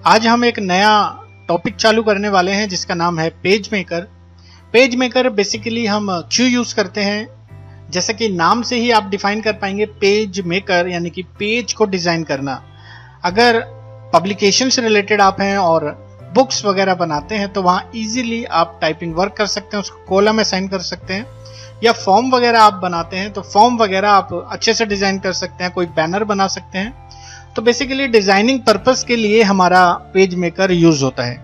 आज हम एक नया टॉपिक चालू करने वाले हैं जिसका नाम है page maker. Page maker basically हम क्यों यूज करते हैं, जैसे कि नाम से ही आप डिफाइन कर पाएंगे, पेज मेकर यानी कि पेज को डिजाइन करना। अगर पब्लिकेशन से रिलेटेड आप हैं और बुक्स वगैरह बनाते हैं तो वहाँ इजीली आप टाइपिंग वर्क कर सकते हैं, उसको कॉलम असाइन कर सकते हैं, या फॉर्म वगैरह आप बनाते हैं तो फॉर्म वगैरह आप अच्छे से डिजाइन कर सकते हैं, कोई बैनर बना सकते हैं। तो बेसिकली डिजाइनिंग पर्पस के लिए हमारा पेज मेकर यूज होता है।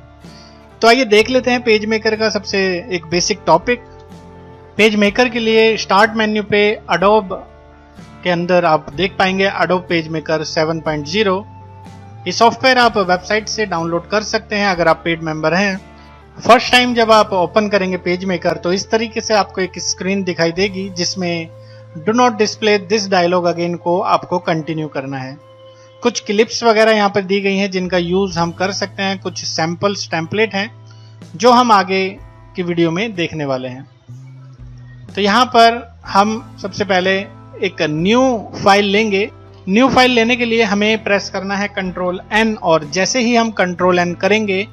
तो आइए देख लेते हैं पेज मेकर का सबसे एक बेसिक टॉपिक। पेज मेकर के लिए स्टार्ट मेन्यू पे एडोब के अंदर आप देख पाएंगे एडोब पेज मेकर 7.0। ये सॉफ्टवेयर आप वेबसाइट से डाउनलोड कर सकते हैं अगर आप पेड मेंबर हैं। फर्स्ट टाइम जब आप ओपन करेंगे पेज मेकर तो इस तरीके से आपको एक स्क्रीन दिखाई देगी जिसमें do not display this dialog again को आपको कंटिन्यू करना है। कुछ क्लिप्स वगैरह यहाँ पर दी गई हैं जिनका यूज हम कर सकते हैं, कुछ सैंपल्स टेम्पलेट हैं जो हम आगे की वीडियो में देखने वाले हैं। तो यहाँ पर हम सबसे पहले एक न्यू फाइल लेंगे। न्यू फाइल लेने के लिए हमें प्रेस करना है Ctrl+N, और जैसे ही हम Ctrl+N करेंगे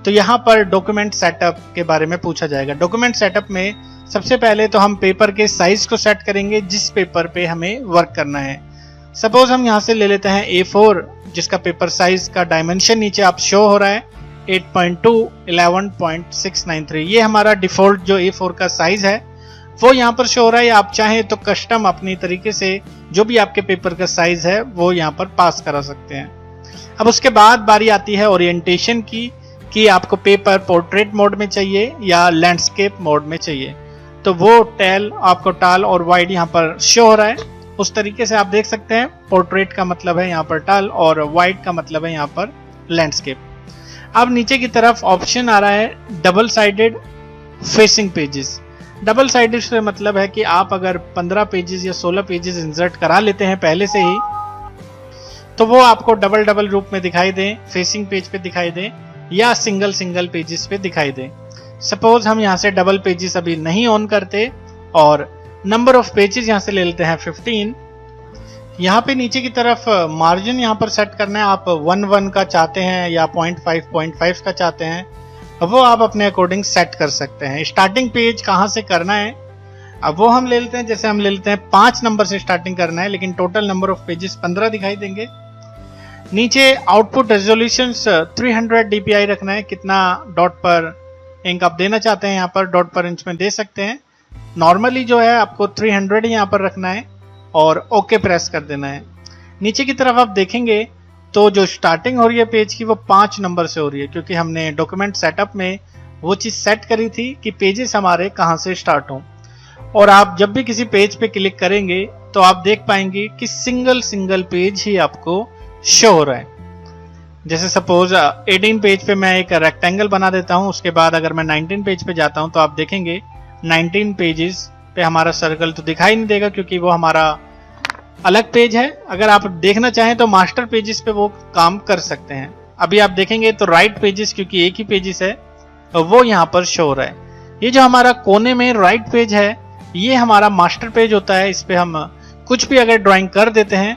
तो यहाँ पर डॉक्यूमेंट सेटअप के बारे में पूछा जाएगा। डॉक्यूमेंट सेटअप में सबसे पहले तो हम पेपर के साइज को सेट करेंगे जिस पेपर पे हमें वर्क करना है। सपोज हम यहाँ से ले लेते हैं A4 जिसका पेपर साइज का डायमेंशन नीचे आप शो हो रहा है 8.2 11.693। ये हमारा डिफॉल्ट जो A4 का साइज है वो यहाँ पर शो हो रहा है। आप चाहें तो कस्टम अपनी तरीके से जो भी आपके पेपर का साइज है वो यहाँ पर पास करा सकते हैं। अब उसके बाद बारी आती है ओरिएंटेशन की कि आपको पेपर पोर्ट्रेट मोड में चाहिए या लैंडस्केप मोड में चाहिए। तो वो टैल आपको टाल और वाइड यहाँ पर शो हो रहा है, उस तरीके से आप देख सकते हैं। पोर्ट्रेट का मतलब है यहाँ पर टाल और वाइड का मतलब है यहाँ पर लैंडस्केप। अब नीचे की तरफ ऑप्शन आ रहा है double sided facing pages. Double sided से मतलब है कि आप अगर 15 पेजेस या 16 पेजेस इंसर्ट करा लेते हैं पहले से ही तो वो आपको डबल डबल रूप में दिखाई दें, फेसिंग पेज पे दिखाई दें या सिंगल सिंगल पेजेस पे दिखाई दें। सपोज हम यहाँ से डबल पेजेस अभी नहीं ऑन करते और नंबर ऑफ पेजेस यहाँ से ले लेते हैं 15। यहाँ पे नीचे की तरफ मार्जिन यहाँ पर सेट करना है। आप 1 का चाहते हैं या 0.5 का चाहते हैं, वो आप अपने अकॉर्डिंग सेट कर सकते हैं। स्टार्टिंग पेज कहाँ से करना है अब वो हम ले लेते हैं। जैसे हम ले लेते हैं 5 नंबर से स्टार्टिंग करना है, लेकिन टोटल नंबर ऑफ पेजेस 15 दिखाई देंगे। नीचे आउटपुट रेजोल्यूशन 300 dpi रखना है। कितना डॉट पर इंक आप देना चाहते हैं यहाँ पर डॉट पर इंच में दे सकते हैं। नॉर्मली जो है आपको 300 यहाँ पर रखना है और ओके प्रेस कर देना है। नीचे की तरफ आप देखेंगे तो जो स्टार्टिंग हो रही है पेज की वो 5 नंबर से हो रही है, क्योंकि हमने डॉक्यूमेंट सेटअप में वो चीज़ सेट करी थी कि पेजेस हमारे कहाँ से स्टार्ट हों। और आप जब भी किसी पेज पे क्लिक करेंगे तो आप देख पाएंगे कि सिंगल पेज ही आपको शो हो रहा है। जैसे सपोज 18 पेज पे मैं एक रेक्टेंगल बना देता हूँ, उसके बाद अगर मैं 19 पेज पे जाता हूँ तो आप देखेंगे 19 पेजेस पे हमारा सर्कल तो दिखाई नहीं देगा क्योंकि वो हमारा अलग पेज है। अगर आप देखना चाहें तो मास्टर पेजेस पे वो काम कर सकते हैं। अभी आप देखेंगे तो राइट पेजेस, क्योंकि एक ही पेजेस है, वो यहाँ पर शो हो रहा है। ये जो हमारा कोने में राइट पेज है ये हमारा मास्टर पेज होता है। इस पे हम कुछ भी अगर ड्राइंग कर देते हैं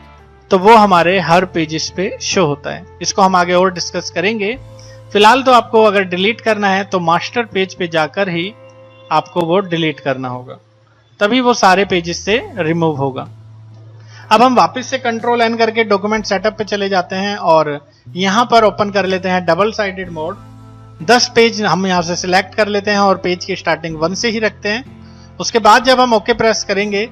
तो वो हमारे हर पेजेस पे शो होता है। इसको हम आगे और डिस्कस करेंगे। फिलहाल तो आपको अगर डिलीट करना है तो मास्टर पेज पे जाकर ही आपको वो डिलीट करना होगा, तभी वो सारे पेजेस से रिमूव होगा। अब हम वापस से Ctrl+N करके डॉक्यूमेंट सेटअप पे चले जाते हैं और यहाँ पर ओपन कर लेते हैं डबल साइडेड मोड। 10 पेज हम यहाँ से सिलेक्ट कर लेते हैं और पेज की स्टार्टिंग 1 से ही रखते हैं। उसके बाद जब हम ओके प्रेस करेंगे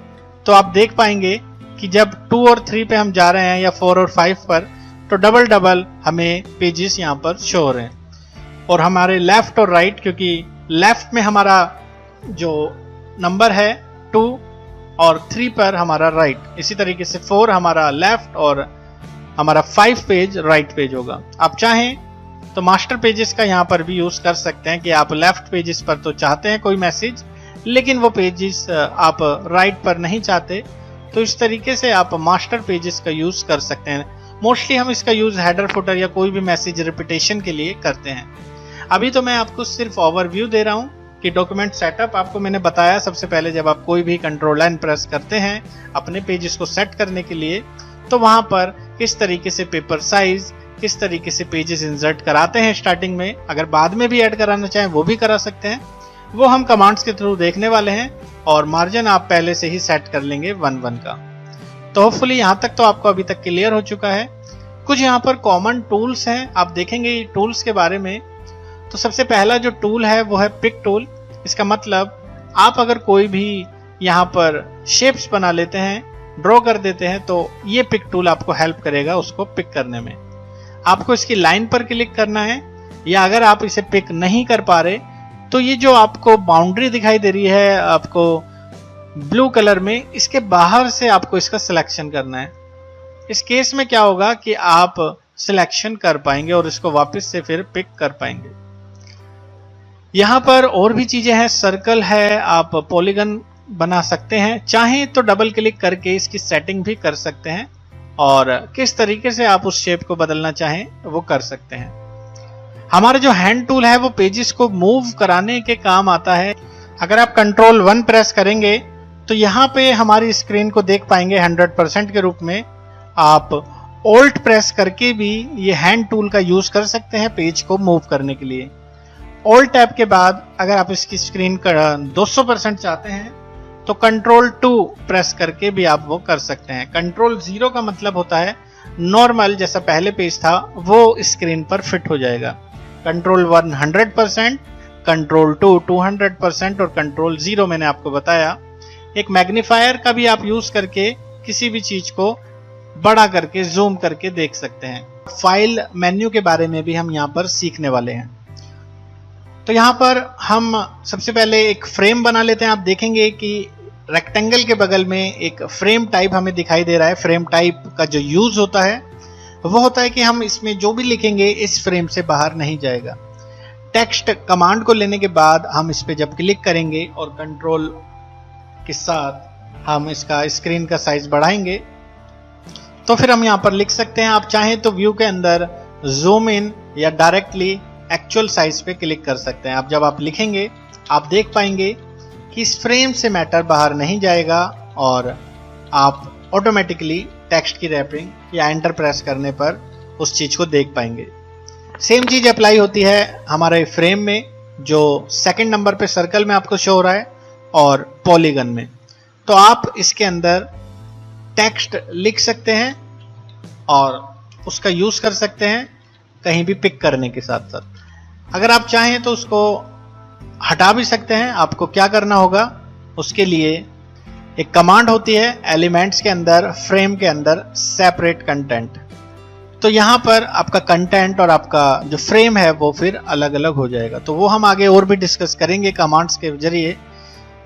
तो आप देख पाएंगे कि जब 2 और 3 पे हम जा रहे हैं या 4 और 5 पर तो डबल डबल हमें पेजेस यहाँ पर शो हो रहे हैं। और हमारे लेफ्ट और राइट, क्योंकि लेफ्ट में हमारा जो नंबर है 2 और 3 पर हमारा राइट, इसी तरीके से 4 हमारा लेफ्ट और हमारा 5 पेज राइट पेज होगा। आप चाहें तो मास्टर पेजेस का यहाँ पर भी यूज कर सकते हैं कि आप लेफ्ट पेजेस पर तो चाहते हैं कोई मैसेज, लेकिन वो पेजेस आप राइट पर नहीं चाहते, तो इस तरीके से आप मास्टर पेजेस का यूज कर सकते हैं। मोस्टली हम इसका यूज हेडर फुटर या कोई भी मैसेज रिपीटेशन के लिए करते हैं। अभी तो मैं आपको सिर्फ ओवरव्यू दे रहा हूँ कि डॉक्यूमेंट सेटअप आपको मैंने बताया। सबसे पहले जब आप कोई भी Ctrl+N प्रेस करते हैं अपने पेजेस को सेट करने के लिए, तो वहां पर किस तरीके से पेपर साइज किस तरीके से पेजेस इंसर्ट कराते हैं स्टार्टिंग में, अगर बाद में भी ऐड कराना चाहें वो भी करा सकते हैं, वो हम कमांड्स के थ्रू देखने वाले हैं। और मार्जिन आप पहले से ही सेट कर लेंगे 1:1 का। तो होपफुली यहाँ तक तो आपको अभी तक क्लियर हो चुका है। कुछ यहाँ पर कॉमन टूल्स हैं, आप देखेंगे टूल्स के बारे में। तो सबसे पहला जो टूल है वो है पिक टूल। इसका मतलब आप अगर कोई भी यहाँ पर शेप्स बना लेते हैं, ड्रॉ कर देते हैं, तो ये पिक टूल आपको हेल्प करेगा उसको पिक करने में। आपको इसकी लाइन पर क्लिक करना है, या अगर आप इसे पिक नहीं कर पा रहे तो ये जो आपको बाउंड्री दिखाई दे रही है आपको ब्लू कलर में, इसके बाहर से आपको इसका सिलेक्शन करना है। इस केस में क्या होगा कि आप सिलेक्शन कर पाएंगे और इसको वापस से फिर पिक कर पाएंगे। यहां पर और भी चीजें हैं, सर्कल है, आप पॉलीगन बना सकते हैं, चाहें तो डबल क्लिक करके इसकी सेटिंग भी कर सकते हैं और किस तरीके से आप उस शेप को बदलना चाहें वो कर सकते हैं। हमारा जो हैंड टूल है वो पेजेस को मूव कराने के काम आता है। अगर आप कंट्रोल 1 प्रेस करेंगे तो यहाँ पे हमारी स्क्रीन को देख पाएंगे 100% के रूप में। आप ऑल्ट प्रेस करके भी ये हैंड टूल का यूज कर सकते हैं पेज को मूव करने के लिए। ऑल्ट टैब के बाद अगर आप इसकी स्क्रीन का 200% चाहते हैं तो कंट्रोल 2 प्रेस करके भी आप वो कर सकते हैं। कंट्रोल 0 का मतलब होता है नॉर्मल, जैसा पहले पेज था वो स्क्रीन पर फिट हो जाएगा। कंट्रोल 1 100%, कंट्रोल 2 200% और कंट्रोल 0 मैंने आपको बताया। एक मैग्नीफायर का भी आप यूज करके किसी भी चीज को बड़ा करके जूम करके देख सकते हैं। फाइल मेन्यू के बारे में भी हम यहाँ पर सीखने वाले हैं। तो यहाँ पर हम सबसे पहले एक फ्रेम बना लेते हैं। आप देखेंगे कि रेक्टेंगल के बगल में एक फ्रेम टाइप हमें दिखाई दे रहा है। फ्रेम टाइप का जो यूज होता है वो होता है कि हम इसमें जो भी लिखेंगे इस फ्रेम से बाहर नहीं जाएगा। टेक्स्ट कमांड को लेने के बाद हम इस पे जब क्लिक करेंगे और कंट्रोल के साथ हम इसका स्क्रीन का साइज बढ़ाएंगे तो फिर हम यहाँ पर लिख सकते हैं। आप चाहें तो व्यू के अंदर जूम इन या डायरेक्टली एक्चुअल साइज पे क्लिक कर सकते हैं। अब जब आप लिखेंगे आप देख पाएंगे कि इस फ्रेम से मैटर बाहर नहीं जाएगा और आप ऑटोमेटिकली टेक्स्ट की रैपिंग या एंटर प्रेस करने पर उस चीज को देख पाएंगे। सेम चीज अप्लाई होती है हमारे फ्रेम में, जो सेकंड नंबर पे सर्कल में आपको शो हो रहा है और पॉलीगन में। तो आप इसके अंदर टेक्स्ट लिख सकते हैं और उसका यूज कर सकते हैं कहीं भी पिक करने के साथ साथ। अगर आप चाहें तो उसको हटा भी सकते हैं। आपको क्या करना होगा, उसके लिए एक कमांड होती है एलिमेंट्स के अंदर, फ्रेम के अंदर सेपरेट कंटेंट। तो यहां पर आपका कंटेंट और आपका जो फ्रेम है वो फिर अलग अलग हो जाएगा। तो वो हम आगे और भी डिस्कस करेंगे कमांड्स के जरिए।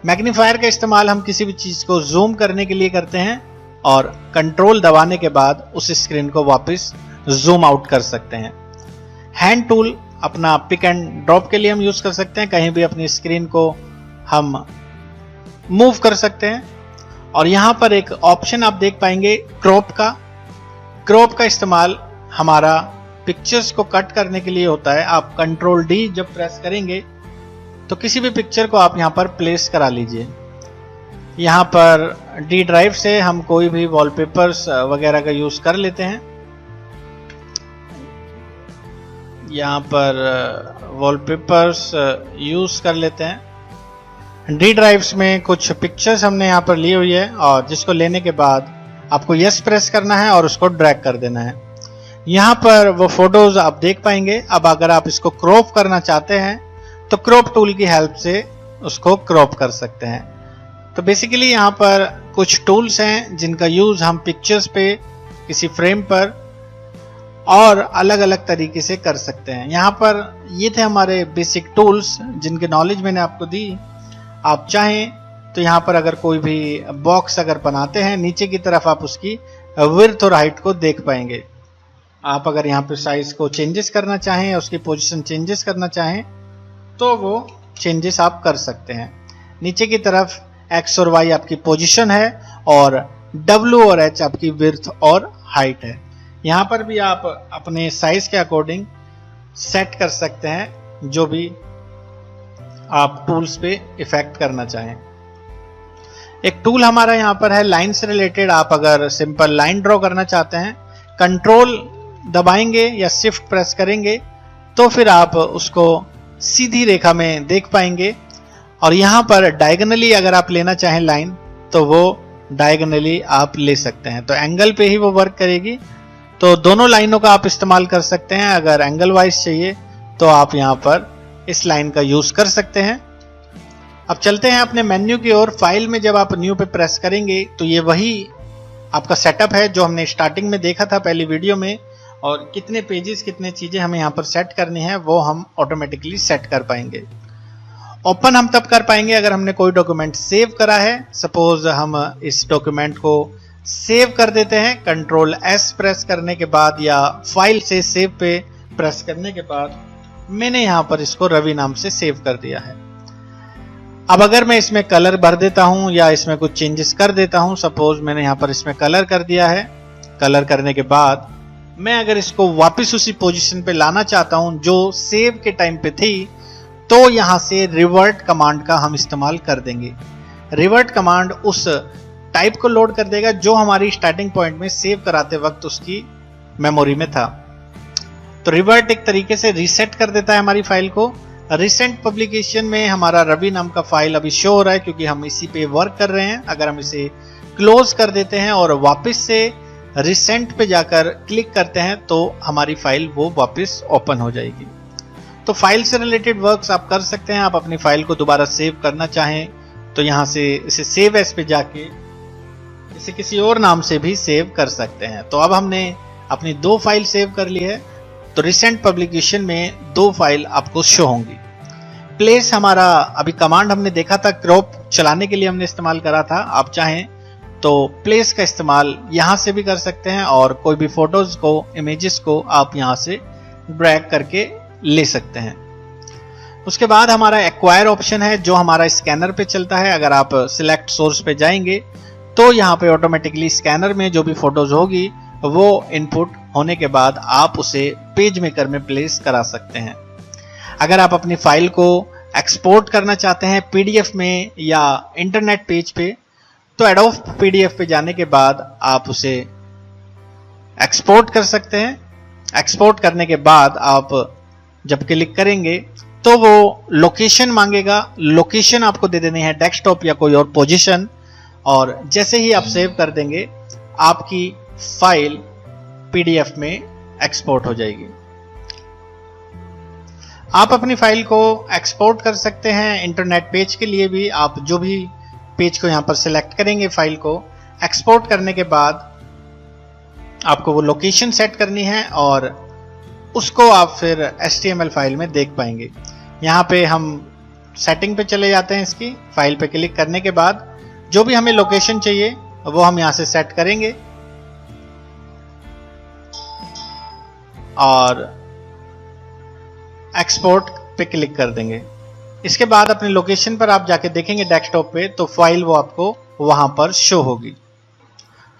मैग्नीफायर का इस्तेमाल हम किसी भी चीज को जूम करने के लिए करते हैं और कंट्रोल दबाने के बाद उस स्क्रीन को वापस जूम आउट कर सकते हैं। हैंड टूल अपना पिक एंड ड्रॉप के लिए हम यूज कर सकते हैं, कहीं भी अपनी स्क्रीन को हम मूव कर सकते हैं। और यहां पर एक ऑप्शन आप देख पाएंगे क्रॉप का। क्रॉप का इस्तेमाल हमारा पिक्चर्स को कट करने के लिए होता है। आप कंट्रोल डी जब प्रेस करेंगे तो किसी भी पिक्चर को आप यहां पर प्लेस करा लीजिए। यहां पर डी ड्राइव से हम कोई भी वॉलपेपर्स वगैरह का यूज कर लेते हैं। यहां पर वॉलपेपर्स यूज कर लेते हैं। डी ड्राइव्स में कुछ पिक्चर्स हमने यहां पर ली हुई है और जिसको लेने के बाद आपको यस प्रेस करना है और उसको ड्रैग कर देना है। यहां पर वो फोटोज आप देख पाएंगे। अब अगर आप इसको क्रॉप करना चाहते हैं तो क्रॉप टूल की हेल्प से उसको क्रॉप कर सकते हैं। तो बेसिकली यहाँ पर कुछ टूल्स हैं जिनका यूज हम पिक्चर्स पे, किसी फ्रेम पर और अलग अलग तरीके से कर सकते हैं। यहाँ पर ये थे हमारे बेसिक टूल्स जिनके नॉलेज मैंने आपको दी। आप चाहें तो यहाँ पर अगर कोई भी बॉक्स अगर बनाते हैं नीचे की तरफ आप उसकी विड्थ और हाइट को देख पाएंगे। आप अगर यहाँ पे साइज को चेंजेस करना चाहें या उसकी पोजीशन चेंजेस करना चाहें तो वो चेंजेस आप कर सकते हैं। नीचे की तरफ एक्स और वाई आपकी पोजीशन है और डब्ल्यू और एच आपकी विड्थ और हाइट है। यहाँ पर भी आप अपने साइज के अकॉर्डिंग सेट कर सकते हैं जो भी आप टूल्स पे इफेक्ट करना चाहें। एक टूल हमारा यहाँ पर है लाइन से रिलेटेड। आप अगर सिंपल लाइन ड्रॉ करना चाहते हैं, कंट्रोल दबाएंगे या शिफ्ट प्रेस करेंगे तो फिर आप उसको सीधी रेखा में देख पाएंगे। और यहाँ पर डायगोनली अगर आप लेना चाहें लाइन तो वो डायगोनली आप ले सकते हैं, तो एंगल पे ही वो वर्क करेगी। तो दोनों लाइनों का आप इस्तेमाल कर सकते हैं। अगर एंगल वाइज चाहिए तो आप यहाँ पर इस लाइन का यूज कर सकते हैं। अब चलते हैं अपने मेन्यू की ओर। फाइल में जब आप न्यू पे प्रेस करेंगे तो ये वही आपका सेटअप है जो हमने स्टार्टिंग में देखा था पहली वीडियो में, और कितने पेजेस कितने चीजें हमें यहाँ पर सेट करनी है वो हम ऑटोमेटिकली सेट कर पाएंगे। ओपन हम तब कर पाएंगे अगर हमने कोई डॉक्यूमेंट सेव करा है। सपोज हम इस डॉक्यूमेंट को सेव कर देते हैं कंट्रोल एस प्रेस करने के बाद, या फाइल से सेव पे प्रेस करने के बाद मैंने यहाँ पर इसको रवि नाम से सेव कर दिया है। अब अगर मैं इसमें कलर भर देता हूं या इसमें कुछ चेंजेस कर देता हूं, सपोज मैंने यहाँ पर इसमें कलर कर दिया है। कलर करने के बाद मैं अगर इसको वापस उसी पोजीशन पे लाना चाहता हूं जो सेव के टाइम पे थी, तो यहां से रिवर्ट कमांड का हम इस्तेमाल कर देंगे। रिवर्ट कमांड उस टाइप को लोड कर देगा जो हमारी स्टार्टिंग पॉइंट में सेव कराते वक्त उसकी मेमोरी में था। तो रिवर्ट एक तरीके से रीसेट कर देता है हमारी फाइल को। रिसेंट पब्लिकेशन में हमारा रवि नाम का फाइल अभी शो हो रहा है क्योंकि हम इसी पे वर्क कर रहे हैं। अगर हम इसे क्लोज कर देते हैं और वापस से रिसेंट पे जाकर क्लिक करते हैं तो हमारी फाइल वो वापस ओपन हो जाएगी। तो फाइल से रिलेटेड वर्क्स आप कर सकते हैं। आप अपनी फाइल को दोबारा सेव करना चाहें तो यहाँ से इसे सेव एज पे जाके इसे किसी और नाम से भी सेव कर सकते हैं। तो अब हमने अपनी 2 फाइल सेव कर ली है, तो रिसेंट पब्लिकेशन में 2 फाइल आपको शो होंगी। प्लेस हमारा अभी कमांड हमने देखा था, क्रॉप चलाने के लिए हमने इस्तेमाल करा था। आप चाहें तो प्लेस का इस्तेमाल यहाँ से भी कर सकते हैं और कोई भी फोटोज को, इमेजेस को आप यहाँ से ड्रैग करके ले सकते हैं। उसके बाद हमारा एक्वायर ऑप्शन है जो हमारा स्कैनर पे चलता है। अगर आप सिलेक्ट सोर्स पे जाएंगे तो यहाँ पे ऑटोमेटिकली स्कैनर में जो भी फोटोज होगी वो इनपुट होने के बाद आप उसे पेज मेकर में प्लेस करा सकते हैं। अगर आप अपनी फाइल को एक्सपोर्ट करना चाहते हैं पीडीएफ में या इंटरनेट पेज पे, तो एडोब पीडीएफ पे जाने के बाद आप उसे एक्सपोर्ट कर सकते हैं। एक्सपोर्ट करने के बाद आप जब क्लिक करेंगे तो वो लोकेशन मांगेगा। लोकेशन आपको दे देनी है डेस्कटॉप या कोई और पोजीशन, और जैसे ही आप सेव कर देंगे आपकी फाइल पीडीएफ में एक्सपोर्ट हो जाएगी। आप अपनी फाइल को एक्सपोर्ट कर सकते हैं इंटरनेट पेज के लिए भी। आप जो भी पेज को यहाँ पर सिलेक्ट करेंगे, फाइल को एक्सपोर्ट करने के बाद आपको वो लोकेशन सेट करनी है और उसको आप फिर HTML फाइल में देख पाएंगे। यहाँ पे हम सेटिंग पे चले जाते हैं। इसकी फाइल पे क्लिक करने के बाद जो भी हमें लोकेशन चाहिए वो हम यहाँ से सेट करेंगे और एक्सपोर्ट पे क्लिक कर देंगे। इसके बाद अपने लोकेशन पर आप जाके देखेंगे डेस्कटॉप पे, तो फाइल वो आपको वहां पर शो होगी।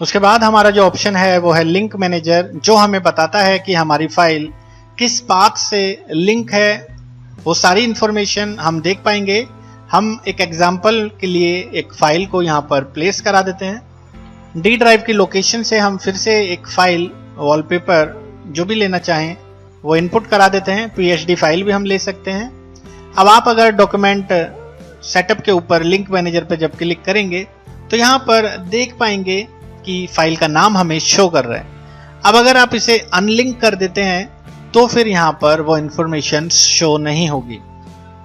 उसके बाद हमारा जो ऑप्शन है वो है लिंक मैनेजर, जो हमें बताता है कि हमारी फाइल किस पाथ से लिंक है। वो सारी इंफॉर्मेशन हम देख पाएंगे। हम एक एग्जांपल के लिए एक फाइल को यहाँ पर प्लेस करा देते हैं। डी ड्राइव की लोकेशन से हम फिर से एक फाइल, वॉलपेपर जो भी लेना चाहें वो इनपुट करा देते हैं। PSD फाइल भी हम ले सकते हैं। अब आप अगर डॉक्यूमेंट सेटअप के ऊपर लिंक मैनेजर पर जब क्लिक करेंगे तो यहाँ पर देख पाएंगे कि फाइल का नाम हमें शो कर रहा है। अब अगर आप इसे अनलिंक कर देते हैं तो फिर यहाँ पर वो इंफॉर्मेशन शो नहीं होगी।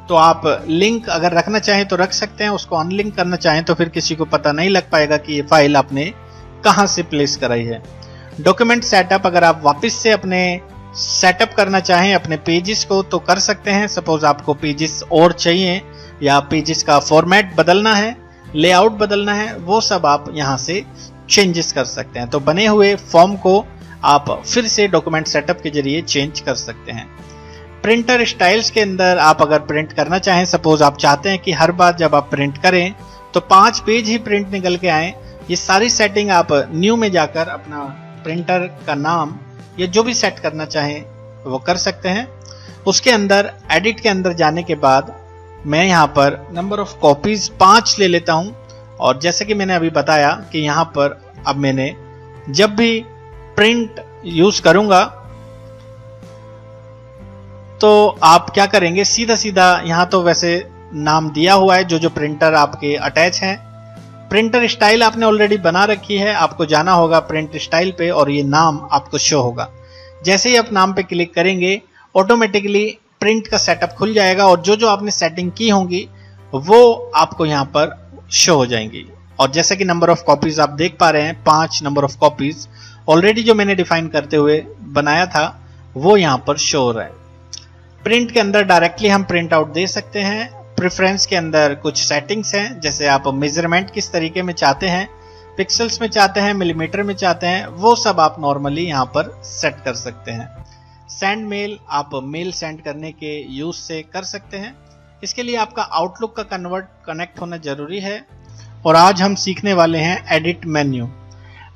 तो आप लिंक अगर रखना चाहें तो रख सकते हैं, उसको अनलिंक करना चाहें तो फिर किसी को पता नहीं लग पाएगा कि ये फाइल आपने कहाँ से प्लेस कराई है। डॉक्यूमेंट सेटअप अगर आप वापस से अपने सेटअप करना चाहें अपने पेजेस को तो कर सकते हैं। सपोज आपको पेजेस और चाहिए या पेजेस का फॉर्मेट बदलना है, लेआउट बदलना है, वो सब आप यहाँ से चेंजेस कर सकते हैं। तो बने हुए फॉर्म को आप फिर से डॉक्यूमेंट सेटअप के जरिए चेंज कर सकते हैं। प्रिंटर स्टाइल्स के अंदर आप अगर प्रिंट करना चाहें, सपोज आप चाहते हैं कि हर बार जब आप प्रिंट करें तो 5 पेज ही प्रिंट निकल के आए, ये सारी सेटिंग आप न्यू में जाकर अपना प्रिंटर का नाम या जो भी सेट करना चाहें वो कर सकते हैं। उसके अंदर एडिट के अंदर जाने के बाद मैं यहाँ पर नंबर ऑफ कॉपीज 5 ले लेता हूँ। और जैसे कि मैंने अभी बताया कि यहाँ पर अब मैंने जब भी प्रिंट यूज करूंगा तो आप क्या करेंगे, सीधा सीधा यहाँ तो वैसे नाम दिया हुआ है जो प्रिंटर आपके अटैच है। प्रिंटर स्टाइल आपने ऑलरेडी बना रखी है, आपको जाना होगा प्रिंट स्टाइल पे और ये नाम आपको शो होगा। जैसे ही आप नाम पे क्लिक करेंगे ऑटोमेटिकली प्रिंट का सेटअप खुल जाएगा और जो आपने सेटिंग की होंगी वो आपको यहाँ पर शो हो जाएंगी। और जैसे कि नंबर ऑफ कॉपीज आप देख पा रहे हैं, 5 नंबर ऑफ कॉपीज ऑलरेडी जो मैंने डिफाइन करते हुए बनाया था वो यहाँ पर शो हो रहा है। प्रिंट के अंदर डायरेक्टली हम प्रिंट आउट दे सकते हैं। प्रेफरेंस के अंदर कुछ सेटिंग्स हैं, जैसे आप मेजरमेंट किस तरीके में चाहते हैं, पिक्सल्स में चाहते हैं, मिलीमीटर में चाहते हैं, वो सब आप नॉर्मली यहाँ पर सेट कर सकते हैं। सेंड मेल, आप मेल सेंड करने के यूज से कर सकते हैं। इसके लिए आपका आउटलुक का कनेक्ट होना जरूरी है। और आज हम सीखने वाले हैं एडिट मेन्यू।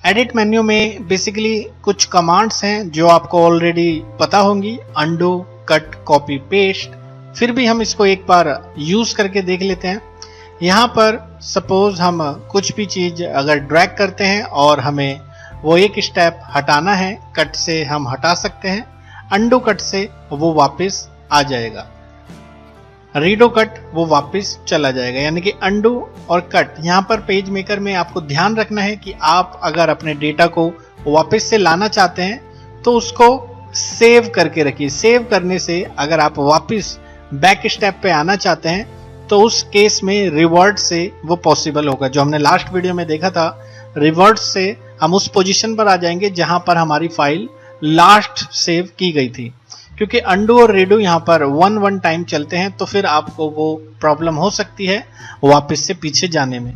एडिट मेन्यू में बेसिकली कुछ कमांड्स हैं जो आपको ऑलरेडी पता होंगी, अंडू, कट, कॉपी, पेस्ट। फिर भी हम इसको एक बार यूज करके देख लेते हैं। यहाँ पर सपोज हम कुछ भी चीज अगर ड्रैग करते हैं और हमें वो एक स्टेप हटाना है, कट से हम हटा सकते हैं, अंडू कट से वो वापस आ जाएगा, रीडो कट वो वापस चला जाएगा। यानी कि अंडू और कट यहाँ पर पेज मेकर में आपको ध्यान रखना है कि आप अगर अपने डेटा को वापस से लाना चाहते हैं तो उसको सेव करके रखिए। सेव करने से अगर आप वापस बैक स्टेप पे आना चाहते हैं तो उस केस में रिवर्ट से वो पॉसिबल होगा। जो हमने लास्ट वीडियो में देखा था, रिवर्ट से हम उस पोजीशन पर आ जाएंगे जहां पर हमारी फाइल लास्ट सेव की गई थी। क्योंकि अंडू और रीडू यहाँ पर 1 टाइम चलते हैं तो फिर आपको वो प्रॉब्लम हो सकती है वापस से पीछे जाने में।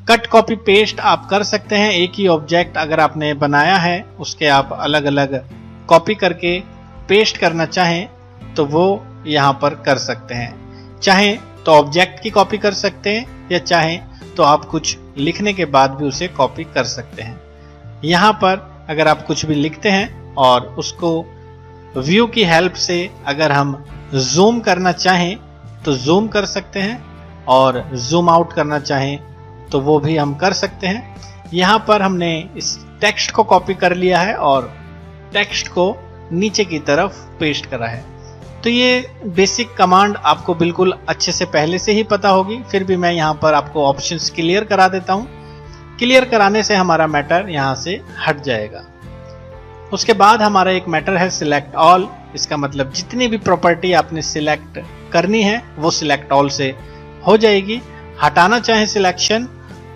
कट, कॉपी, पेस्ट आप कर सकते हैं। एक ही ऑब्जेक्ट अगर आपने बनाया है उसके आप अलग अलग कॉपी करके पेस्ट करना चाहें तो वो यहाँ पर कर सकते हैं। चाहें तो ऑब्जेक्ट की कॉपी कर सकते हैं या चाहें तो आप कुछ लिखने के बाद भी उसे कॉपी कर सकते हैं। यहाँ पर अगर आप कुछ भी लिखते हैं और उसको व्यू की हेल्प से अगर हम जूम करना चाहें तो जूम कर सकते हैं और जूम आउट करना चाहें तो वो भी हम कर सकते हैं। यहाँ पर हमने इस टेक्स्ट को कॉपी कर लिया है और टेक्स्ट को नीचे की तरफ पेस्ट करा है। तो ये बेसिक कमांड आपको बिल्कुल अच्छे से पहले से ही पता होगी, फिर भी मैं यहाँ पर आपको ऑप्शंस क्लियर करा देता हूँ। क्लियर कराने से हमारा मैटर यहाँ से हट जाएगा। उसके बाद हमारा एक मैटर है सिलेक्ट ऑल। इसका मतलब जितनी भी प्रॉपर्टी आपने सिलेक्ट करनी है वो सिलेक्ट ऑल से हो जाएगी। हटाना चाहे सिलेक्शन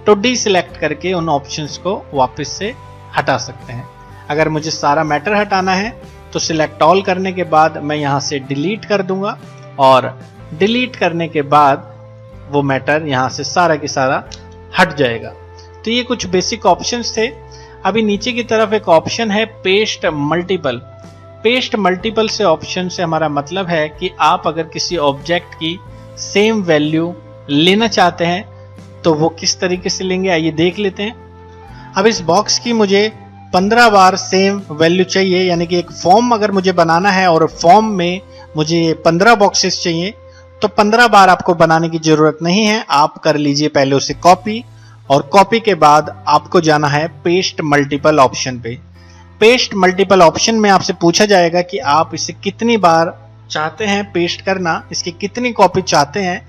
तो डी सिलेक्ट करके उन ऑप्शंस को वापस से हटा सकते हैं। अगर मुझे सारा मैटर हटाना है तो सिलेक्ट ऑल करने के बाद मैं यहाँ से डिलीट कर दूंगा और डिलीट करने के बाद वो मैटर यहाँ से सारा की सारा हट जाएगा। तो ये कुछ बेसिक ऑप्शंस थे। अभी नीचे की तरफ एक ऑप्शन है पेस्ट मल्टीपल। पेस्ट मल्टीपल से ऑप्शन से हमारा मतलब है कि आप अगर किसी ऑब्जेक्ट की सेम वैल्यू लेना चाहते हैं तो वो किस तरीके से लेंगे, आइए देख लेते हैं। अब इस बॉक्स की मुझे 15 बार सेम वैल्यू चाहिए, यानी कि एक फॉर्म अगर मुझे बनाना है और फॉर्म में मुझे 15 बॉक्सेस चाहिए तो 15 बार आपको बनाने की जरूरत नहीं है। आप कर लीजिए पहले उसे कॉपी और कॉपी के बाद आपको जाना है पेस्ट मल्टीपल ऑप्शन पे। पेस्ट मल्टीपल ऑप्शन में आपसे पूछा जाएगा कि आप इसे कितनी बार चाहते हैं पेस्ट करना, इसकी कितनी कॉपी चाहते हैं।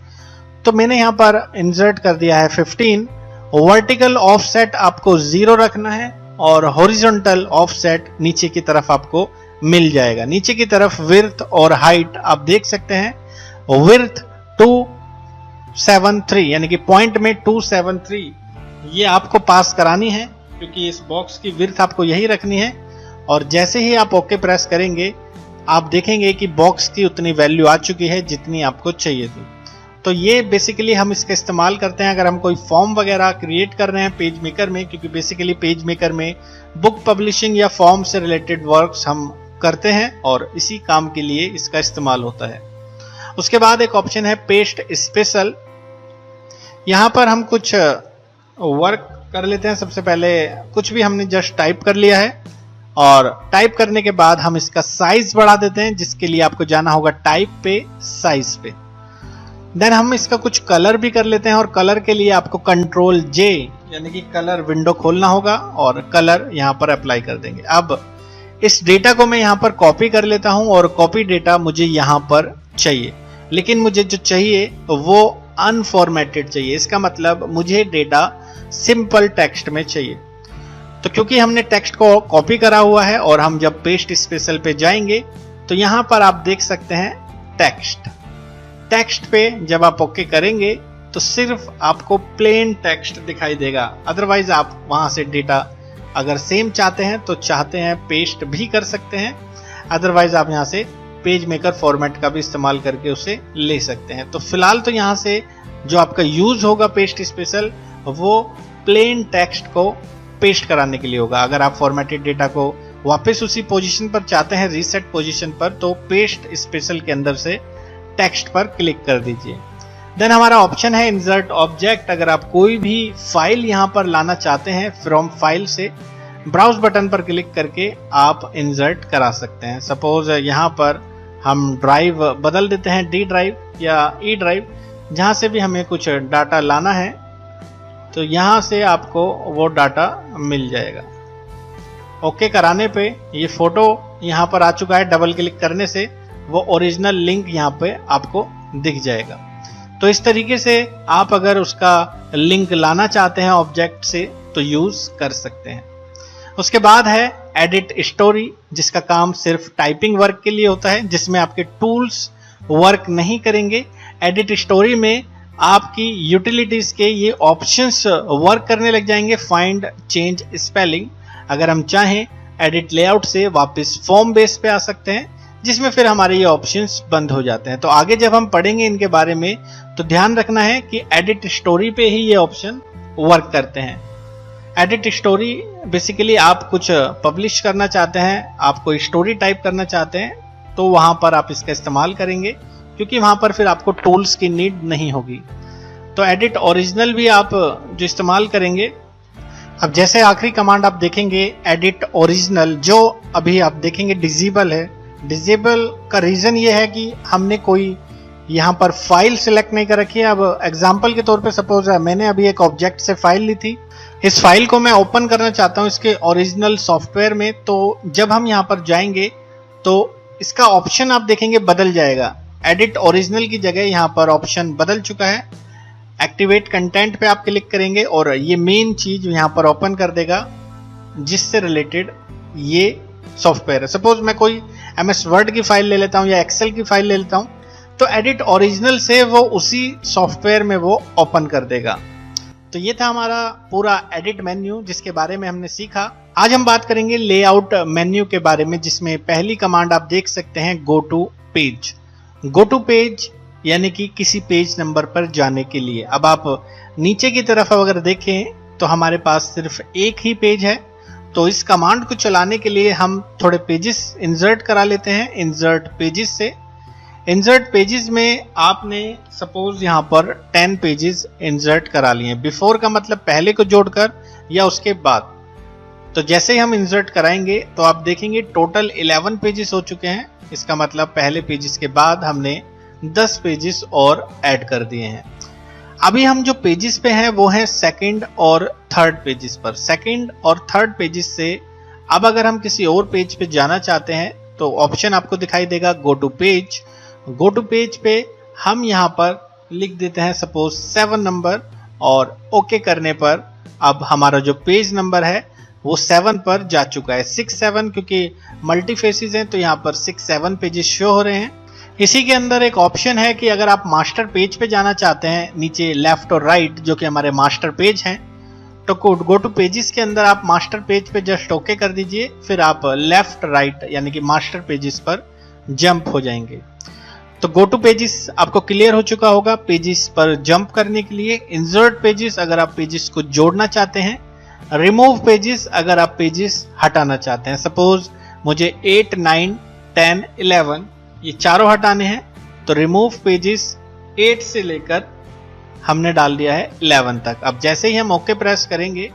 तो मैंने यहाँ पर इंसर्ट कर दिया है 15। वर्टिकल ऑफसेट आपको 0 रखना है और हॉरिजॉन्टल ऑफसेट नीचे की तरफ आपको मिल जाएगा। नीचे की तरफ विड्थ और हाइट आप देख सकते हैं। विड्थ 273 यानी कि पॉइंट में 273 ये आपको पास करानी है, क्योंकि इस बॉक्स की विड्थ आपको यही रखनी है। और जैसे ही आप ओके प्रेस करेंगे आप देखेंगे कि बॉक्स की उतनी वैल्यू आ चुकी है जितनी आपको चाहिए थी। तो ये बेसिकली हम इसका इस्तेमाल करते हैं अगर हम कोई फॉर्म वगैरह क्रिएट कर रहे हैं पेज मेकर में, क्योंकि बेसिकली पेज मेकर में बुक पब्लिशिंग या फॉर्म से रिलेटेड वर्क्स हम करते हैं और इसी काम के लिए इसका इस्तेमाल होता है। उसके बाद एक ऑप्शन है पेस्ट स्पेशल। यहाँ पर हम कुछ वर्क कर लेते हैं। सबसे पहले कुछ भी हमने जस्ट टाइप कर लिया है और टाइप करने के बाद हम इसका साइज बढ़ा देते हैं, जिसके लिए आपको जाना होगा टाइप पे, साइज पे। देन हम इसका कुछ कलर भी कर लेते हैं और कलर के लिए आपको कंट्रोल जे यानी कि कलर विंडो खोलना होगा और कलर यहाँ पर अप्लाई कर देंगे। अब इस डेटा को मैं यहाँ पर कॉपी कर लेता हूँ और कॉपी डेटा मुझे यहाँ पर चाहिए, लेकिन मुझे जो चाहिए वो अनफॉर्मेटेड चाहिए। इसका मतलब मुझे डेटा सिंपल टेक्स्ट में चाहिए। तो क्योंकि हमने टेक्स्ट को कॉपी करा हुआ है और हम जब पेस्ट स्पेशल पे जाएंगे तो यहाँ पर आप देख सकते हैं टेक्स्ट पे जब आप ओके करेंगे तो सिर्फ आपको प्लेन टेक्स्ट दिखाई देगा। अदरवाइज आप वहां से डेटा अगर सेम चाहते हैं पेस्ट भी कर सकते हैं, अदरवाइज आप यहाँ से पेज मेकर फॉर्मेट का भी इस्तेमाल करके उसे ले सकते हैं। तो फिलहाल तो यहाँ से जो आपका यूज होगा पेस्ट स्पेशल वो प्लेन टेक्स्ट को पेस्ट कराने के लिए होगा। अगर आप फॉर्मेटेड डेटा को वापस उसी पोजीशन पर चाहते हैं, रीसेट पोजीशन पर, तो पेस्ट स्पेशल के अंदर से टेक्स्ट पर क्लिक कर दीजिए। देन हमारा ऑप्शन है इंसर्ट ऑब्जेक्ट। अगर आप कोई भी फाइल यहाँ पर लाना चाहते हैं फ्रॉम फाइल से, ब्राउज बटन पर क्लिक करके आप इंसर्ट करा सकते हैं। सपोज यहाँ पर हम ड्राइव बदल देते हैं, डी ड्राइव या ई ड्राइव, जहाँ से भी हमें कुछ डाटा लाना है तो यहाँ से आपको वो डाटा मिल जाएगा। ओके कराने पे ये फोटो यहाँ पर आ चुका है, डबल क्लिक करने से वो ओरिजिनल लिंक यहाँ पे आपको दिख जाएगा। तो इस तरीके से आप अगर उसका लिंक लाना चाहते हैं ऑब्जेक्ट से तो यूज कर सकते हैं। उसके बाद है एडिट स्टोरी, जिसका काम सिर्फ टाइपिंग वर्क के लिए होता है, जिसमें आपके टूल्स वर्क नहीं करेंगे। एडिट स्टोरी में आपकी यूटिलिटीज के ये ऑप्शंस वर्क करने लग जाएंगे। Find, change spelling. अगर हम चाहें एडिट लेआउट से वापस फॉर्म बेस पे आ सकते हैं, जिसमें फिर हमारे ये ऑप्शंस बंद हो जाते हैं। तो आगे जब हम पढ़ेंगे इनके बारे में तो ध्यान रखना है कि एडिट स्टोरी पे ही ये ऑप्शन वर्क करते हैं। एडिट स्टोरी बेसिकली आप कुछ पब्लिश करना चाहते हैं, आप कोई स्टोरी टाइप करना चाहते हैं, तो वहां पर आप इसका इस्तेमाल करेंगे, क्योंकि वहां पर फिर आपको टूल्स की नीड नहीं होगी। तो एडिट ओरिजिनल भी आप जो इस्तेमाल करेंगे। अब जैसे आखिरी कमांड आप देखेंगे एडिट ओरिजिनल, जो अभी आप देखेंगे डिसेबल है। डिसेबल का रीजन ये है कि हमने कोई यहाँ पर फाइल सिलेक्ट नहीं कर रखी है। अब एग्जांपल के तौर पे सपोज मैंने अभी एक ऑब्जेक्ट से फाइल ली थी, इस फाइल को मैं ओपन करना चाहता हूँ इसके ओरिजिनल सॉफ्टवेयर में। तो जब हम यहाँ पर जाएंगे तो इसका ऑप्शन आप देखेंगे बदल जाएगा। एडिट ओरिजिनल की जगह यहाँ पर ऑप्शन बदल चुका है। एक्टिवेट कंटेंट पे आप क्लिक करेंगे और ये मेन चीज यहाँ पर ओपन कर देगा जिससे रिलेटेड ये सॉफ्टवेयर है। सपोज मैं कोई MS वर्ड की फाइल ले लेता हूँ या एक्सेल की फाइल ले लेता हूँ, तो एडिट ओरिजिनल से वो उसी सॉफ्टवेयर में वो ओपन कर देगा। तो ये था हमारा पूरा एडिट मेन्यू जिसके बारे में हमने सीखा। आज हम बात करेंगे लेआउट मेन्यू के बारे में, जिसमें पहली कमांड आप देख सकते हैं go to page. Go to page यानी कि किसी पेज नंबर पर जाने के लिए। अब आप नीचे की तरफ अगर देखें तो हमारे पास सिर्फ एक ही पेज है। तो इस कमांड को चलाने के लिए हम थोड़े पेजेस इंसर्ट करा लेते हैं इंसर्ट पेजेस से। इंसर्ट पेजेस में आपने सपोज यहाँ पर 10 पेजेस इंसर्ट करा लिए। बिफोर का मतलब पहले को जोड़कर या उसके बाद। तो जैसे ही हम इंसर्ट कराएंगे तो आप देखेंगे टोटल 11 पेजेस हो चुके हैं। इसका मतलब पहले पेजेस के बाद हमने 10 पेजेस और ऐड कर दिए हैं। अभी हम जो पेजेस पे हैं वो हैं सेकंड और थर्ड पेजेस पर। सेकंड और थर्ड पेजेस से अब अगर हम किसी और पेज पे जाना चाहते हैं तो ऑप्शन आपको दिखाई देगा go to page. Go to page पे हम यहाँ पर लिख देते हैं सपोज 7 नंबर और ओके करने पर अब हमारा जो पेज नंबर है वो 7 पर जा चुका है। 6-7 क्योंकि मल्टी फेसेस हैं तो यहाँ पर 6-7 पेजेस शो हो रहे हैं। इसी के अंदर एक ऑप्शन है कि अगर आप मास्टर पेज पे जाना चाहते हैं, नीचे लेफ्ट और राइट जो कि हमारे मास्टर पेज हैं, तो गो टू पेजेस के अंदर आप मास्टर पेज पे जस्ट ओके कर दीजिए, फिर आप लेफ्ट राइट यानी कि मास्टर पेजेस पर जंप हो जाएंगे। तो गो टू पेजेस आपको क्लियर हो चुका होगा। पेजेस पर जंप करने के लिए इंसर्ट पेजेस अगर आप पेजेस को जोड़ना चाहते हैं, रिमूव पेजेस अगर आप पेजेस हटाना चाहते हैं। सपोज मुझे 8, 9, 10, 11 ये चारों हटाने हैं, तो रिमूव पेजेस 8 से लेकर हमने डाल दिया है 11 तक। अब जैसे ही हम ओके प्रेस करेंगे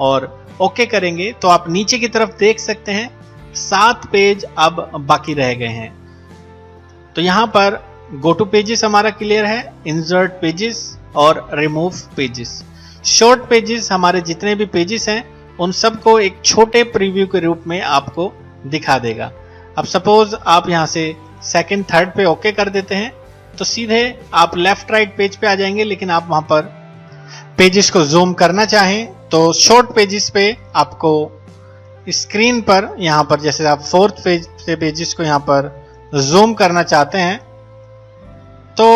और ओके करेंगे तो आप नीचे की तरफ देख सकते हैं 7 पेज अब बाकी रह गए हैं। तो यहां पर गो टू पेजेस हमारा क्लियर है, इंसर्ट पेजेस और रिमूव पेजेस। शॉर्ट पेजेस हमारे जितने भी पेजेस हैं उन सबको एक छोटे प्रीव्यू के रूप में आपको दिखा देगा। अब सपोज आप यहाँ से सेकंड थर्ड पे ओके कर देते हैं तो सीधे आप लेफ्ट राइट पेज पे आ जाएंगे। लेकिन आप वहां पर पेजेस को जूम करना चाहें तो शॉर्ट पेजेस पे आपको स्क्रीन पर यहाँ पर जैसे आप फोर्थ पेज से पेजेस को यहाँ पर जूम करना चाहते हैं तो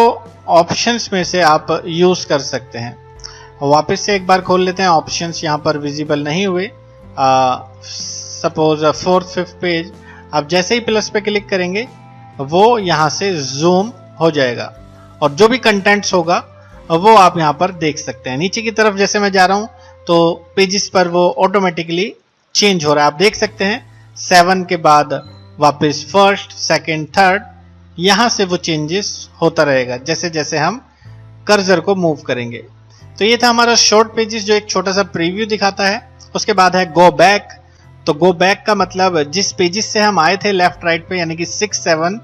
ऑप्शंस में से आप यूज कर सकते हैं। वापस से एक बार खोल लेते हैं, ऑप्शंस यहाँ पर विजिबल नहीं हुए। सपोज फोर्थ फिफ्थ पेज आप जैसे ही प्लस पे क्लिक करेंगे वो यहाँ से जूम हो जाएगा और जो भी कंटेंट्स होगा वो आप यहाँ पर देख सकते हैं। नीचे की तरफ जैसे मैं जा रहा हूँ तो पेजेस पर वो ऑटोमेटिकली चेंज हो रहा है। आप देख सकते हैं 7 के बाद वापस फर्स्ट सेकंड थर्ड, यहाँ से वो चेंजेस होता रहेगा जैसे जैसे हम कर्सर को मूव करेंगे। तो ये था हमारा शॉर्ट पेजेस जो एक छोटा सा प्रीव्यू दिखाता है। उसके बाद है गो बैक। तो गो बैक का मतलब जिस पेजेस से हम आए थे लेफ्ट राइट पे यानी कि 6 7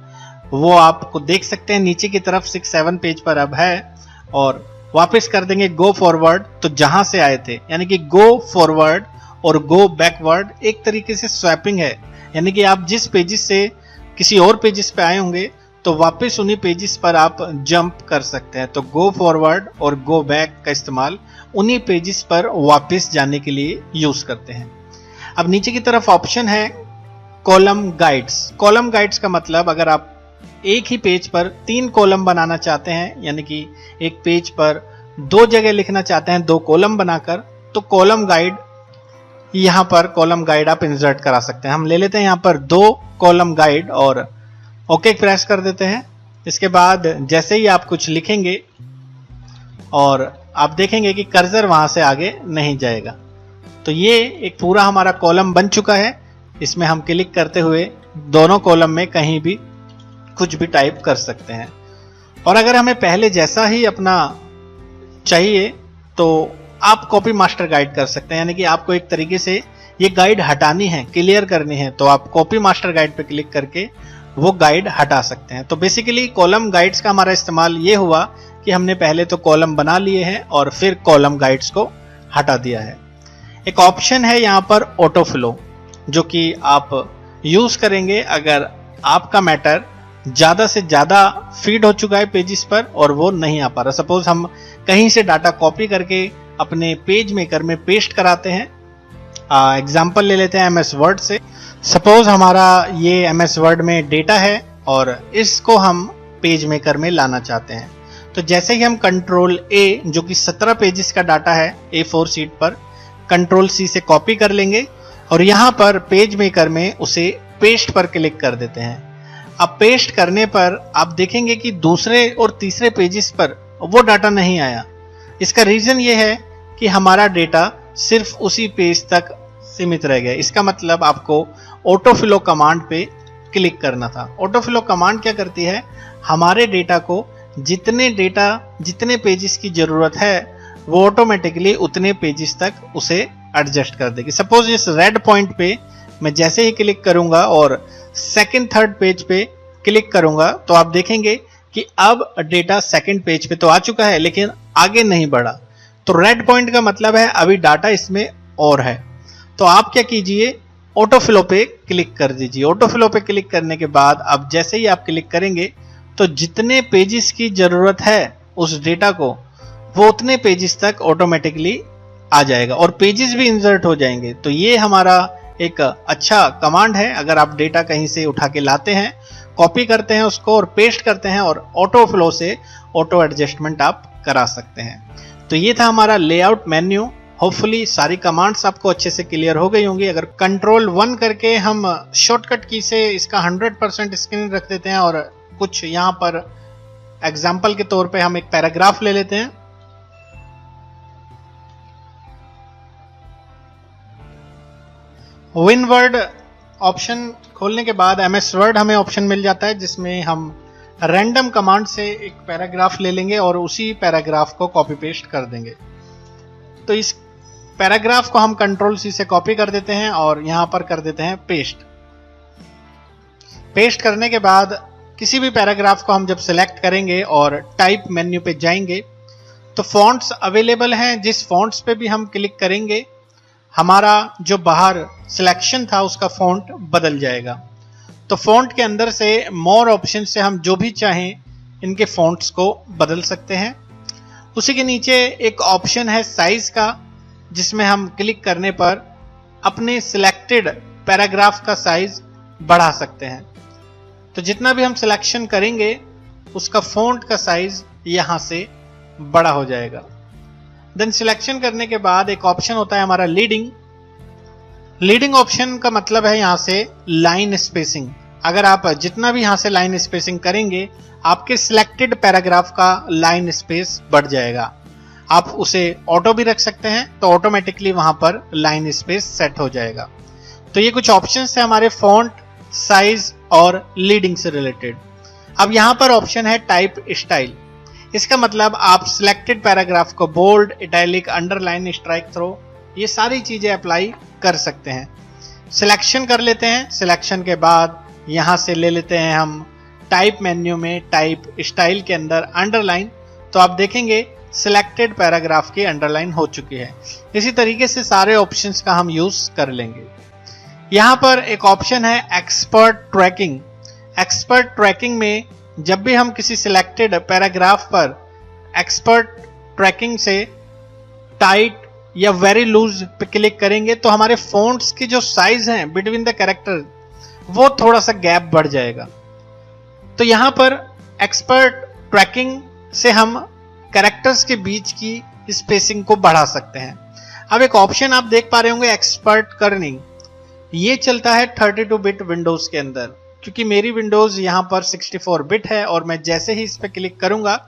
वो आपको देख सकते हैं नीचे की तरफ 6 7 पेज पर अब है। और वापस कर देंगे गो फॉरवर्ड तो जहां से आए थे यानी कि गो फॉरवर्ड और गो बैकवर्ड एक तरीके से स्वैपिंग है। यानी कि आप जिस पेजेस से किसी और पेजेस पे आए होंगे तो वापस उन्हीं पेजेस पर आप जंप कर सकते हैं। तो गो फॉरवर्ड और गो बैक का इस्तेमाल उन्हीं पेजेस पर वापस जाने के लिए यूज करते हैं। अब नीचे की तरफ ऑप्शन है कॉलम गाइड्स। कॉलम गाइड्स का मतलब अगर आप एक ही पेज पर 3 कॉलम बनाना चाहते हैं यानी कि एक पेज पर 2 जगह लिखना चाहते हैं 2 कॉलम बनाकर तो कॉलम गाइड यहाँ पर कॉलम गाइड आप इंसर्ट करा सकते हैं। हम ले लेते हैं यहाँ पर 2 कॉलम गाइड और ओके प्रेस कर देते हैं। इसके बाद जैसे ही आप कुछ लिखेंगे और आप देखेंगे कि कर्सर वहां से आगे नहीं जाएगा। तो ये एक पूरा हमारा कॉलम बन चुका है। इसमें हम क्लिक करते हुए दोनों कॉलम में कहीं भी कुछ भी टाइप कर सकते हैं। और अगर हमें पहले जैसा ही अपना चाहिए तो आप कॉपी मास्टर गाइड कर सकते हैं। यानी कि आपको एक तरीके से ये गाइड हटानी है, क्लियर करनी है तो आप कॉपी मास्टर गाइड पे क्लिक करके वो गाइड हटा सकते हैं। तो बेसिकली कॉलम गाइड्स का हमारा इस्तेमाल ये हुआ कि हमने पहले तो कॉलम बना लिए हैं और फिर कॉलम गाइड्स को हटा दिया है। एक ऑप्शन है यहाँ पर ऑटो फ्लो जो कि आप यूज करेंगे अगर आपका मैटर ज्यादा से ज्यादा फीड हो चुका है पेजेस पर और वो नहीं आ पा रहा। सपोज हम कहीं से डाटा कॉपी करके अपने पेज मेकर में पेस्ट कराते हैं। एग्जांपल ले लेते हैं एमएस वर्ड से। सपोज हमारा ये एमएस वर्ड में डेटा है और इसको हम पेज मेकर में लाना चाहते हैं। तो जैसे ही हम कंट्रोल ए जो कि 17 पेजेस का डाटा है A4 शीट पर कंट्रोल C से कॉपी कर लेंगे और यहाँ पर पेज मेकर में उसे पेस्ट पर क्लिक कर देते हैं। अब पेस्ट करने पर आप देखेंगे कि दूसरे और तीसरे पेजेस पर वो डाटा नहीं आया। इसका रीजन ये है कि हमारा डेटा सिर्फ उसी पेज तक सीमित रह गया। इसका मतलब आपको ऑटोफ्लो कमांड पे क्लिक करना था। ऑटोफ्लो कमांड क्या करती है, हमारे डेटा को जितने पेजेस की जरूरत है वो ऑटोमेटिकली उतने पेजेस तक उसे एडजस्ट कर देगी। सपोज इस रेड पॉइंट पे मैं जैसे ही क्लिक करूंगा और सेकंड थर्ड पेज पे क्लिक करूंगा तो आप देखेंगे कि अब डेटा सेकंड पेज पे तो आ चुका है लेकिन आगे नहीं बढ़ा। तो रेड पॉइंट का मतलब है अभी डाटा इसमें और है। तो आप क्या कीजिए, ऑटोफ्लो पे क्लिक कर दीजिए। ऑटोफ्लो पे क्लिक करने के बाद अब जैसे ही आप क्लिक करेंगे तो जितने पेजेस की जरूरत है उस डेटा को वो उतने पेजेस तक ऑटोमेटिकली आ जाएगा और पेजेस भी इंसर्ट हो जाएंगे। तो ये हमारा एक अच्छा कमांड है। अगर आप डेटा कहीं से उठा के लाते हैं, कॉपी करते हैं उसको और पेस्ट करते हैं और ऑटो फ्लो से ऑटो एडजस्टमेंट आप करा सकते हैं। तो ये था हमारा लेआउट मेन्यू। होपफुली सारी कमांड्स आपको अच्छे से क्लियर हो गई होंगी। अगर कंट्रोल 1 करके हम शॉर्टकट की से इसका 100% स्क्रीन रख देते हैं और कुछ यहाँ पर एग्जाम्पल के तौर पे हम एक पैराग्राफ ले लेते हैं। विन वर्ड ऑप्शन खोलने के बाद एमएस वर्ड हमें ऑप्शन मिल जाता है जिसमें हम रैंडम कमांड से एक पैराग्राफ ले लेंगे और उसी पैराग्राफ को कॉपी पेस्ट कर देंगे। तो इस पैराग्राफ को हम कंट्रोल C से कॉपी कर देते हैं और यहां पर कर देते हैं पेस्ट। पेस्ट करने के बाद किसी भी पैराग्राफ को हम जब सिलेक्ट करेंगे और टाइप मेन्यू पे जाएंगे तो फॉन्ट्स अवेलेबल हैं। जिस फॉन्ट्स पे भी हम क्लिक करेंगे हमारा जो बाहर सिलेक्शन था उसका फॉन्ट बदल जाएगा। तो फॉन्ट के अंदर से मोर ऑप्शन से हम जो भी चाहें इनके फॉन्ट्स को बदल सकते हैं। उसी के नीचे एक ऑप्शन है साइज का, जिसमें हम क्लिक करने पर अपने सिलेक्टेड पैराग्राफ का साइज बढ़ा सकते हैं। तो जितना भी हम सिलेक्शन करेंगे उसका फॉन्ट का साइज यहां से बड़ा हो जाएगा। देन सिलेक्शन करने के बाद एक ऑप्शन होता है हमारा लीडिंग। लीडिंग ऑप्शन का मतलब है यहां से लाइन स्पेसिंग। अगर आप जितना भी यहां से लाइन स्पेसिंग करेंगे आपके सिलेक्टेड पैराग्राफ का लाइन स्पेस बढ़ जाएगा। आप उसे ऑटो भी रख सकते हैं तो ऑटोमेटिकली वहां पर लाइन स्पेस सेट हो जाएगा। तो ये कुछ ऑप्शंस है हमारे फॉन्ट, साइज और लीडिंग से रिलेटेड। अब यहां पर ऑप्शन है टाइप स्टाइल। इसका मतलब आप सिलेक्टेड पैराग्राफ को bold, italic, underline, strikethrough ये सारी चीजें अप्लाई कर सकते हैं। सिलेक्शन कर लेते हैं। सिलेक्शन के बाद यहां से ले लेते हैं हम टाइप मेन्यू में टाइप स्टाइल के अंदर अंडरलाइन। तो आप देखेंगे सिलेक्टेड पैराग्राफ की अंडरलाइन हो चुकी है। इसी तरीके से सारे ऑप्शंस का हम यूज कर लेंगे। यहां पर एक ऑप्शन है एक्सपर्ट ट्रैकिंग। एक्सपर्ट ट्रैकिंग में जब भी हम किसी सिलेक्टेड पैराग्राफ पर एक्सपर्ट ट्रैकिंग से टाइट या वेरी लूज पे क्लिक करेंगे तो हमारे फॉन्ट्स की जो साइज हैं बिटवीन द कैरेक्टर वो थोड़ा सा गैप बढ़ जाएगा। तो यहां पर एक्सपर्ट ट्रैकिंग से हम कैरेक्टर्स के बीच की स्पेसिंग को बढ़ा सकते हैं। अब एक ऑप्शन आप देख पा रहे होंगे एक्सपर्ट कर्निंग। ये चलता है 32 बिट विंडोज के अंदर, क्योंकि मेरी विंडोज यहां पर 64 बिट है और मैं जैसे ही इस पे क्लिक करूंगा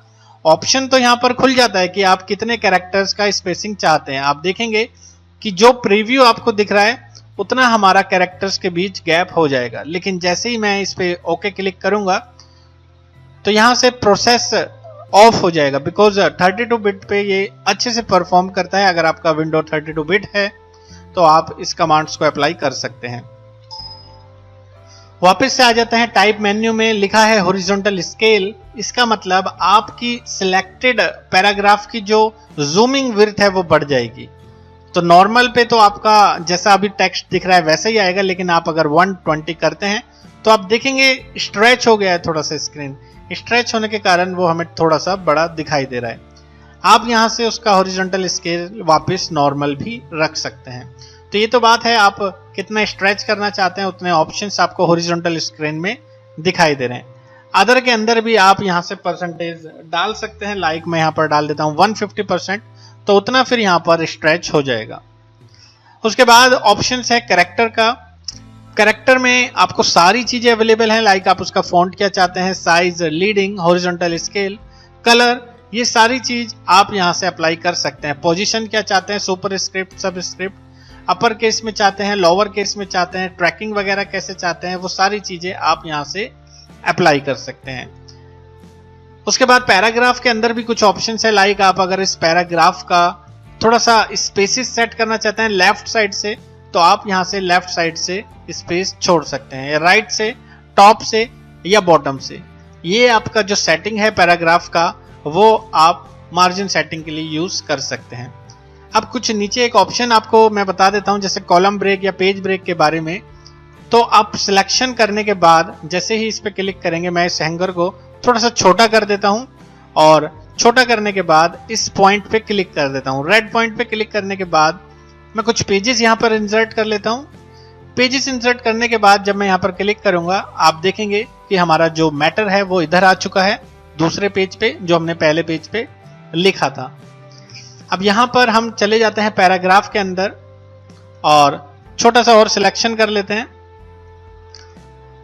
ऑप्शन तो यहां पर खुल जाता है कि आप कितने कैरेक्टर्स का स्पेसिंग चाहते हैं। आप देखेंगे कि जो प्रीव्यू आपको दिख रहा है उतना हमारा कैरेक्टर्स के बीच गैप हो जाएगा, लेकिन जैसे ही मैं इस पे ओके क्लिक करूंगा तो यहां से प्रोसेस ऑफ हो जाएगा, बिकॉज 32 बिट पे ये अच्छे से परफॉर्म करता है। अगर आपका विंडो 32 बिट है तो आप इस कमांड्स को अप्लाई कर सकते हैं। वापस से आ जाते हैं टाइप मेन्यू में, लिखा है हॉरिजॉन्टल स्केल। इसका मतलब आपकी सिलेक्टेड पैराग्राफ की जो जूमिंग विड्थ है वो बढ़ जाएगी। तो नॉर्मल पे तो आपका जैसा अभी टेक्स्ट दिख रहा है वैसे ही आएगा, लेकिन आप अगर 120 करते हैं तो आप देखेंगे स्ट्रेच हो गया है थोड़ा सा स्क्रीन। स्ट्रेच होने के कारण वो हमें थोड़ा सा बड़ा दिखाई दे रहा है। आप यहां से उसका हॉरिजॉन्टल स्केल वापस नॉर्मल भी रख सकते हैं। तो ये तो बात है, आप कितना स्ट्रेच करना चाहते हैं उतने ऑप्शंस आपको हॉरिजॉन्टल स्क्रीन में दिखाई दे रहे हैं। अदर के अंदर भी आप यहां से परसेंटेज डाल सकते हैं। लाइक मैं यहां पर डाल देता हूं 150%, तो उतना फिर यहां पर स्ट्रेच हो जाएगा। उसके बाद ऑप्शंस है कैरेक्टर का। कैरेक्टर में आपको सारी चीजें अवेलेबल हैं, लाइक आप उसका फॉन्ट क्या चाहते हैं, size, leading, horizontal scale, colour, ये सारी चीज आप यहां से अप्लाई कर सकते हैं। पोजीशन क्या चाहते हैं, सुपर स्क्रिप्ट, सब स्क्रिप्ट, अपर केस में चाहते हैं, लोअर केस में चाहते हैं, ट्रैकिंग वगैरह कैसे चाहते हैं, वो सारी चीजें आप यहां से अप्लाई कर सकते हैं। उसके बाद पैराग्राफ के अंदर भी कुछ ऑप्शंस है, लाइक आप अगर इस पैराग्राफ का थोड़ा सा स्पेसेस सेट करना चाहते हैं लेफ्ट साइड से, तो आप यहां से लेफ्ट साइड से स्पेस छोड़ सकते हैं, या राइट से, टॉप से या बॉटम से। ये आपका जो सेटिंग है पैराग्राफ का वो आप मार्जिन सेटिंग के लिए यूज कर सकते हैं। अब कुछ नीचे एक ऑप्शन आपको मैं बता देता हूं, जैसे कॉलम ब्रेक या पेज ब्रेक के बारे में। तो आप सिलेक्शन करने के बाद जैसे ही इस पे क्लिक करेंगे, मैं इस हैंगर को थोड़ा सा छोटा कर देता हूं और छोटा करने के बाद इस पॉइंट पे क्लिक कर देता हूं। रेड पॉइंट पे क्लिक करने के बाद मैं कुछ पेजेस यहां पर इंसर्ट कर लेता हूं। पेजेस इंसर्ट करने के बाद जब मैं यहां पर क्लिक करूंगा आप देखेंगे कि हमारा जो मैटर है वो इधर आ चुका है, दूसरे पेज पे जो हमने पहले पेज पे लिखा था। अब यहां पर हम चले जाते हैं पैराग्राफ के अंदर और छोटा सा और सिलेक्शन कर लेते हैं।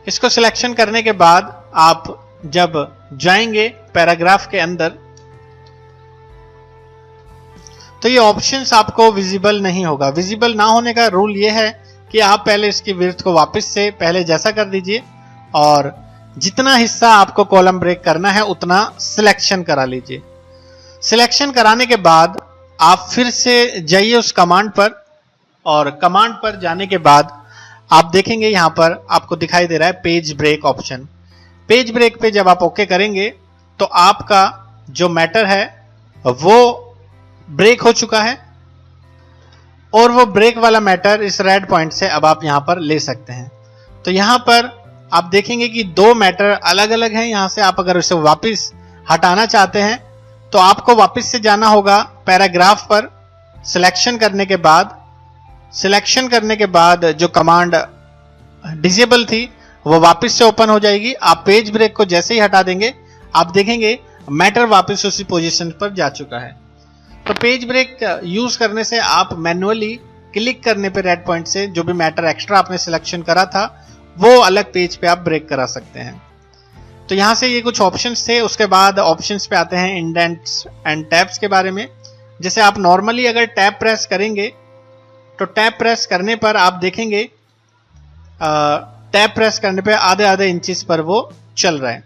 इसको सिलेक्शन करने के बाद आप जब जाएंगे पैराग्राफ के अंदर तो ये ऑप्शंस आपको विजिबल नहीं होगा। विजिबल ना होने का रूल ये है कि आप पहले इसकी विड्थ को वापस से पहले जैसा कर दीजिए और जितना हिस्सा आपको कॉलम ब्रेक करना है उतना सिलेक्शन करा लीजिए। सिलेक्शन कराने के बाद आप फिर से जाइए उस कमांड पर और कमांड पर जाने के बाद आप देखेंगे यहां पर आपको दिखाई दे रहा है page break option. Page break पे जब आप ओके करेंगे तो आपका जो मैटर है वो ब्रेक हो चुका है। और वो ब्रेक वाला मैटर इस रेड पॉइंट से अब आप यहाँ पर ले सकते हैं। तो यहाँ पर आप देखेंगे कि दो मैटर अलग अलग हैं। यहाँ से आप अगर उसे वापस हटाना चाहते हैं तो आपको वापस से जाना होगा पैराग्राफ पर। सिलेक्शन करने के बाद जो कमांड डिसेबल थी वो वापस से ओपन हो जाएगी। आप पेज ब्रेक को जैसे ही हटा देंगे आप देखेंगे मैटर वापस उसी पोजीशन पर जा चुका है। तो पेज ब्रेक यूज करने से आप मैन्युअली क्लिक करने पे रेड पॉइंट से जो भी मैटर एक्स्ट्रा आपने सिलेक्शन करा था वो अलग पेज पे आप ब्रेक करा सकते हैं। तो यहाँ से ये कुछ ऑप्शंस थे। उसके बाद ऑप्शंस पे आते हैं इंडेंट्स एंड टैब्स के बारे में। जैसे आप नॉर्मली अगर टैब प्रेस करेंगे तो टैब प्रेस करने पर आप देखेंगे टैब प्रेस करने पे आधे इंचेस पर वो चल रहा है।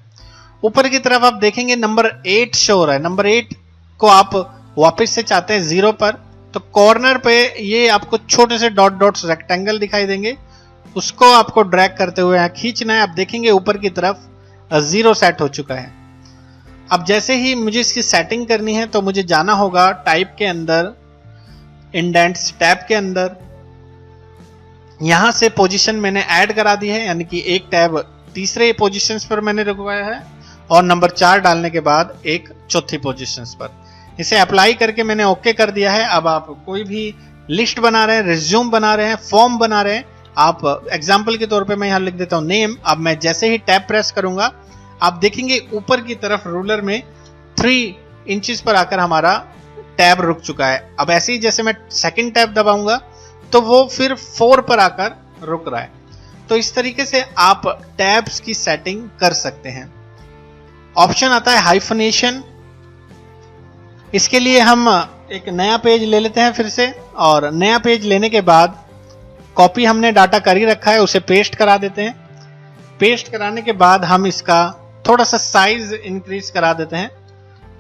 ऊपर की तरफ आप देखेंगे नंबर 8 शो हो रहा है। नंबर 8 को आप वापस से चाहते हैं 0 पर, तो कॉर्नर पे ये आपको छोटे से डॉट्स रेक्टेंगल दिखाई देंगे। उसको आपको ड्रैग करते हुए यहाँ खींचना है। आप देखेंगे ऊपर की तरफ 0 सेट हो चुका है। अब जैसे ही मुझे इसकी सेटिंग करनी है तो मुझे जाना होगा टाइप के अंदर, इंडेंट्स टैब के अंदर। यहां से पोजीशन मैंने ऐड करा दी है, यानी कि एक टैब तीसरे पोजीशंस पर मैंने रखवाया है और नंबर 4 डालने के बाद एक चौथी पोजीशंस पर। इसे अप्लाई करके मैंने ओके कर दिया है। अब आप कोई भी लिस्ट बना रहे हैं, रिज्यूम बना रहे हैं, फॉर्म बना रहे हैं, आप एग्जाम्पल के तौर पे मैं यहां लिख देता हूं नेम। अब मैं जैसे ही टैब प्रेस करूंगा आप देखेंगे ऊपर की तरफ रूलर में 3 इंचेस पर आकर हमारा टैब रुक चुका है। अब ऐसे ही जैसे मैं सेकंड टैब दबाऊंगा तो वो फिर 4 पर आकर रुक रहा है। तो इस तरीके से आप टैब्स की सेटिंग कर सकते हैं। ऑप्शन आता है हाइफनेशन। इसके लिए हम एक नया पेज ले लेते हैं फिर से, और नया पेज लेने के बाद कॉपी हमने डाटा कर ही रखा है उसे पेस्ट करा देते हैं। पेस्ट कराने के बाद हम इसका थोड़ा सा साइज इंक्रीज करा देते हैं।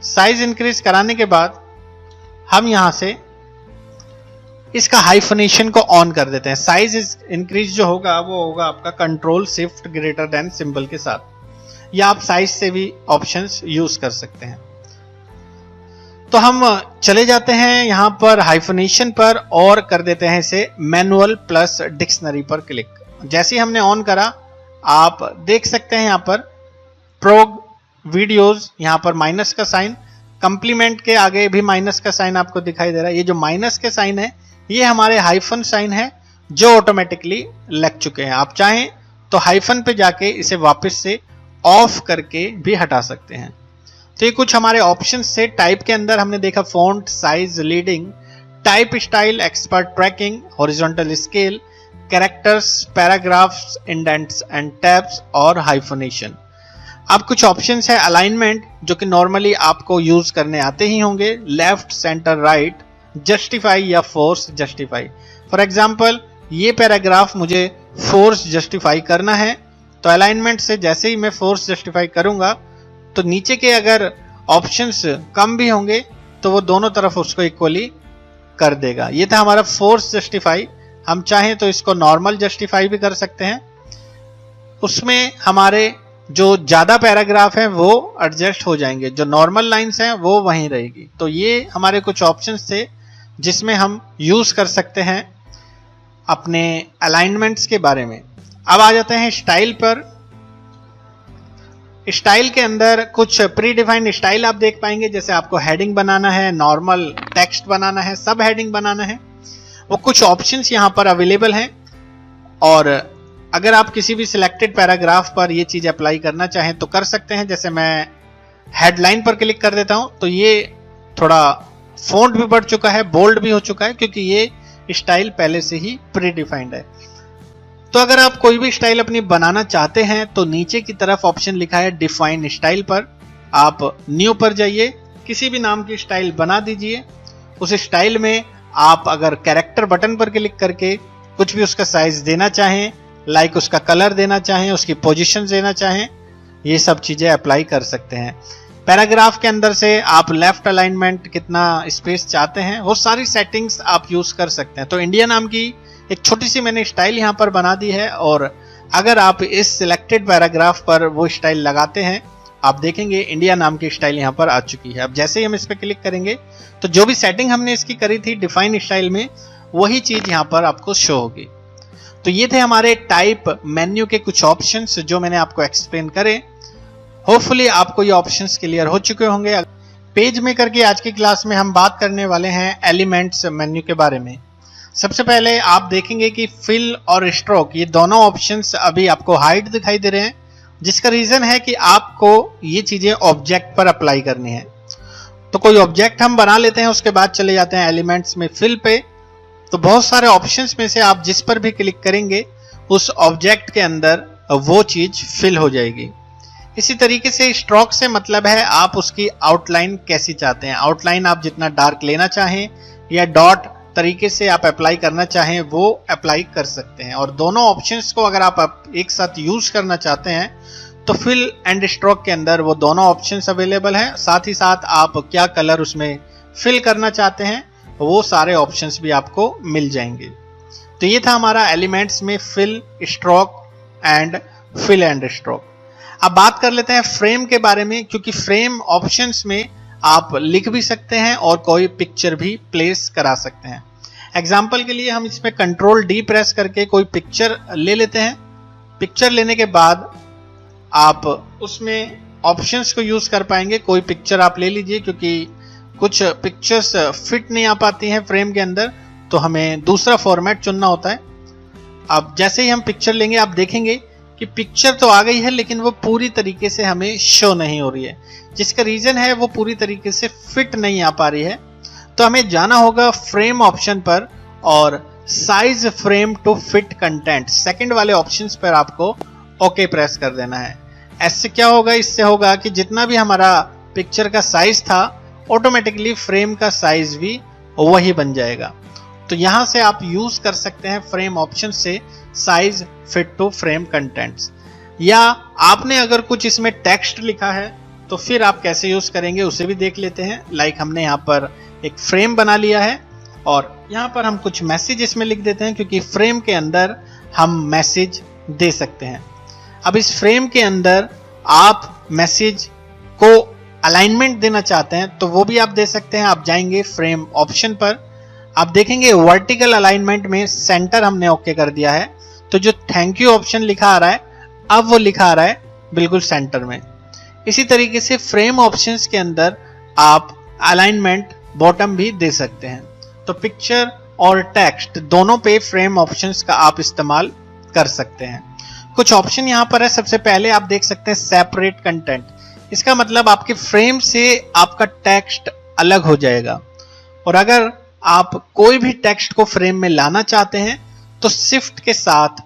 साइज इंक्रीज कराने के बाद हम यहां से इसका हाइफनेशन को ऑन कर देते हैं। साइज इंक्रीज जो होगा वो होगा आपका control shift greater than symbol के साथ, या आप साइज से भी ऑप्शंस यूज कर सकते हैं। तो हम चले जाते हैं यहां पर हाइफनेशन पर और कर देते हैं इसे मैनुअल प्लस डिक्शनरी पर क्लिक। जैसे ही हमने ऑन करा आप देख सकते हैं यहां पर प्रोग वीडियोस, यहां पर माइनस का साइन, कंप्लीमेंट के आगे भी माइनस का साइन आपको दिखाई दे रहा है। ये जो माइनस के साइन है ये हमारे हाइफन साइन है जो ऑटोमेटिकली लग चुके हैं। आप चाहें तो हाइफन पे जाके इसे वापस से ऑफ करके भी हटा सकते हैं। तो ये कुछ हमारे ऑप्शंस थे। टाइप के अंदर हमने देखा font, size, leading, type style, expert tracking, horizontal scale, characters, paragraphs, indents and tabs और हाइफनेशन। अब कुछ ऑप्शंस है अलाइनमेंट, जो कि नॉर्मली आपको यूज करने आते ही होंगे। लेफ्ट, सेंटर, राइट, जस्टिफाई या फोर्स जस्टिफाई। फॉर एग्जाम्पल ये पैराग्राफ मुझे फोर्स जस्टिफाई करना है, तो अलाइनमेंट से जैसे ही मैं फोर्स जस्टिफाई करूंगा तो नीचे के अगर ऑप्शंस कम भी होंगे तो वो दोनों तरफ उसको इक्वली कर देगा। ये था हमारा फोर्स जस्टिफाई। हम चाहें तो इसको नॉर्मल जस्टिफाई भी कर सकते हैं। उसमें हमारे जो ज्यादा पैराग्राफ हैं वो एडजस्ट हो जाएंगे, जो नॉर्मल लाइंस हैं वो वहीं रहेगी। तो ये हमारे कुछ ऑप्शंस थे जिसमें हम यूज कर सकते हैं अपने अलाइनमेंट्स के बारे में। अब आ जाते हैं स्टाइल पर। स्टाइल के अंदर कुछ प्री डिफाइंड स्टाइल आप देख पाएंगे, जैसे आपको हेडिंग बनाना है, नॉर्मल टेक्स्ट बनाना है, सब हेडिंग बनाना है, वो कुछ ऑप्शंस यहाँ पर अवेलेबल हैं। और अगर आप किसी भी सिलेक्टेड पैराग्राफ पर ये चीज अप्लाई करना चाहें तो कर सकते हैं। जैसे मैं हेडलाइन पर क्लिक कर देता हूं तो ये थोड़ा फॉन्ट भी बढ़ चुका है, बोल्ड भी हो चुका है, क्योंकि ये स्टाइल पहले से ही प्री डिफाइंड है। तो अगर आप कोई भी स्टाइल अपनी बनाना चाहते हैं तो नीचे की तरफ ऑप्शन लिखा है डिफाइन स्टाइल पर, आप न्यू पर जाइए, किसी भी नाम की स्टाइल बना दीजिए। उस स्टाइल में आप अगर कैरेक्टर बटन पर क्लिक करके कुछ भी उसका साइज देना चाहें, लाइक उसका कलर देना चाहें, उसकी पोजीशन देना चाहें, ये सब चीजें अप्लाई कर सकते हैं। पैराग्राफ के अंदर से आप लेफ्ट अलाइनमेंट कितना स्पेस चाहते हैं वो सारी सेटिंग्स आप यूज कर सकते हैं। तो इंडिया नाम की एक छोटी सी मैंने स्टाइल यहाँ पर बना दी है, और अगर आप इस सिलेक्टेड पैराग्राफ पर वो स्टाइल लगाते हैं आप देखेंगे इंडिया नाम की स्टाइल यहाँ पर आ चुकी है। अब जैसे ही हम इस पर क्लिक करेंगे तो जो भी सेटिंग हमने इसकी करी थी डिफाइन स्टाइल में वही चीज यहाँ पर आपको शो होगी। तो ये थे हमारे टाइप मेन्यू के कुछ ऑप्शंस जो मैंने आपको एक्सप्लेन करे। होपफुली आपको ये ऑप्शंस क्लियर हो चुके होंगे। पेज मेकर की आज की क्लास में हम बात करने वाले हैं एलिमेंट्स मेन्यू के बारे में। सबसे पहले आप देखेंगे कि फिल और स्ट्रोक ये दोनों ऑप्शंस अभी आपको हाइड दिखाई दे रहे हैं, जिसका रीजन है कि आपको ये चीजें ऑब्जेक्ट पर अप्लाई करनी है। तो कोई ऑब्जेक्ट हम बना लेते हैं, उसके बाद चले जाते हैं एलिमेंट्स में फिल पे। तो बहुत सारे ऑप्शंस में से आप जिस पर भी क्लिक करेंगे उस ऑब्जेक्ट के अंदर वो चीज फिल हो जाएगी। इसी तरीके से स्ट्रोक से मतलब है आप उसकी आउटलाइन कैसी चाहते हैं। आउटलाइन आप जितना डार्क लेना चाहें या डॉट तरीके से आप अप्लाई करना चाहें वो अप्लाई कर सकते हैं। और दोनों ऑप्शंस को अगर आप एक साथ यूज करना चाहते हैं तो फिल एंड स्ट्रोक के अंदर वो दोनों ऑप्शंस अवेलेबल हैं। साथ ही साथ आप क्या कलर उसमें फिल करना चाहते हैं वो सारे ऑप्शंस भी आपको मिल जाएंगे। तो ये था हमारा एलिमेंट्स में fill, stroke and fill and stroke. अब बात कर लेते हैं फ्रेम के बारे में, क्योंकि फ्रेम ऑप्शंस में आप लिख भी सकते हैं और कोई पिक्चर भी प्लेस करा सकते हैं। एग्जाम्पल के लिए हम इसमें कंट्रोल डी प्रेस करके कोई पिक्चर ले लेते हैं। पिक्चर लेने के बाद आप उसमें ऑप्शंस को यूज कर पाएंगे। कोई पिक्चर आप ले लीजिए, क्योंकि कुछ पिक्चर्स फिट नहीं आ पाती हैं फ्रेम के अंदर, तो हमें दूसरा फॉर्मेट चुनना होता है। अब जैसे ही हम पिक्चर लेंगे आप देखेंगे कि पिक्चर तो आ गई है लेकिन वो पूरी तरीके से हमें शो नहीं हो रही है, जिसका रीजन है वो पूरी तरीके से फिट नहीं आ पा रही है। तो हमें जाना होगा फ्रेम ऑप्शन पर और size frame to fit content, second वाले ऑप्शंस पर आपको ओके प्रेस कर देना है। ऐसे क्या होगा, इससे होगा कि जितना भी हमारा पिक्चर का साइज था ऑटोमेटिकली फ्रेम का साइज भी वही बन जाएगा। तो यहां से आप यूज कर सकते हैं फ्रेम ऑप्शन से size fit to frame contents. या आपने अगर कुछ इसमें टेक्स्ट लिखा है तो फिर आप कैसे यूज करेंगे उसे भी देख लेते हैं। लाइक हमने यहाँ पर एक फ्रेम बना लिया है और यहाँ पर हम कुछ मैसेज इसमें लिख देते हैं, क्योंकि फ्रेम के अंदर हम मैसेज दे सकते हैं। अब इस फ्रेम के अंदर आप मैसेज को अलाइनमेंट देना चाहते हैं तो वो भी आप दे सकते हैं। आप जाएंगे फ्रेम ऑप्शन पर, आप देखेंगे वर्टिकल अलाइनमेंट में सेंटर हमने ओके कर दिया है। तो जो थैंक यू ऑप्शन लिखा आ रहा है अब वो लिखा आ रहा है बिल्कुल सेंटर में। इसी तरीके से फ्रेम ऑप्शंस के अंदर आप अलाइनमेंट बॉटम भी दे सकते हैं। तो पिक्चर और टेक्स्ट दोनों पे फ्रेम ऑप्शंस का आप इस्तेमाल कर सकते हैं। कुछ ऑप्शन यहाँ पर है। सबसे पहले आप देख सकते हैं सेपरेट कंटेंट। इसका मतलब आपके फ्रेम से आपका टेक्स्ट अलग हो जाएगा, और अगर आप कोई भी टेक्स्ट को फ्रेम में लाना चाहते हैं तो शिफ्ट के साथ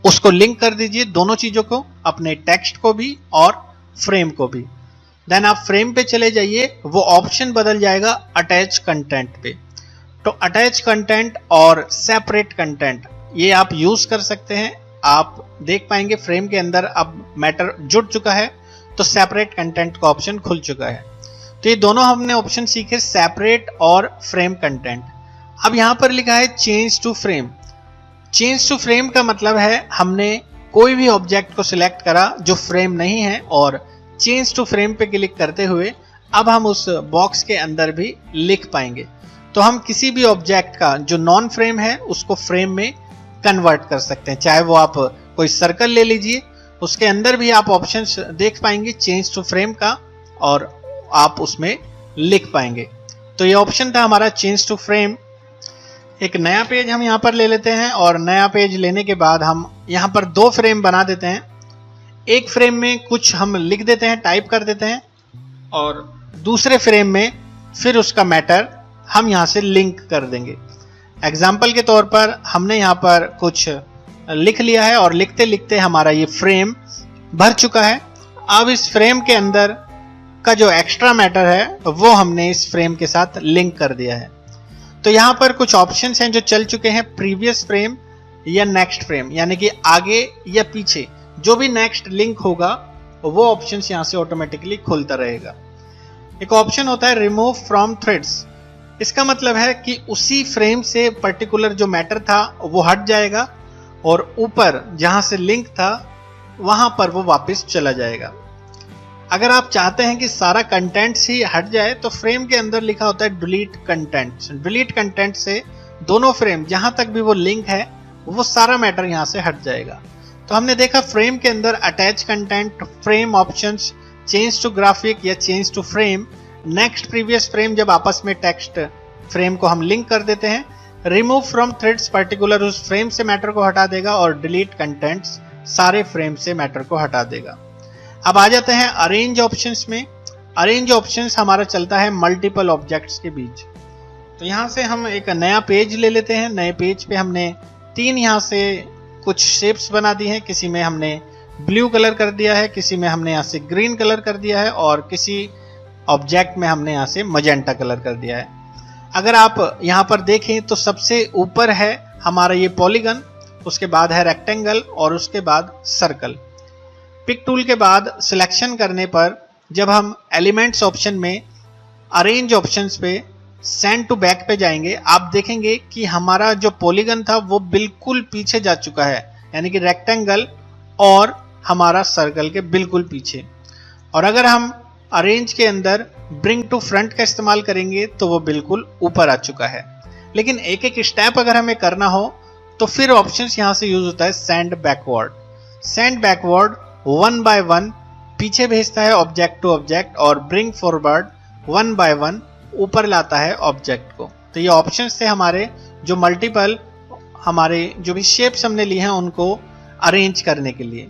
उसको लिंक कर दीजिए, दोनों चीजों को, अपने टेक्स्ट को भी और फ्रेम को भी। देन आप फ्रेम पे चले जाइए, वो ऑप्शन बदल जाएगा अटैच कंटेंट पे। तो अटैच कंटेंट और सेपरेट कंटेंट ये आप यूज कर सकते हैं। आप देख पाएंगे फ्रेम के अंदर अब मैटर जुड़ चुका है तो सेपरेट कंटेंट का ऑप्शन खुल चुका है। तो ये दोनों हमने ऑप्शन सीखे, सेपरेट और फ्रेम कंटेंट। अब यहां पर लिखा है change to frame. Change to frame का मतलब है हमने कोई भी ऑब्जेक्ट को सिलेक्ट करा जो फ्रेम नहीं है और चेंज टू फ्रेम पे क्लिक करते हुए अब हम उस बॉक्स के अंदर भी लिख पाएंगे। तो हम किसी भी ऑब्जेक्ट का जो नॉन फ्रेम है उसको फ्रेम में कन्वर्ट कर सकते हैं। चाहे वो आप कोई सर्कल ले लीजिए, उसके अंदर भी आप ऑप्शंस देख पाएंगे चेंज टू फ्रेम का और आप उसमें लिख पाएंगे। तो ये ऑप्शन था हमारा चेंज टू फ्रेम। एक नया पेज हम यहाँ पर ले लेते हैं और नया पेज लेने के बाद हम यहाँ पर दो फ्रेम बना देते हैं। एक फ्रेम में कुछ हम लिख देते हैं, टाइप कर देते हैं, और दूसरे फ्रेम में फिर उसका मैटर हम यहाँ से लिंक कर देंगे। एग्जाम्पल के तौर पर हमने यहाँ पर कुछ लिख लिया है और लिखते लिखते हमारा ये फ्रेम भर चुका है। अब इस फ्रेम के अंदर का जो एक्स्ट्रा मैटर है वो हमने इस फ्रेम के साथ लिंक कर दिया है। तो यहाँ पर कुछ ऑप्शंस हैं जो चल चुके हैं, प्रीवियस फ्रेम या नेक्स्ट फ्रेम, यानी कि आगे या पीछे जो भी नेक्स्ट लिंक होगा वो ऑप्शंस यहाँ से ऑटोमेटिकली खुलता रहेगा। एक ऑप्शन होता है रिमूव फ्रॉम थ्रेड्स। इसका मतलब है कि उसी फ्रेम से पर्टिकुलर जो मैटर था वो हट जाएगा और ऊपर जहां से लिंक था वहां पर वो वापस चला जाएगा। अगर आप चाहते हैं कि सारा कंटेंट्स ही हट जाए तो फ्रेम के अंदर लिखा होता है डिलीट कंटेंट्स। डिलीट कंटेंट से दोनों फ्रेम जहां तक भी वो लिंक है वो सारा मैटर यहां से हट जाएगा। तो हमने देखा फ्रेम के अंदर attach content, frame options, change to graphic या change to frame, next previous frame जब आपस में टेक्स्ट फ्रेम को हम लिंक कर देते हैं, रिमूव फ्रॉम थ्रेड्स पर्टिकुलर उस फ्रेम से मैटर को हटा देगा, और डिलीट कंटेंट्स सारे फ्रेम से मैटर को हटा देगा। अब आ जाते हैं अरेंज ऑप्शंस में। अरेंज ऑप्शंस हमारा चलता है मल्टीपल ऑब्जेक्ट्स के बीच। तो यहां से हम एक नया पेज ले लेते हैं। नए पेज पे हमने 3 यहां से कुछ शेप्स बना दी हैं। किसी में हमने ब्लू कलर कर दिया है, किसी में हमने यहां से ग्रीन कलर कर दिया है, और किसी ऑब्जेक्ट में हमने यहां से मजेंटा कलर कर दिया है। अगर आप यहां पर देखें तो सबसे ऊपर है हमारा ये पॉलीगन, उसके बाद है रेक्टेंगल और उसके बाद सर्कल। पिक टूल के बाद सिलेक्शन करने पर जब हम एलिमेंट्स ऑप्शन में अरेंज ऑप्शंस पे सेंड टू बैक पे जाएंगे, आप देखेंगे कि हमारा जो पॉलीगन था वो बिल्कुल पीछे जा चुका है, यानी कि रेक्टेंगल और हमारा सर्कल के बिल्कुल पीछे। और अगर हम अरेंज के अंदर ब्रिंग टू फ्रंट का इस्तेमाल करेंगे तो वो बिल्कुल ऊपर आ चुका है। लेकिन एक एक स्टेप अगर हमें करना हो तो फिर ऑप्शंस यहां से यूज होता है send backward. Send backward 1 by 1 पीछे भेजता है ऑब्जेक्ट टू ऑब्जेक्ट, और ब्रिंग फॉरवर्ड 1 by 1 ऊपर लाता है ऑब्जेक्ट को। तो ये ऑप्शंस थे हमारे जो मल्टीपल हमारे जो भी शेप्स हमने लिए हैं उनको अरेंज करने के लिए।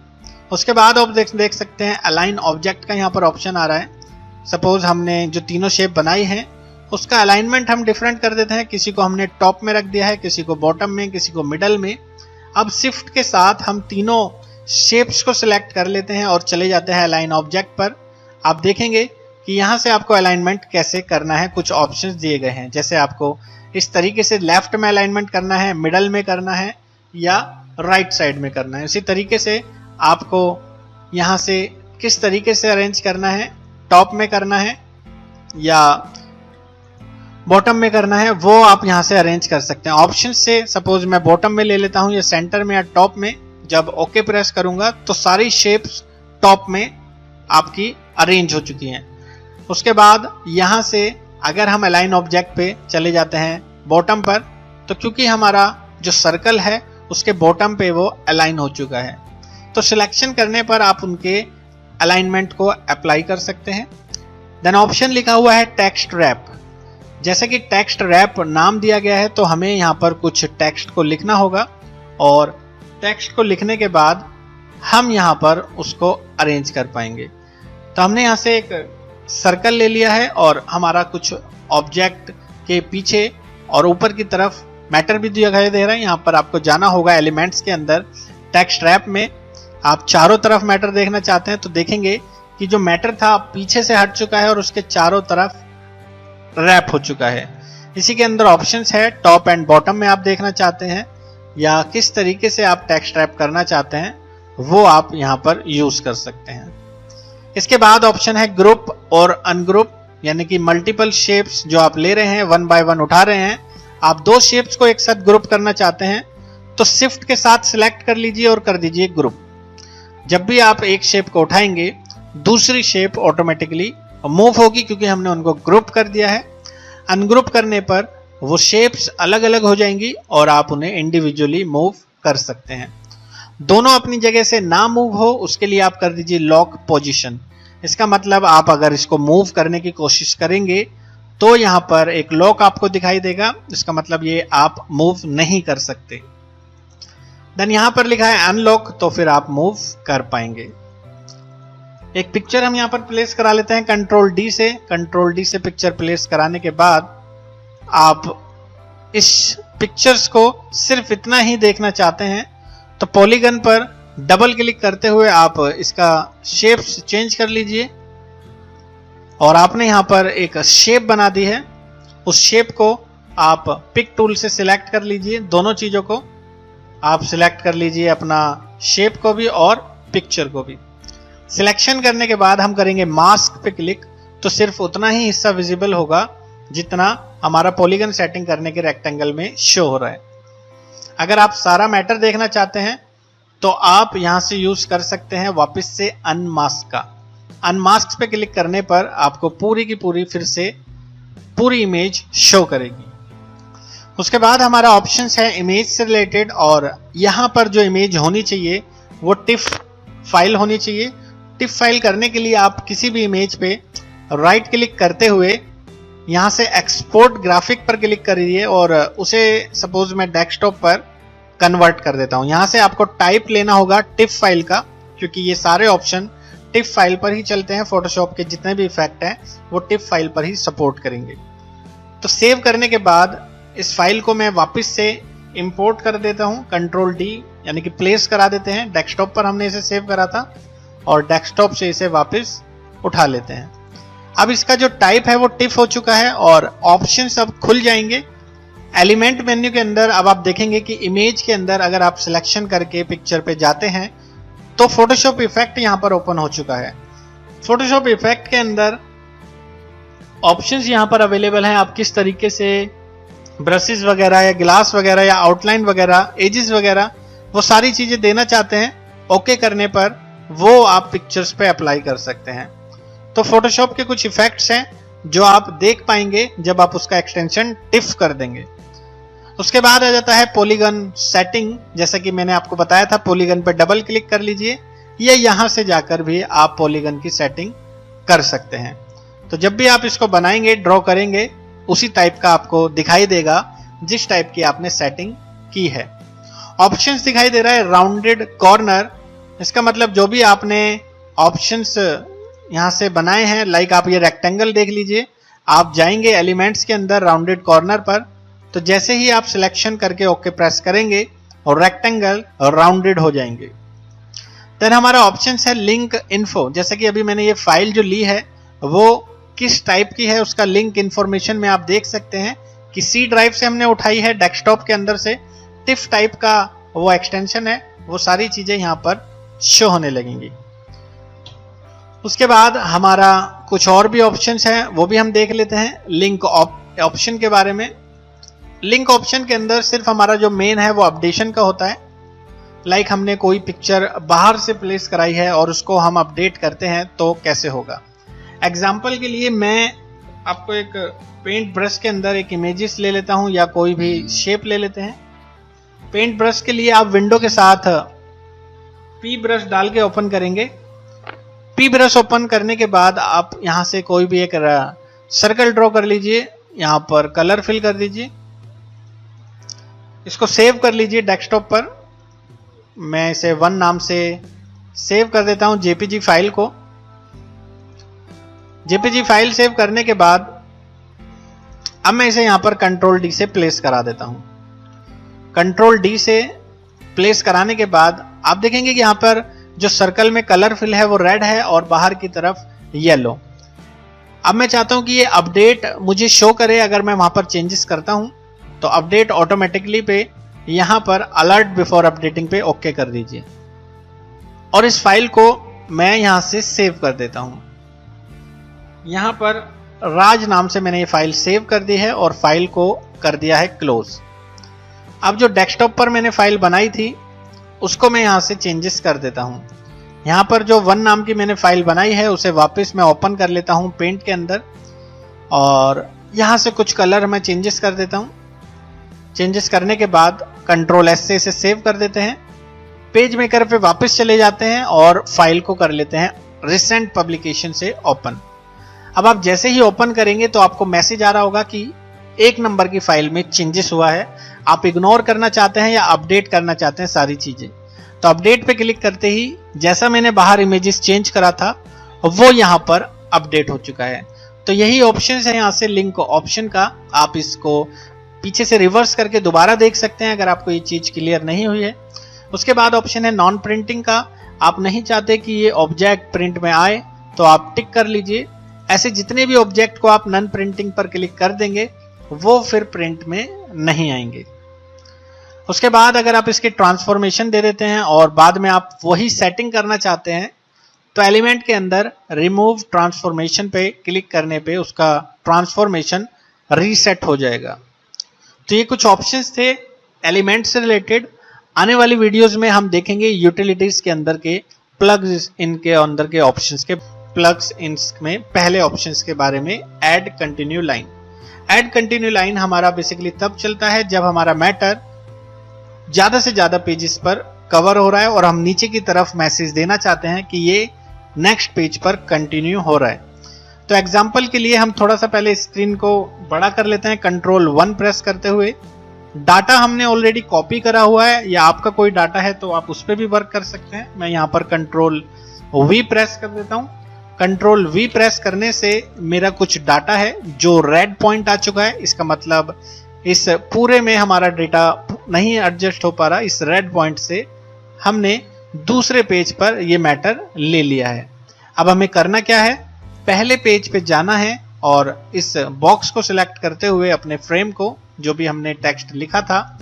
उसके बाद आप देख सकते हैं अलाइन ऑब्जेक्ट का यहाँ पर ऑप्शन आ रहा है। सपोज हमने जो तीनों शेप बनाई हैं उसका अलाइनमेंट हम डिफरेंट कर देते हैं। किसी को हमने टॉप में रख दिया है, किसी को बॉटम में, किसी को मिडल में। अब शिफ्ट के साथ हम तीनों शेप्स को सिलेक्ट कर लेते हैं और चले जाते हैं अलाइन ऑब्जेक्ट पर। आप देखेंगे कि यहाँ से आपको अलाइनमेंट कैसे करना है, कुछ ऑप्शंस दिए गए हैं। जैसे आपको इस तरीके से लेफ्ट में अलाइनमेंट करना है, मिडल में करना है या राइट साइड में करना है। इसी तरीके से आपको यहाँ से किस तरीके से अरेंज करना है, टॉप में करना है या बॉटम में करना है, वो आप यहाँ से अरेंज कर सकते हैं। ऑप्शन से सपोज मैं बॉटम में ले लेता हूँ या सेंटर में या टॉप में। जब ओके प्रेस करूंगा तो सारी शेप्स टॉप में आपकी अरेंज हो चुकी हैं। उसके बाद यहाँ से अगर हम अलाइन ऑब्जेक्ट पे चले जाते हैं बॉटम पर, तो क्योंकि हमारा जो सर्कल है उसके बॉटम पे वो अलाइन हो चुका है, तो सिलेक्शन करने पर आप उनके अलाइनमेंट को अप्लाई कर सकते हैं। देन ऑप्शन लिखा हुआ है टेक्स्ट रैप। जैसे कि टेक्स्ट रैप नाम दिया गया है तो हमें यहाँ पर कुछ टेक्स्ट को लिखना होगा, और टेक्स्ट को लिखने के बाद हम यहाँ पर उसको अरेंज कर पाएंगे। तो हमने यहाँ से एक सर्कल ले लिया है और हमारा कुछ ऑब्जेक्ट के पीछे और ऊपर की तरफ मैटर भी दिखाई दे रहा है। यहाँ पर आपको जाना होगा एलिमेंट्स के अंदर, टेक्स्ट रैप में आप चारों तरफ मैटर देखना चाहते हैं तो देखेंगे कि जो मैटर था पीछे से हट चुका है और उसके चारों तरफ रैप हो चुका है। इसी के अंदर ऑप्शंस है टॉप एंड बॉटम में आप देखना चाहते हैं या किस तरीके से आप टेक्स्ट रैप करना चाहते हैं वो आप यहाँ पर यूज कर सकते हैं। इसके बाद ऑप्शन है ग्रुप और अनग्रुप, यानी कि मल्टीपल शेप्स जो आप ले रहे हैं 1 by 1 उठा रहे हैं, आप 2 शेप्स को एक साथ ग्रुप करना चाहते हैं तो शिफ्ट के साथ सिलेक्ट कर लीजिए और कर दीजिए ग्रुप। जब भी आप एक शेप को उठाएंगे दूसरी शेप ऑटोमेटिकली मूव होगी क्योंकि हमने उनको ग्रुप कर दिया है। अनग्रुप करने पर वो शेप्स अलग अलग हो जाएंगी और आप उन्हें इंडिविजुअली मूव कर सकते हैं। दोनों अपनी जगह से ना मूव हो उसके लिए आप कर दीजिए लॉक पोजीशन। इसका मतलब आप अगर इसको मूव करने की कोशिश करेंगे तो यहाँ पर एक लॉक आपको दिखाई देगा, इसका मतलब ये आप मूव नहीं कर सकते। देन यहाँ पर लिखा है अनलॉक, तो फिर आप मूव कर पाएंगे। एक पिक्चर हम यहाँ पर प्लेस करा लेते हैं कंट्रोल डी से। कंट्रोल डी से पिक्चर प्लेस कराने के बाद आप इस पिक्चर्स को सिर्फ इतना ही देखना चाहते हैं तो पॉलीगन पर डबल क्लिक करते हुए आप इसका शेप्स चेंज कर लीजिए और आपने यहाँ पर एक शेप बना दी है। उस शेप को आप पिक टूल से सिलेक्ट कर लीजिए, दोनों चीजों को आप सिलेक्ट कर लीजिए, अपना शेप को भी और पिक्चर को भी। सिलेक्शन करने के बाद हम करेंगे मास्क पे क्लिक, तो सिर्फ उतना ही हिस्सा विजिबल होगा जितना हमारा पॉलीगन सेटिंग करने के रेक्टेंगल में शो हो रहा है। अगर आप सारा मैटर देखना चाहते हैं तो आप यहां से यूज कर सकते हैं वापस से अनमास्क का। अनमास्क पे क्लिक करने पर आपको पूरी की पूरी फिर से पूरी इमेज शो करेगी। उसके बाद हमारा ऑप्शंस है इमेज से रिलेटेड, और यहाँ पर जो इमेज होनी चाहिए वो टिफ फाइल होनी चाहिए। टिफ फाइल करने के लिए आप किसी भी इमेज पे राइट क्लिक करते हुए यहाँ से एक्सपोर्ट ग्राफिक पर क्लिक करिए और उसे सपोज मैं डेस्कटॉप पर कन्वर्ट कर देता हूँ। यहाँ से आपको टाइप लेना होगा टिफ फाइल का, क्योंकि ये सारे ऑप्शन टिफ फाइल पर ही चलते हैं। फोटोशॉप के जितने भी इफेक्ट हैं वो टिफ फाइल पर ही सपोर्ट करेंगे। तो सेव करने के बाद इस फाइल को मैं वापस से इंपोर्ट कर देता हूँ, कंट्रोल डी, यानी कि प्लेस करा देते हैं। डेस्कटॉप पर हमने इसे सेव करा था और डेस्कटॉप से इसे वापस उठा लेते हैं। अब इसका जो टाइप है वो टिफ हो चुका है और ऑप्शंस अब खुल जाएंगे। एलिमेंट मेन्यू के अंदर अब आप देखेंगे कि इमेज के अंदर अगर आप सिलेक्शन करके पिक्चर पे जाते हैं तो फोटोशॉप इफेक्ट यहाँ पर ओपन हो चुका है। फोटोशॉप इफेक्ट के अंदर ऑप्शंस यहाँ पर अवेलेबल हैं। आप किस तरीके से ब्रशेस वगैरह या ग्लास वगैरह या आउटलाइन वगैरह, एजेस वगैरह, वो सारी चीजें देना चाहते हैं, ओके करने पर वो आप पिक्चर्स पे अप्लाई कर सकते हैं। तो फोटोशॉप के कुछ इफेक्ट्स हैं जो आप देख पाएंगे जब आप उसका एक्सटेंशन टिफ कर देंगे। उसके बाद आ जाता है पॉलीगन सेटिंग। जैसा कि मैंने आपको बताया था, पॉलीगन पर डबल क्लिक कर लीजिए या यहां से जाकर भी आप पॉलीगन की सेटिंग कर सकते हैं। तो जब भी आप इसको बनाएंगे, ड्रॉ करेंगे, उसी टाइप का आपको दिखाई देगा जिस टाइप की आपने सेटिंग की है। ऑप्शंस दिखाई दे रहा है राउंडेड कॉर्नर। इसका मतलब जो भी आपने ऑप्शंस यहां से बनाए हैं, लाइक आप ये रेक्टेंगल देख लीजिए, आप जाएंगे एलिमेंट्स के अंदर राउंडेड कॉर्नर पर, तो जैसे ही आप सिलेक्शन करके ओके प्रेस करेंगे और रेक्टेंगल राउंडेड हो जाएंगे। देन हमारा ऑप्शन है लिंक इन्फो। जैसे कि अभी मैंने ये फाइल जो ली है वो किस टाइप की है, उसका लिंक इन्फॉर्मेशन में आप देख सकते हैं कि सी ड्राइव से हमने उठाई है, डेस्कटॉप के अंदर से टिफ टाइप का वो एक्सटेंशन है, वो सारी चीजें यहाँ पर शो होने लगेंगी। उसके बाद हमारा कुछ और भी ऑप्शंस हैं, वो भी हम देख लेते हैं। लिंक ऑप्शन के बारे में, लिंक ऑप्शन के अंदर सिर्फ हमारा जो मेन है वो अपडेशन का होता है। लाइक हमने कोई पिक्चर बाहर से प्लेस कराई है और उसको हम अपडेट करते हैं तो कैसे होगा। एग्जाम्पल के लिए मैं आपको एक पेंट ब्रश के अंदर एक इमेजेस ले लेता हूं या कोई भी शेप ले लेते हैं। पेंट ब्रश के लिए आप विंडो के साथ पी ब्रश डाल के ओपन करेंगे। पी ब्रश ओपन करने के बाद आप यहां से कोई भी एक सर्कल ड्रॉ कर लीजिए, यहां पर कलर फिल कर दीजिए, इसको सेव कर लीजिए डेस्कटॉप पर। मैं इसे 1 नाम से सेव कर देता हूं जेपीजी फाइल को। जेपीजी फाइल सेव करने के बाद अब मैं इसे यहां पर कंट्रोल डी से प्लेस करा देता हूं। कंट्रोल डी से प्लेस कराने के बाद आप देखेंगे कि यहां पर जो सर्कल में कलर फिल है वो रेड है और बाहर की तरफ येलो। अब मैं चाहता हूं कि ये अपडेट मुझे शो करे। अगर मैं वहां पर चेंजेस करता हूं तो अपडेट ऑटोमेटिकली पे यहां पर अलर्ट बिफोर अपडेटिंग पे ओके कर दीजिए और इस फाइल को मैं यहां से सेव कर देता हूं। यहां पर राज नाम से मैंने ये फाइल सेव कर दी है और फाइल को कर दिया है क्लोज। अब जो डेस्कटॉप पर मैंने फाइल बनाई थी उसको मैं यहां से चेंजेस कर देता हूं। यहां पर जो 1 नाम की मैंने फाइल बनाई है उसे वापस मैं ओपन कर लेता हूं पेंट के अंदर और यहां से कुछ कलर मैं चेंजेस कर देता हूं। चेंजेस करने के बाद कंट्रोल एस से इसे सेव कर देते हैं। पेज मेकर पे वापस चले जाते हैं और फाइल को कर लेते हैं रिसेंट पब्लिकेशन से ओपन। अब आप जैसे ही ओपन करेंगे तो आपको मैसेज आ रहा होगा कि 1 नंबर की फाइल में चेंजेस हुआ है। आप इग्नोर करना चाहते हैं या अपडेट करना चाहते हैं सारी चीजें, तो अपडेट पे क्लिक करते ही जैसा मैंने बाहर इमेजेस चेंज करा था वो यहाँ पर अपडेट हो चुका है। तो यही ऑप्शन है यहाँ से लिंक ऑप्शन का। आप इसको पीछे से रिवर्स करके दोबारा देख सकते हैं अगर आपको ये चीज क्लियर नहीं हुई है। उसके बाद ऑप्शन है नॉन प्रिंटिंग का। आप नहीं चाहते कि ये ऑब्जेक्ट प्रिंट में आए तो आप टिक कर लीजिए। ऐसे जितने भी ऑब्जेक्ट को आप नॉन प्रिंटिंग पर क्लिक कर देंगे वो फिर प्रिंट में नहीं आएंगे। उसके बाद अगर आप इसके ट्रांसफॉर्मेशन दे देते हैं और बाद में आप वही सेटिंग करना चाहते हैं तो एलिमेंट के अंदर रिमूव ट्रांसफॉर्मेशन पे क्लिक करने पे उसका ट्रांसफॉर्मेशन रीसेट हो जाएगा। तो ये कुछ ऑप्शंस थे एलिमेंट से रिलेटेड। आने वाली वीडियोस में हम देखेंगे यूटिलिटीज के अंदर के प्लग्स इन के अंदर के ऑप्शंस के प्लग्स इन में पहले ऑप्शंस के बारे में add continue line. Add continue line हमारा बेसिकली तब चलता है जब हमारा मैटर ज्यादा से ज्यादा पेजेस पर कवर हो रहा है और हम नीचे की तरफ मैसेज देना चाहते हैं कि ये नेक्स्ट पेज पर कंटिन्यू हो रहा है। तो एग्जांपल के लिए हम थोड़ा सा पहले स्क्रीन को बड़ा कर लेते हैं कंट्रोल 1 प्रेस करते हुए। डाटा हमने ऑलरेडी कॉपी करा हुआ है या आपका कोई डाटा है तो आप उस पर भी वर्क कर सकते हैं। मैं यहाँ पर कंट्रोल V प्रेस कर देता हूँ। कंट्रोल V प्रेस करने से मेरा कुछ डाटा है जो रेड पॉइंट आ चुका है, इसका मतलब इस पूरे में हमारा डेटा नहीं एडजस्ट हो पा रहा। इस रेड पॉइंट से हमने दूसरे पेज पर ये मैटर ले लिया है। अब हमें करना क्या है, पहले पेज पे जाना है और इस बॉक्स को सिलेक्ट करते हुए अपने फ्रेम को, जो भी हमने टेक्स्ट लिखा था,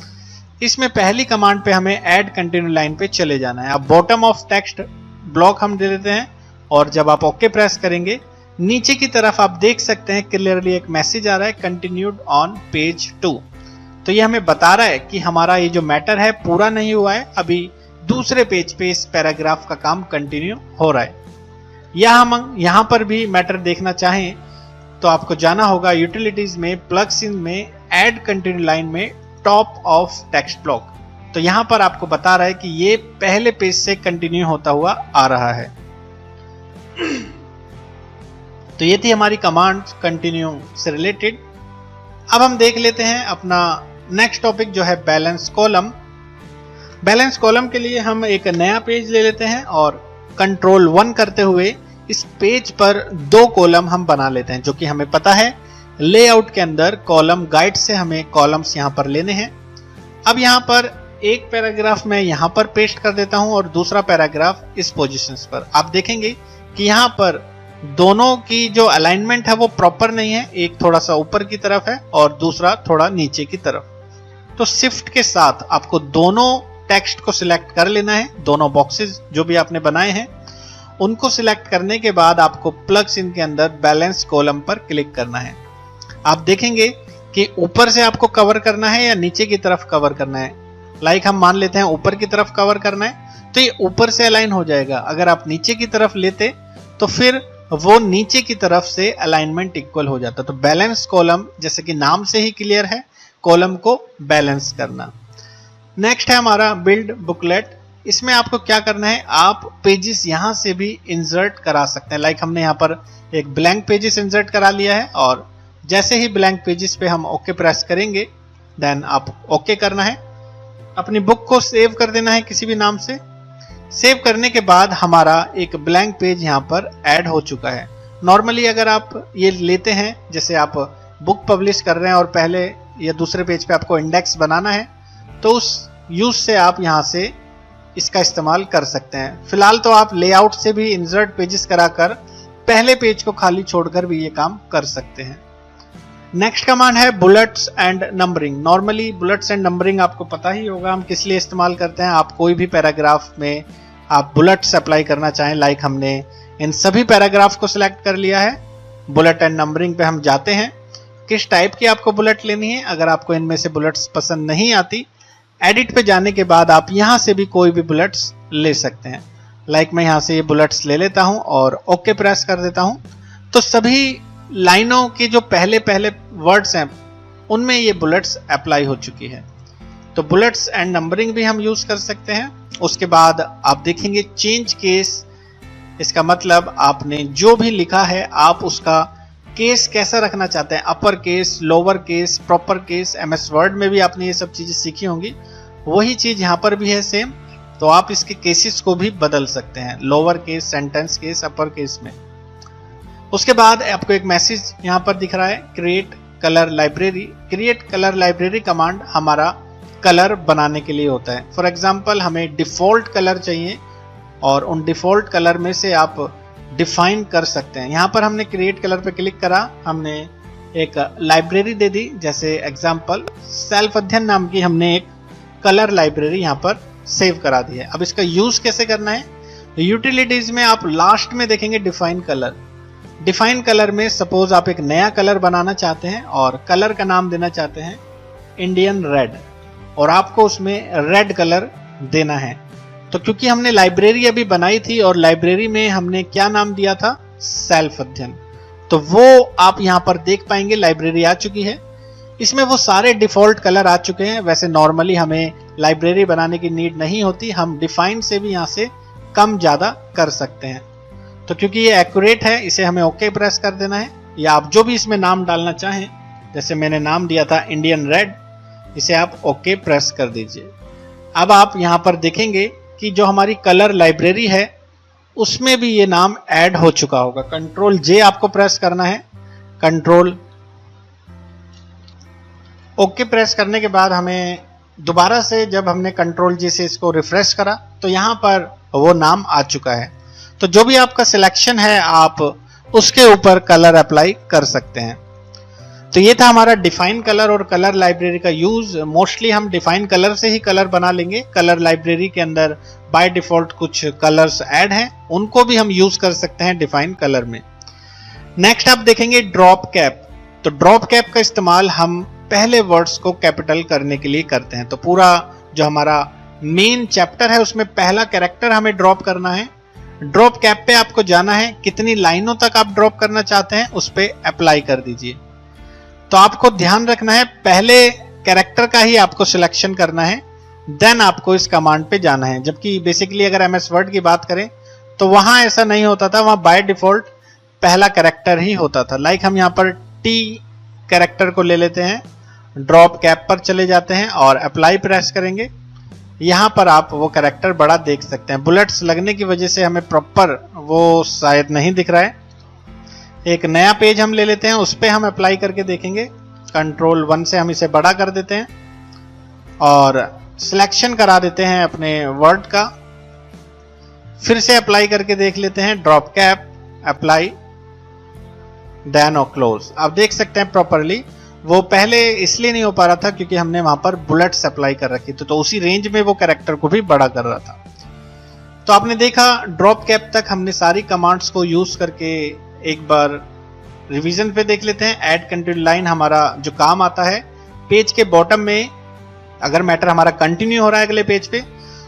इसमें पहली कमांड पे हमें ऐड कंटिन्यू लाइन पे चले जाना है। अब बॉटम ऑफ टेक्स्ट ब्लॉक हम दे देते हैं और जब आप ओके प्रेस करेंगे नीचे की तरफ आप देख सकते हैं क्लियरली एक मैसेज आ रहा है कंटिन्यूड ऑन पेज 2। तो ये हमें बता रहा है कि हमारा ये जो मैटर है पूरा नहीं हुआ है, अभी दूसरे पेज पे इस पैराग्राफ का काम कंटिन्यू हो रहा है। या हम यहां पर भी मैटर देखना चाहें तो आपको जाना होगा यूटिलिटीज में, प्लग्स इन में, ऐड कंटिन्यू लाइन में, टॉप ऑफ टेक्स्ट ब्लॉक। तो यहां पर आपको बता रहा है कि ये पहले पेज से कंटिन्यू होता हुआ आ रहा है। तो ये थी हमारी कमांड कंटिन्यू से रिलेटेड। अब हम देख लेते हैं अपना नेक्स्ट टॉपिक जो है बैलेंस कॉलम। बैलेंस कॉलम के लिए हम एक नया पेज ले लेते हैं और कंट्रोल 1 करते हुए इस पेज पर 2 कॉलम हम बना लेते हैं, जो कि हमें पता है लेआउट के अंदर कॉलम गाइड से हमें कॉलम्स यहां पर लेने हैं। अब यहां पर एक पैराग्राफ मैं यहां पर पेस्ट कर देता हूं और दूसरा पैराग्राफ इस पोजीशंस पर। आप देखेंगे कि यहां पर दोनों की जो अलाइनमेंट है वो प्रॉपर नहीं है, एक थोड़ा सा ऊपर की तरफ है और दूसरा थोड़ा नीचे की तरफ। तो शिफ्ट के साथ आपको दोनों टेक्स्ट को सिलेक्ट कर लेना है, दोनों बॉक्सेस जो भी आपने बनाए हैं उनको सिलेक्ट करने के बाद आपको प्लग्स इन के अंदर बैलेंस कॉलम पर क्लिक करना है। आप देखेंगे कि ऊपर से आपको कवर करना है या नीचे की तरफ कवर करना है। लाइक हम मान लेते हैं ऊपर की तरफ कवर करना है तो ये ऊपर से अलाइन हो जाएगा। अगर आप नीचे की तरफ लेते तो फिर वो नीचे की तरफ से अलाइनमेंट इक्वल हो जाता। तो बैलेंस कॉलम जैसे कि नाम से ही क्लियर है, कॉलम को बैलेंस करना। नेक्स्ट है हमारा बिल्ड बुकलेट। इसमें आपको क्या करना है, आप पेजेस यहां से भी इंसर्ट करा सकते हैं। लाइक हमने यहां पर एक ब्लैंक पेजेस इंसर्ट करा लिया है और जैसे ही ब्लैंक पेजेस पे हम ओके प्रेस करेंगे देन आप ओके करना है। अपनी बुक को सेव कर देना है किसी भी नाम से। सेव करने के बाद हमारा एक ब्लैंक पेज यहाँ पर ऐड हो चुका है। नॉर्मली अगर आप ये लेते हैं, जैसे आप बुक पब्लिश कर रहे हैं और पहले या दूसरे पेज पे आपको इंडेक्स बनाना है, तो उस यूज से आप यहाँ से इसका इस्तेमाल कर सकते हैं। फिलहाल तो आप लेआउट से भी इंसर्ट पेजेस कराकर पहले पेज को खाली छोड़कर भी ये काम कर सकते हैं। नेक्स्ट कमांड है bullets and numbering. Normally bullets and numbering आपको पता ही होगा हम किस लिए इस्तेमाल करते हैं। आप कोई भी पैराग्राफ में आप बुलेट्स अप्लाई करना चाहें, लाइक हमने इन सभी पैराग्राफ को सिलेक्ट कर लिया है। बुलेट एंड नंबरिंग पे हम जाते हैं, किस टाइप की आपको बुलेट लेनी है। अगर आपको इनमें से बुलेट्स पसंद नहीं आती, एडिट पे जाने के बाद आप यहां से भी कोई भी बुलेट्स ले सकते हैं। लाइक मैं यहां से ये बुलेट्स ले लेता हूं और ओके प्रेस कर देता हूं। तो सभी लाइनों के जो पहले पहले वर्ड्स हैं उनमें ये बुलेट्स अप्लाई हो चुकी है। तो बुलेट्स एंड नंबरिंग भी हम यूज कर सकते हैं। उसके बाद आप देखेंगे चेंज केस। इसका मतलब आपने जो भी लिखा है आप उसका केस कैसा रखना चाहते हैं, upper case, lower case, proper case. MS word में भी आपने ये सब चीजें सीखी होंगी, वही चीज यहाँ पर भी है सेम। तो आप इसके केसेस को भी बदल सकते हैं, lower case, sentence case, upper case में। उसके बाद आपको एक मैसेज यहाँ पर दिख रहा है, create colour library. Create colour library command हमारा कलर बनाने के लिए होता है। फॉर एग्जाम्पल हमें डिफॉल्ट कलर चाहिए और उन डिफॉल्ट कलर में से आप डिफाइन कर सकते हैं। यहाँ पर हमने क्रिएट कलर पे क्लिक करा, हमने एक लाइब्रेरी दे दी। जैसे एग्जाम्पल सेल्फ अध्ययन नाम की हमने एक कलर लाइब्रेरी यहाँ पर सेव करा दी है। अब इसका यूज कैसे करना है, यूटिलिटीज में आप लास्ट में देखेंगे डिफाइन कलर। डिफाइन कलर में सपोज आप एक नया कलर बनाना चाहते हैं और कलर का नाम देना चाहते हैं इंडियन रेड, और आपको उसमें रेड कलर देना है। तो क्योंकि हमने लाइब्रेरी अभी बनाई थी और लाइब्रेरी में हमने क्या नाम दिया था, सेल्फ अध्ययन, तो वो आप यहाँ पर देख पाएंगे लाइब्रेरी आ चुकी है। इसमें वो सारे डिफॉल्ट कलर आ चुके हैं। वैसे नॉर्मली हमें लाइब्रेरी बनाने की नीड नहीं होती, हम डिफाइन से भी यहाँ से कम ज़्यादा कर सकते हैं। तो क्योंकि ये एक्यूरेट है, इसे हमें ओके प्रेस कर देना है, या आप जो भी इसमें नाम डालना चाहें, जैसे मैंने नाम दिया था इंडियन रेड, इसे आप ओके प्रेस कर दीजिए। अब आप यहाँ पर देखेंगे कि जो हमारी कलर लाइब्रेरी है उसमें भी ये नाम ऐड हो चुका होगा। कंट्रोल जे आपको प्रेस करना है, कंट्रोल ओके प्रेस करने के बाद हमें दोबारा से जब हमने कंट्रोल जी से इसको रिफ्रेश करा तो यहाँ पर वो नाम आ चुका है। तो जो भी आपका सिलेक्शन है आप उसके ऊपर कलर अप्लाई कर सकते हैं। तो ये था हमारा डिफाइन कलर और कलर लाइब्रेरी का यूज। मोस्टली हम डिफाइन कलर से ही कलर बना लेंगे। कलर लाइब्रेरी के अंदर बाय डिफॉल्ट कुछ कलर्स ऐड हैं, उनको भी हम यूज कर सकते हैं डिफाइन कलर में। नेक्स्ट आप देखेंगे ड्रॉप कैप। तो ड्रॉप कैप का इस्तेमाल हम पहले वर्ड्स को कैपिटल करने के लिए करते हैं। तो पूरा जो हमारा मेन चैप्टर है उसमें पहला कैरेक्टर हमें ड्रॉप करना है। ड्रॉप कैप पे आपको जाना है, कितनी लाइनों तक आप ड्रॉप करना चाहते हैं उस पे अप्लाई कर दीजिए। तो आपको ध्यान रखना है पहले कैरेक्टर का ही आपको सिलेक्शन करना है, देन आपको इस कमांड पे जाना है। जबकि बेसिकली अगर एमएस वर्ड की बात करें तो वहां ऐसा नहीं होता था, वहां बाय डिफॉल्ट पहला कैरेक्टर ही होता था। लाइक हम यहाँ पर टी कैरेक्टर को ले लेते हैं, ड्रॉप कैप पर चले जाते हैं और अप्लाई प्रेस करेंगे। यहाँ पर आप वो कैरेक्टर बड़ा देख सकते हैं। बुलेट्स लगने की वजह से हमें प्रॉपर वो शायद नहीं दिख रहा है। एक नया पेज हम ले लेते हैं, उस पर हम अप्लाई करके देखेंगे। कंट्रोल 1 से हम इसे बड़ा कर देते हैं और सिलेक्शन करा देते हैं अपने वर्ड का। फिर से अप्लाई करके देख लेते हैं, ड्रॉप कैप, अप्लाई, देन और क्लोज। आप देख सकते हैं प्रॉपरली वो पहले इसलिए नहीं हो पा रहा था क्योंकि हमने वहां पर बुलेट्स अप्लाई कर रखी थी, तो उसी रेंज में वो कैरेक्टर को भी बड़ा कर रहा था। तो आपने देखा ड्रॉप कैप तक हमने सारी कमांड्स को यूज करके एक बार रिवीजन पे देख लेते हैं। ऐड कंटिन्यू लाइन हमारा जो काम आता है, पेज के बॉटम में अगर मैटर हमारा कंटिन्यू हो रहा है अगले पेज पे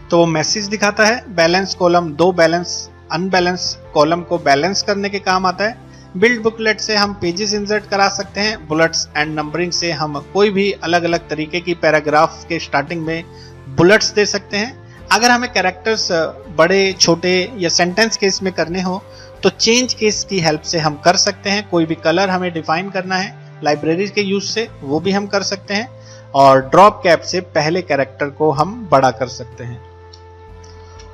तो वो मैसेज दिखाता है। बैलेंस कॉलम, दो बैलेंस अनबैलेंस कॉलम को बैलेंस करने के काम आता है। बिल्ड बुकलेट से हम पेजेस इंसर्ट करा सकते हैं। बुलेट्स एंड नंबरिंग से हम कोई भी अलग अलग तरीके की पैराग्राफ के स्टार्टिंग में बुलेट्स दे सकते हैं। अगर हमें कैरेक्टर्स बड़े छोटे या सेंटेंस केस में करने हो तो चेंज केस की हेल्प से हम कर सकते हैं। कोई भी कलर हमें डिफाइन करना है लाइब्रेरी के यूज से, वो भी हम कर सकते हैं। और ड्रॉप कैप से पहले कैरेक्टर को हम बड़ा कर सकते हैं।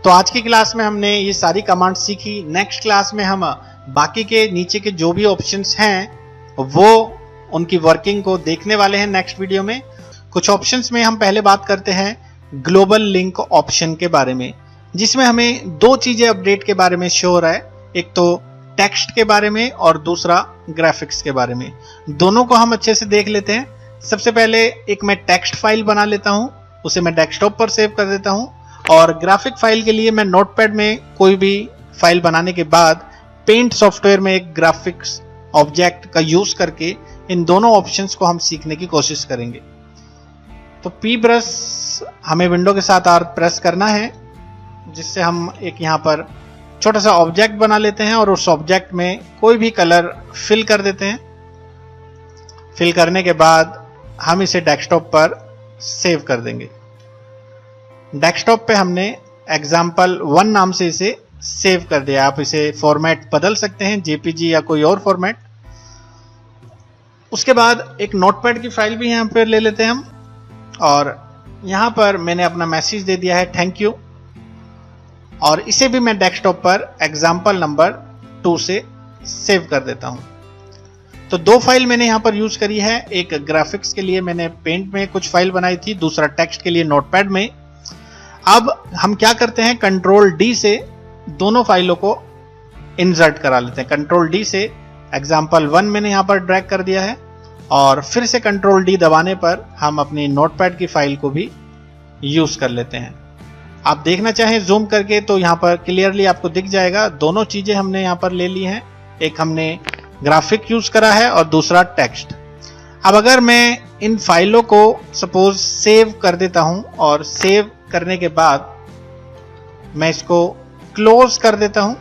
तो आज की क्लास में हमने ये सारी कमांड सीखी। नेक्स्ट क्लास में हम बाकी के नीचे के जो भी ऑप्शंस हैं वो उनकी वर्किंग को देखने वाले हैं नेक्स्ट वीडियो में। कुछ ऑप्शंस में हम पहले बात करते हैं ग्लोबल लिंक ऑप्शन के बारे में, जिसमें हमें दो चीजें अपडेट के बारे में शो हो रहा है। एक तो टेक्स्ट के बारे में और दूसरा ग्राफिक्स के बारे में। दोनों को हम अच्छे से देख लेते हैं। सबसे पहले एक मैं टेक्स्ट फाइल बना लेता हूं, उसे मैं डेस्कटॉप पर सेव कर देता हूं। और ग्राफिक फाइल के लिए मैं नोटपैड में कोई भी फाइल बनाने के बाद पेंट सॉफ्टवेयर में एक ग्राफिक्स ऑब्जेक्ट का यूज करके इन दोनों ऑप्शंस को हम सीखने की कोशिश करेंगे। तो पी ब्रश हमें विंडो के साथ आर प्रेस करना है, जिससे हम एक यहाँ पर छोटा सा ऑब्जेक्ट बना लेते हैं और उस ऑब्जेक्ट में कोई भी कलर फिल कर देते हैं। फिल करने के बाद हम इसे डेस्कटॉप पर सेव कर देंगे। डेस्कटॉप पे हमने example1 नाम से इसे सेव कर दिया। आप इसे फॉर्मेट बदल सकते हैं, जेपीजी या कोई और फॉर्मेट। उसके बाद एक नोटपैड की फाइल भी यहाँ पर ले लेते हैं हम, और यहाँ पर मैंने अपना मैसेज दे दिया है थैंक यू, और इसे भी मैं डेस्कटॉप पर एग्जाम्पल नंबर 2 से सेव कर देता हूँ। तो दो फाइल मैंने यहाँ पर यूज करी है। एक ग्राफिक्स के लिए मैंने पेंट में कुछ फाइल बनाई थी, दूसरा टेक्स्ट के लिए नोटपैड में। अब हम क्या करते हैं, कंट्रोल डी से दोनों फाइलों को इंसर्ट करा लेते हैं। कंट्रोल डी से example1 मैंने यहाँ पर ड्रैग कर दिया है, और फिर से कंट्रोल डी दबाने पर हम अपनी नोटपैड की फाइल को भी यूज कर लेते हैं। आप देखना चाहें जूम करके तो यहाँ पर क्लियरली आपको दिख जाएगा। दोनों चीजें हमने यहाँ पर ले ली हैं, एक हमने ग्राफिक यूज करा है और दूसरा टेक्स्ट। अब अगर मैं इन फाइलों को सपोज सेव कर देता हूं, और सेव करने के बाद मैं इसको क्लोज कर देता हूं।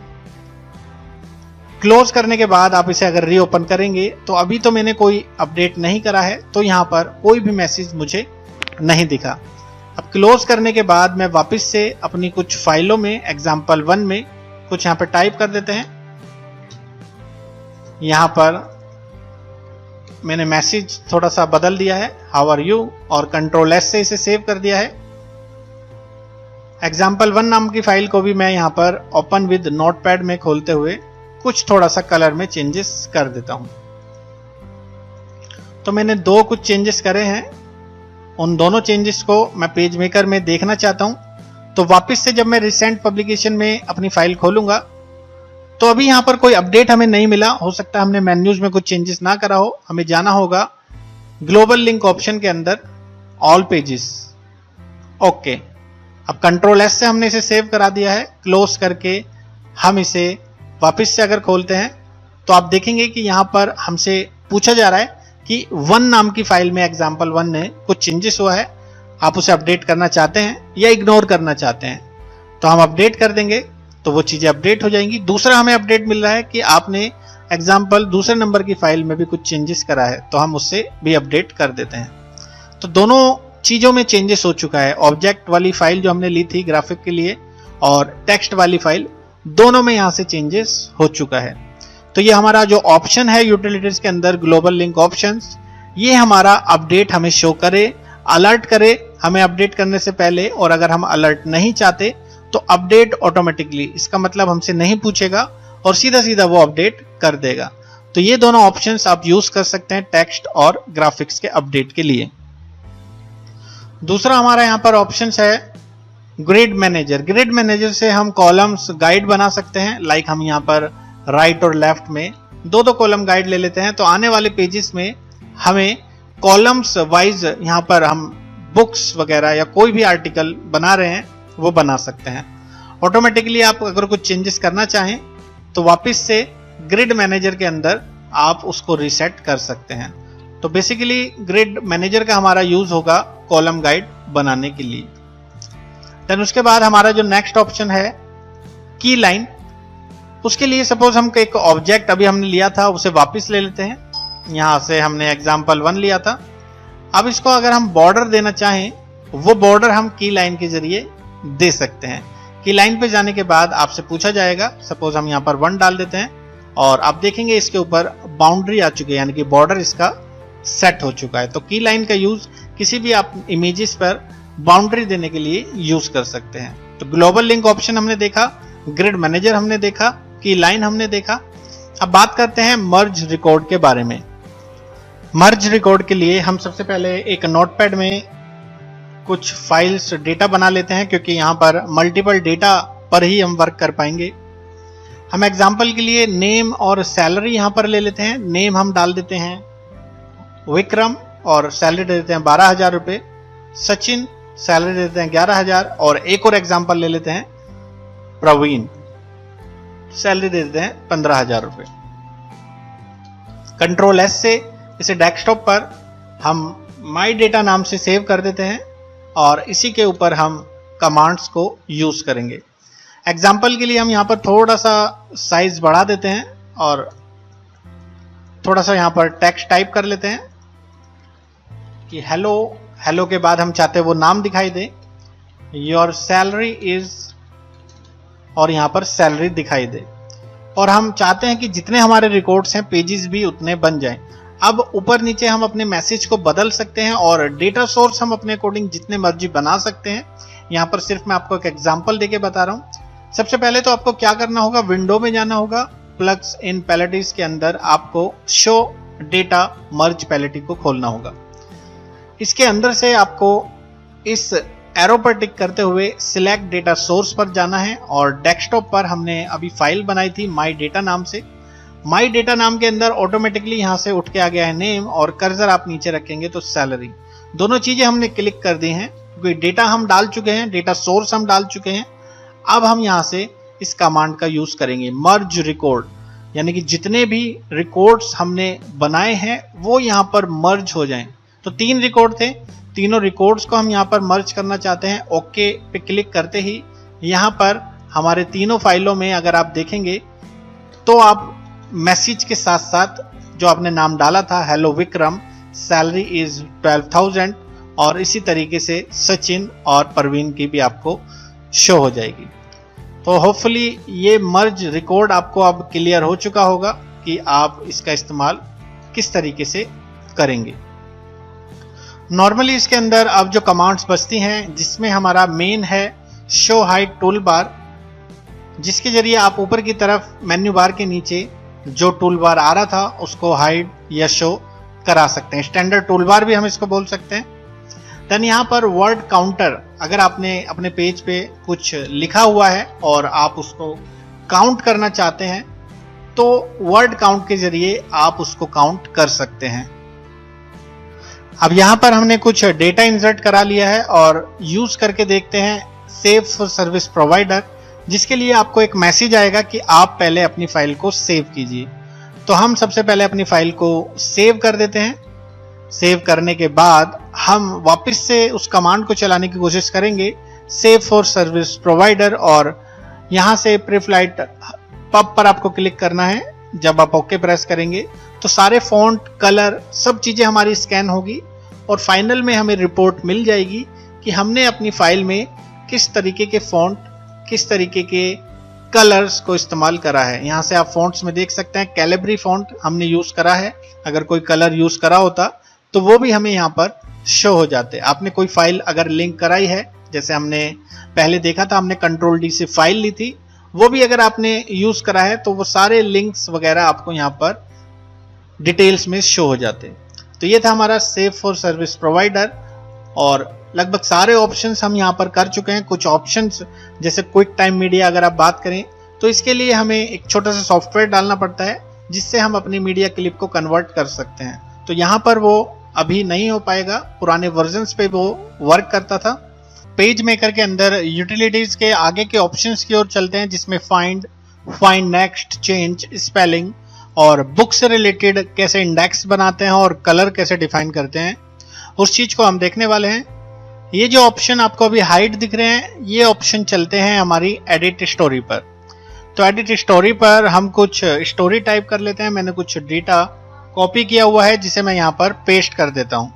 क्लोज करने के बाद आप इसे अगर रीओपन करेंगे तो अभी तो मैंने कोई अपडेट नहीं करा है, तो यहाँ पर कोई भी मैसेज मुझे नहीं दिखा। अब क्लोज करने के बाद मैं वापस से अपनी कुछ फाइलों में example1 में कुछ यहाँ पर टाइप कर देते हैं। यहाँ पर मैंने मैसेज थोड़ा सा बदल दिया है, हाउ आर यू, और Ctrl+S से इसे सेव कर दिया है। example1 नाम की फाइल को भी मैं यहाँ पर ओपन विद नोटपैड में खोलते हुए कुछ थोड़ा सा कलर में चेंजेस कर देता हूं। तो मैंने कुछ चेंजेस करे हैं, उन दोनों चेंजेस को मैं पेज मेकर में देखना चाहता हूं। तो वापस से जब मैं रिसेंट पब्लिकेशन में अपनी फाइल खोलूंगा तो अभी यहां पर कोई अपडेट हमें नहीं मिला। हो सकता है हमने मेन्यूज में कुछ चेंजेस ना करा हो। हमें जाना होगा ग्लोबल लिंक ऑप्शन के अंदर, ऑल पेजेस। ओके, अब Ctrl+S से हमने इसे सेव करा दिया है। क्लोज करके हम इसे वापस से अगर खोलते हैं तो आप देखेंगे कि यहां पर हमसे पूछा जा रहा है कि 1 नाम की फाइल में example1 में कुछ चेंजेस हुआ है, आप उसे अपडेट करना चाहते हैं या इग्नोर करना चाहते हैं। तो हम अपडेट कर देंगे तो वो चीजें अपडेट हो जाएंगी। दूसरा हमें अपडेट मिल रहा है कि आपने एग्जाम्पल दूसरे नंबर की फाइल में भी कुछ चेंजेस करा है, तो हम उससे भी अपडेट कर देते हैं। तो दोनों चीजों में चेंजेस हो चुका है। ऑब्जेक्ट वाली फाइल जो हमने ली थी ग्राफिक के लिए और टेक्स्ट वाली फाइल, दोनों में यहां से चेंजेस हो चुका है। तो ये हमारा जो ऑप्शन है यूटिलिटीज के अंदर ग्लोबल लिंक ऑप्शंस, ये हमारा अपडेट हमें शो करे, अलर्ट करे हमें अपडेट करने से पहले। और अगर हम अलर्ट नहीं चाहते तो अपडेट ऑटोमेटिकली, इसका मतलब हमसे नहीं पूछेगा और सीधा सीधा वो अपडेट कर देगा। तो ये दोनों ऑप्शंस आप यूज कर सकते हैं टेक्स्ट और ग्राफिक्स के अपडेट के लिए। दूसरा हमारा यहाँ पर ऑप्शंस है ग्रिड मैनेजर। ग्रिड मैनेजर से हम कॉलम्स गाइड बना सकते हैं। लाइक हम यहाँ पर राइट और लेफ्ट में 2-2 कॉलम गाइड ले लेते हैं, तो आने वाले पेजेस में हमें कॉलम्स वाइज यहाँ पर हम बुक्स वगैरह या कोई भी आर्टिकल बना रहे हैं वो बना सकते हैं ऑटोमेटिकली। आप अगर कुछ चेंजेस करना चाहें तो वापस से ग्रिड मैनेजर के अंदर आप उसको रीसेट कर सकते हैं। तो बेसिकली ग्रिड मैनेजर का हमारा यूज होगा कॉलम गाइड बनाने के लिए। देन उसके बाद हमारा जो नेक्स्ट ऑप्शन है की लाइन, उसके लिए सपोज हम एक ऑब्जेक्ट अभी हमने लिया था उसे वापस ले लेते हैं। यहां से हमने example1 लिया था, अब इसको अगर हम बॉर्डर देना चाहें वो बॉर्डर हम की लाइन के जरिए दे सकते हैं। की लाइन पे जाने के बाद आपसे पूछा जाएगा, सपोज हम यहाँ पर 1 डाल देते हैं और आप देखेंगे इसके ऊपर बाउंड्री आ चुकी है, यानी कि बॉर्डर इसका सेट हो चुका है। तो की लाइन का यूज किसी भी आप इमेजेस पर बाउंड्री देने के लिए यूज कर सकते हैं। तो ग्लोबल लिंक ऑप्शन हमने देखा, ग्रिड मैनेजर हमने देखा, की लाइन हमने देखा। अब बात करते हैं मर्ज रिकॉर्ड के बारे में। मर्ज रिकॉर्ड के लिए हम सबसे पहले एक नोटपैड में कुछ फाइल्स डेटा बना लेते हैं, क्योंकि यहाँ पर मल्टीपल डेटा पर ही हम वर्क कर पाएंगे। हम एग्जांपल के लिए नेम और सैलरी यहाँ पर ले लेते हैं। नेम हम डाल देते हैं विक्रम और सैलरी दे देते हैं 12,000 रुपये। सचिन सैलरी दे देते हैं 11,000 और एक और एग्जांपल ले लेते हैं प्रवीण, सैलरी दे देते हैं 15,000 रुपये। Ctrl+S से इसे डेस्कटॉप पर हम माई डेटा नाम से सेव कर देते हैं और इसी के ऊपर हम कमांड्स को यूज करेंगे। एग्जाम्पल के लिए हम यहाँ पर थोड़ा सा साइज बढ़ा देते हैं और थोड़ा सा यहाँ पर टेक्स्ट टाइप कर लेते हैं कि हेलो। हेलो के बाद हम चाहते हैं वो नाम दिखाई दे, योर सैलरी इज, और यहाँ पर सैलरी दिखाई दे। और हम चाहते हैं कि जितने हमारे रिकॉर्ड्स हैं पेजेस भी उतने बन जाएं। अब ऊपर नीचे हम अपने मैसेज को बदल सकते हैं और डेटा सोर्स हम अपने अकॉर्डिंग जितने मर्जी बना सकते हैं। यहाँ पर सिर्फ मैं आपको एक एग्जांपल देके बता रहा हूँ। सबसे पहले तो आपको क्या करना होगा, विंडो में जाना होगा, प्लग्स इन पैलेटिस के अंदर आपको शो डेटा मर्ज पैलेटी को खोलना होगा। इसके अंदर से आपको इस एरो पर टिक करते हुए सिलेक्ट डेटा सोर्स पर जाना है और डेस्कटॉप पर हमने अभी फाइल बनाई थी माई डेटा नाम से। माई डेटा नाम के अंदर ऑटोमेटिकली यहां से उठ के आ गया है नेम और कर्सर आप नीचे रखेंगे तो सैलरी। दोनों चीजें हमने क्लिक कर दी हैं क्योंकि डेटा हम डाल चुके हैं, डेटा सोर्स हम डाल चुके हैं। अब हम यहां से इस कमांड का यूज करेंगे मर्ज रिकॉर्ड, यानी कि जितने भी रिकॉर्ड्स हमने बनाए हैं वो यहां पर मर्ज हो जाएं। तो 3 रिकॉर्ड थे, तीनों रिकॉर्ड्स को हम यहाँ पर मर्ज करना चाहते हैं। ओके पे क्लिक करते ही यहाँ पर हमारे तीनों फाइलों में अगर आप देखेंगे तो आप मैसेज के साथ साथ जो आपने नाम डाला था, हेलो विक्रम, सैलरी इज 12,000, और इसी तरीके से सचिन और परवीन की भी आपको शो हो जाएगी। तो होपफुली ये मर्ज रिकॉर्ड आपको अब क्लियर हो चुका होगा कि आप इसका इस्तेमाल किस तरीके से करेंगे। नॉर्मली इसके अंदर अब जो कमांड्स बचती हैं, जिसमें हमारा मेन है शो हाइड टूल बार, जिसके जरिए आप ऊपर की तरफ मेन्यू बार के नीचे जो टूल बार आ रहा था उसको हाइड या शो करा सकते हैं। स्टैंडर्ड टूल बार भी हम इसको बोल सकते हैं। देन यहाँ पर वर्ड काउंटर, अगर आपने अपने पेज पे कुछ लिखा हुआ है और आप उसको काउंट करना चाहते हैं तो वर्ड काउंट के जरिए आप उसको काउंट कर सकते हैं। अब यहाँ पर हमने कुछ डेटा इंसर्ट करा लिया है और यूज करके देखते हैं सेव फॉर सर्विस प्रोवाइडर, जिसके लिए आपको एक मैसेज आएगा कि आप पहले अपनी फाइल को सेव कीजिए। तो हम सबसे पहले अपनी फाइल को सेव कर देते हैं। सेव करने के बाद हम वापस से उस कमांड को चलाने की कोशिश करेंगे, सेव फॉर सर्विस प्रोवाइडर, और यहाँ से प्रीफ्लाइट पब पर आपको क्लिक करना है। जब आप ओके प्रेस करेंगे तो सारे फॉन्ट, कलर, सब चीजें हमारी स्कैन होगी और फाइनल में हमें रिपोर्ट मिल जाएगी कि हमने अपनी फाइल में किस तरीके के फॉन्ट, किस तरीके के कलर्स को इस्तेमाल करा है। यहाँ से आप फॉन्ट्स में देख सकते हैं कैलिब्री फॉन्ट हमने यूज करा है। अगर कोई कलर यूज करा होता तो वो भी हमें यहाँ पर शो हो जाते। आपने कोई फाइल अगर लिंक कराई है, जैसे हमने पहले देखा था, हमने कंट्रोल डी से फाइल ली थी, वो भी अगर आपने यूज करा है तो वो सारे लिंक्स वगैरह आपको यहाँ पर डिटेल्स में शो हो जाते। तो ये था हमारा सेव फॉर सर्विस प्रोवाइडर, और लगभग सारे ऑप्शंस हम यहाँ पर कर चुके हैं। कुछ ऑप्शंस जैसे क्विक टाइम मीडिया अगर आप बात करें तो इसके लिए हमें एक छोटा सा सॉफ्टवेयर डालना पड़ता है जिससे हम अपनी मीडिया क्लिप को कन्वर्ट कर सकते हैं। तो यहाँ पर वो अभी नहीं हो पाएगा, पुराने वर्जन्स पे वो वर्क करता था। पेज मेकर के अंदर यूटिलिटीज के आगे के ऑप्शंस की ओर चलते हैं, जिसमें find, find next, change spelling और बुक से रिलेटेड कैसे इंडेक्स बनाते हैं और कलर कैसे डिफाइन करते हैं, उस चीज को हम देखने वाले हैं। ये जो ऑप्शन आपको अभी हाइड दिख रहे हैं, ये ऑप्शन चलते हैं हमारी एडिट स्टोरी पर। तो एडिट स्टोरी पर हम कुछ स्टोरी टाइप कर लेते हैं। मैंने कुछ डेटा कॉपी किया हुआ है जिसे मैं यहाँ पर पेस्ट कर देता हूँ।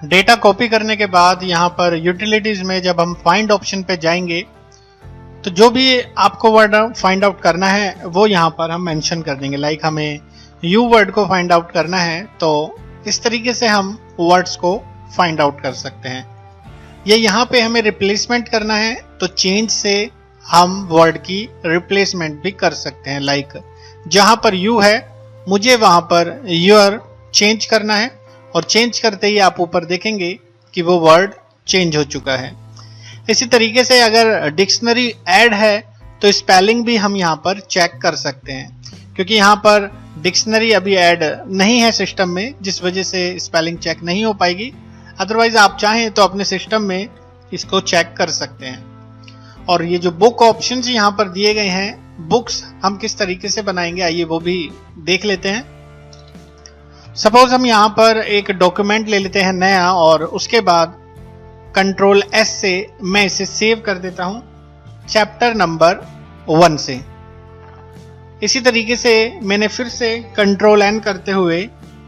डेटा कॉपी करने के बाद यहाँ पर यूटिलिटीज में जब हम फाइंड ऑप्शन पे जाएंगे तो जो भी आपको वर्ड फाइंड आउट करना है वो यहाँ पर हम मेंशन कर देंगे। लाइक हमें यू वर्ड को फाइंड आउट करना है तो इस तरीके से हम वर्ड्स को फाइंड आउट कर सकते हैं। ये यहाँ पे हमें रिप्लेसमेंट करना है तो चेंज से हम वर्ड की रिप्लेसमेंट भी कर सकते हैं। लाइक जहाँ पर यू है मुझे वहां पर योर चेंज करना है, और चेंज करते ही आप ऊपर देखेंगे कि वो वर्ड चेंज हो चुका है। इसी तरीके से अगर डिक्शनरी ऐड है तो स्पेलिंग भी हम यहाँ पर चेक कर सकते हैं, क्योंकि यहाँ पर डिक्शनरी अभी ऐड नहीं है सिस्टम में, जिस वजह से स्पेलिंग चेक नहीं हो पाएगी। अदरवाइज आप चाहें तो अपने सिस्टम में इसको चेक कर सकते हैं। और ये जो बुक ऑप्शंस यहाँ पर दिए गए हैं, बुक्स हम किस तरीके से बनाएंगे आइए वो भी देख लेते हैं। सपोज हम यहाँ पर एक डॉक्यूमेंट ले लेते हैं नया, और उसके बाद कंट्रोल एस से मैं इसे सेव कर देता हूँ चैप्टर नंबर 1 से। इसी तरीके से मैंने फिर से कंट्रोल एन करते हुए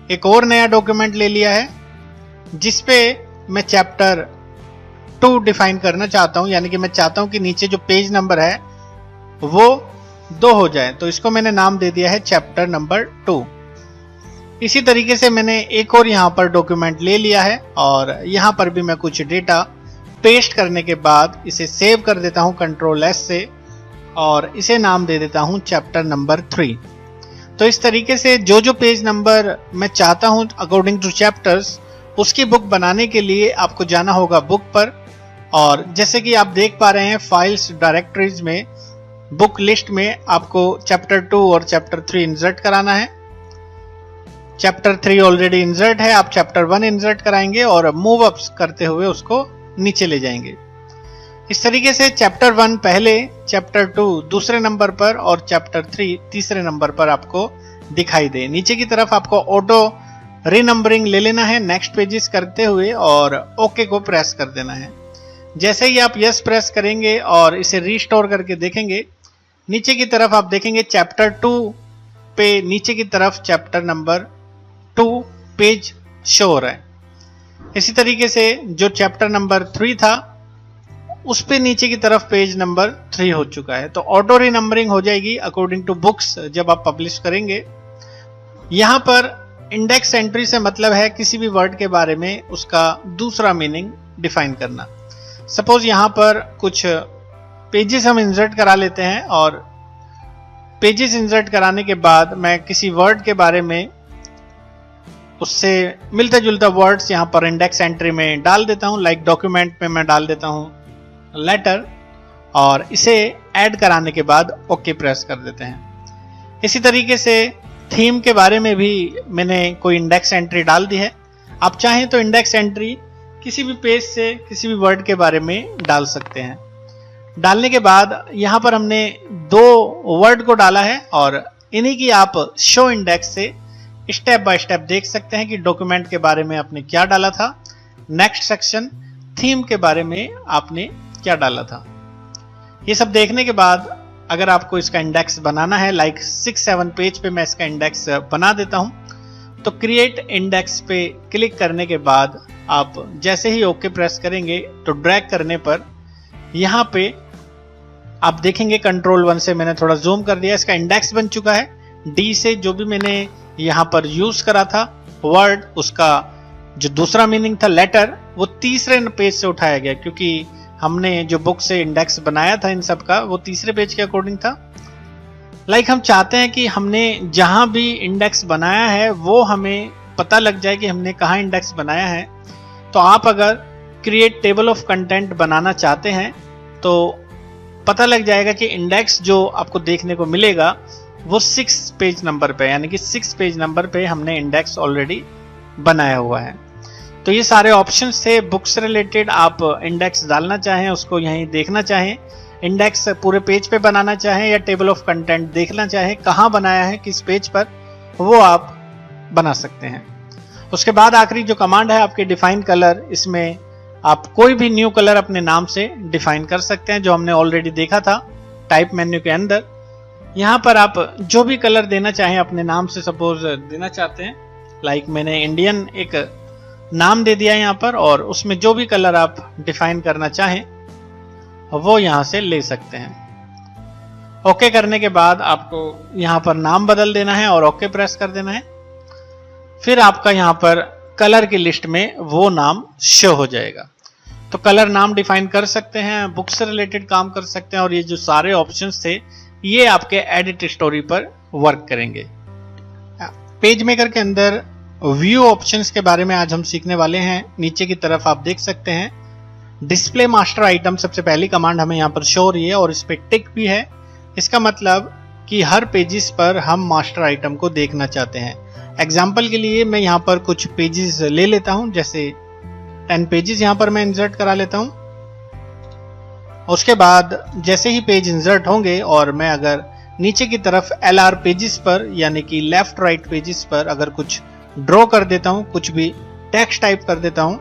एक और नया डॉक्यूमेंट ले लिया है जिसपे मैं चैप्टर 2 डिफाइन करना चाहता हूँ, यानी कि मैं चाहता हूँ कि नीचे जो पेज नंबर है वो 2 हो जाए। तो इसको मैंने नाम दे दिया है चैप्टर नंबर 2। इसी तरीके से मैंने एक और यहाँ पर डॉक्यूमेंट ले लिया है और यहाँ पर भी मैं कुछ डेटा पेस्ट करने के बाद इसे सेव कर देता हूँ कंट्रोल एस से, और इसे नाम दे देता हूँ चैप्टर नंबर 3। तो इस तरीके से जो जो पेज नंबर मैं चाहता हूँ अकॉर्डिंग टू चैप्टर्स, उसकी बुक बनाने के लिए आपको जाना होगा बुक पर। और जैसे कि आप देख पा रहे हैं फाइल्स डायरेक्टरीज में बुक लिस्ट में आपको चैप्टर 2 और चैप्टर 3 इंसर्ट कराना है। चैप्टर 3 ऑलरेडी इंसर्ट है, आप चैप्टर 1 इंसर्ट कराएंगे और मूव अप्स करते हुए उसको नीचे ले जाएंगे। इस तरीके से चैप्टर 1 पहले, चैप्टर 2 दूसरे नंबर पर और चैप्टर 3 तीसरे नंबर पर आपको दिखाई दे। नीचे की तरफ आपको ऑटो रीनंबरिंग ले लेना है नेक्स्ट पेजेस करते हुए और ओके को प्रेस कर देना है। जैसे ही आप यस प्रेस करेंगे और इसे रीस्टोर करके देखेंगे, नीचे की तरफ आप देखेंगे चैप्टर 2 पे नीचे की तरफ चैप्टर नंबर 2 पेज शो हो रहा है। इसी तरीके से जो चैप्टर नंबर 3 था उस पे नीचे की तरफ पेज नंबर 3 हो चुका है। तो ऑटो रीनंबरिंग हो जाएगी अकॉर्डिंग टू बुक्स जब आप पब्लिश करेंगे। यहां पर इंडेक्स एंट्री से मतलब है किसी भी वर्ड के बारे में उसका दूसरा मीनिंग डिफाइन करना। सपोज यहां पर कुछ पेजेस हम इंसर्ट करा लेते हैं और पेजेस इंसर्ट कराने के बाद मैं किसी वर्ड के बारे में उससे मिलता जुलता वर्ड्स यहां पर इंडेक्स एंट्री में डाल देता हूं। लाइक डॉक्यूमेंट में मैं डाल देता हूं लेटर और इसे ऐड कराने के बाद ओके प्रेस कर देते हैं। इसी तरीके से थीम के बारे में भी मैंने कोई इंडेक्स एंट्री डाल दी है। आप चाहें तो इंडेक्स एंट्री किसी भी पेज से किसी भी वर्ड के बारे में डाल सकते हैं। डालने के बाद यहां पर हमने 2 वर्ड को डाला है और इन्हीं की आप शो इंडेक्स से स्टेप बाय स्टेप देख सकते हैं कि डॉक्यूमेंट के बारे में आपने क्या डाला था, नेक्स्ट सेक्शन थीम के बारे में आपने क्या डाला था। ये सब देखने के बाद अगर आपको इसका इंडेक्स बनाना है, लाइक 6-7 पेज पे मैं इसका इंडेक्स बना देता हूं। तो क्रिएट इंडेक्स पे क्लिक करने के बाद आप जैसे ही ओके प्रेस करेंगे तो ड्रैग करने पर यहां पे आप देखेंगे कंट्रोल 1 से मैंने थोड़ा जूम कर दिया, इसका इंडेक्स बन चुका है। डी से जो भी मैंने यहां पर यूज करा था वर्ड, उसका जो दूसरा मीनिंग था लेटर, वो तीसरे पेज से उठाया गया क्योंकि हमने जो बुक से इंडेक्स बनाया था इन सब का वो तीसरे पेज के अकॉर्डिंग था। लाइक हम चाहते हैं कि हमने जहां भी इंडेक्स बनाया है वो हमें पता लग जाए कि हमने कहाँ इंडेक्स बनाया है। तो आप अगर क्रिएट टेबल ऑफ कंटेंट बनाना चाहते हैं तो पता लग जाएगा कि इंडेक्स जो आपको देखने को मिलेगा वो 6 पेज नंबर पे, यानी कि 6 पेज नंबर पे हमने इंडेक्स ऑलरेडी बनाया हुआ है। तो ये सारे ऑप्शंस थे बुक से रिलेटेड। आप इंडेक्स डालना चाहें, उसको यहीं देखना चाहें, इंडेक्स पूरे पेज पे बनाना चाहें या टेबल ऑफ कंटेंट देखना चाहें कहाँ बनाया है किस पेज पर, वो आप बना सकते हैं। उसके बाद आखिरी जो कमांड है आपके डिफाइन कलर, इसमें आप कोई भी न्यू कलर अपने नाम से डिफाइन कर सकते हैं जो हमने ऑलरेडी देखा था टाइप मेन्यू के अंदर। यहाँ पर आप जो भी कलर देना चाहें अपने नाम से, सपोज देना चाहते हैं, लाइक मैंने इंडियन एक नाम दे दिया यहाँ पर और उसमें जो भी कलर आप डिफाइन करना चाहें वो यहाँ से ले सकते हैं। ओके करने के बाद आपको यहाँ पर नाम बदल देना है और ओके प्रेस कर देना है। फिर आपका यहाँ पर कलर की लिस्ट में वो नाम शो हो जाएगा। तो कलर नाम डिफाइन कर सकते हैं, बुक से रिलेटेड काम कर सकते हैं और ये जो सारे ऑप्शंस थे ये आपके एडिट स्टोरी पर वर्क करेंगे। पेज मेकर के अंदर व्यू ऑप्शंस के बारे में आज हम सीखने वाले हैं। नीचे की तरफ आप देख सकते हैं डिस्प्ले मास्टर आइटम, सबसे पहली कमांड हमें यहाँ पर शो हो रही है और इस पे टिक भी है। इसका मतलब कि हर पेजेस पर हम मास्टर आइटम को देखना चाहते हैं। एग्जाम्पल के लिए मैं यहाँ पर कुछ पेजेस ले लेता हूँ, जैसे 10 पेजेस यहाँ पर मैं इंसर्ट करा लेता हूँ। उसके बाद जैसे ही पेज इंसर्ट होंगे और मैं अगर नीचे की तरफ LR पेजेस पर यानी कि लेफ्ट राइट पेजेस पर अगर कुछ ड्रॉ कर देता हूं, कुछ भी टेक्स्ट टाइप कर देता हूं,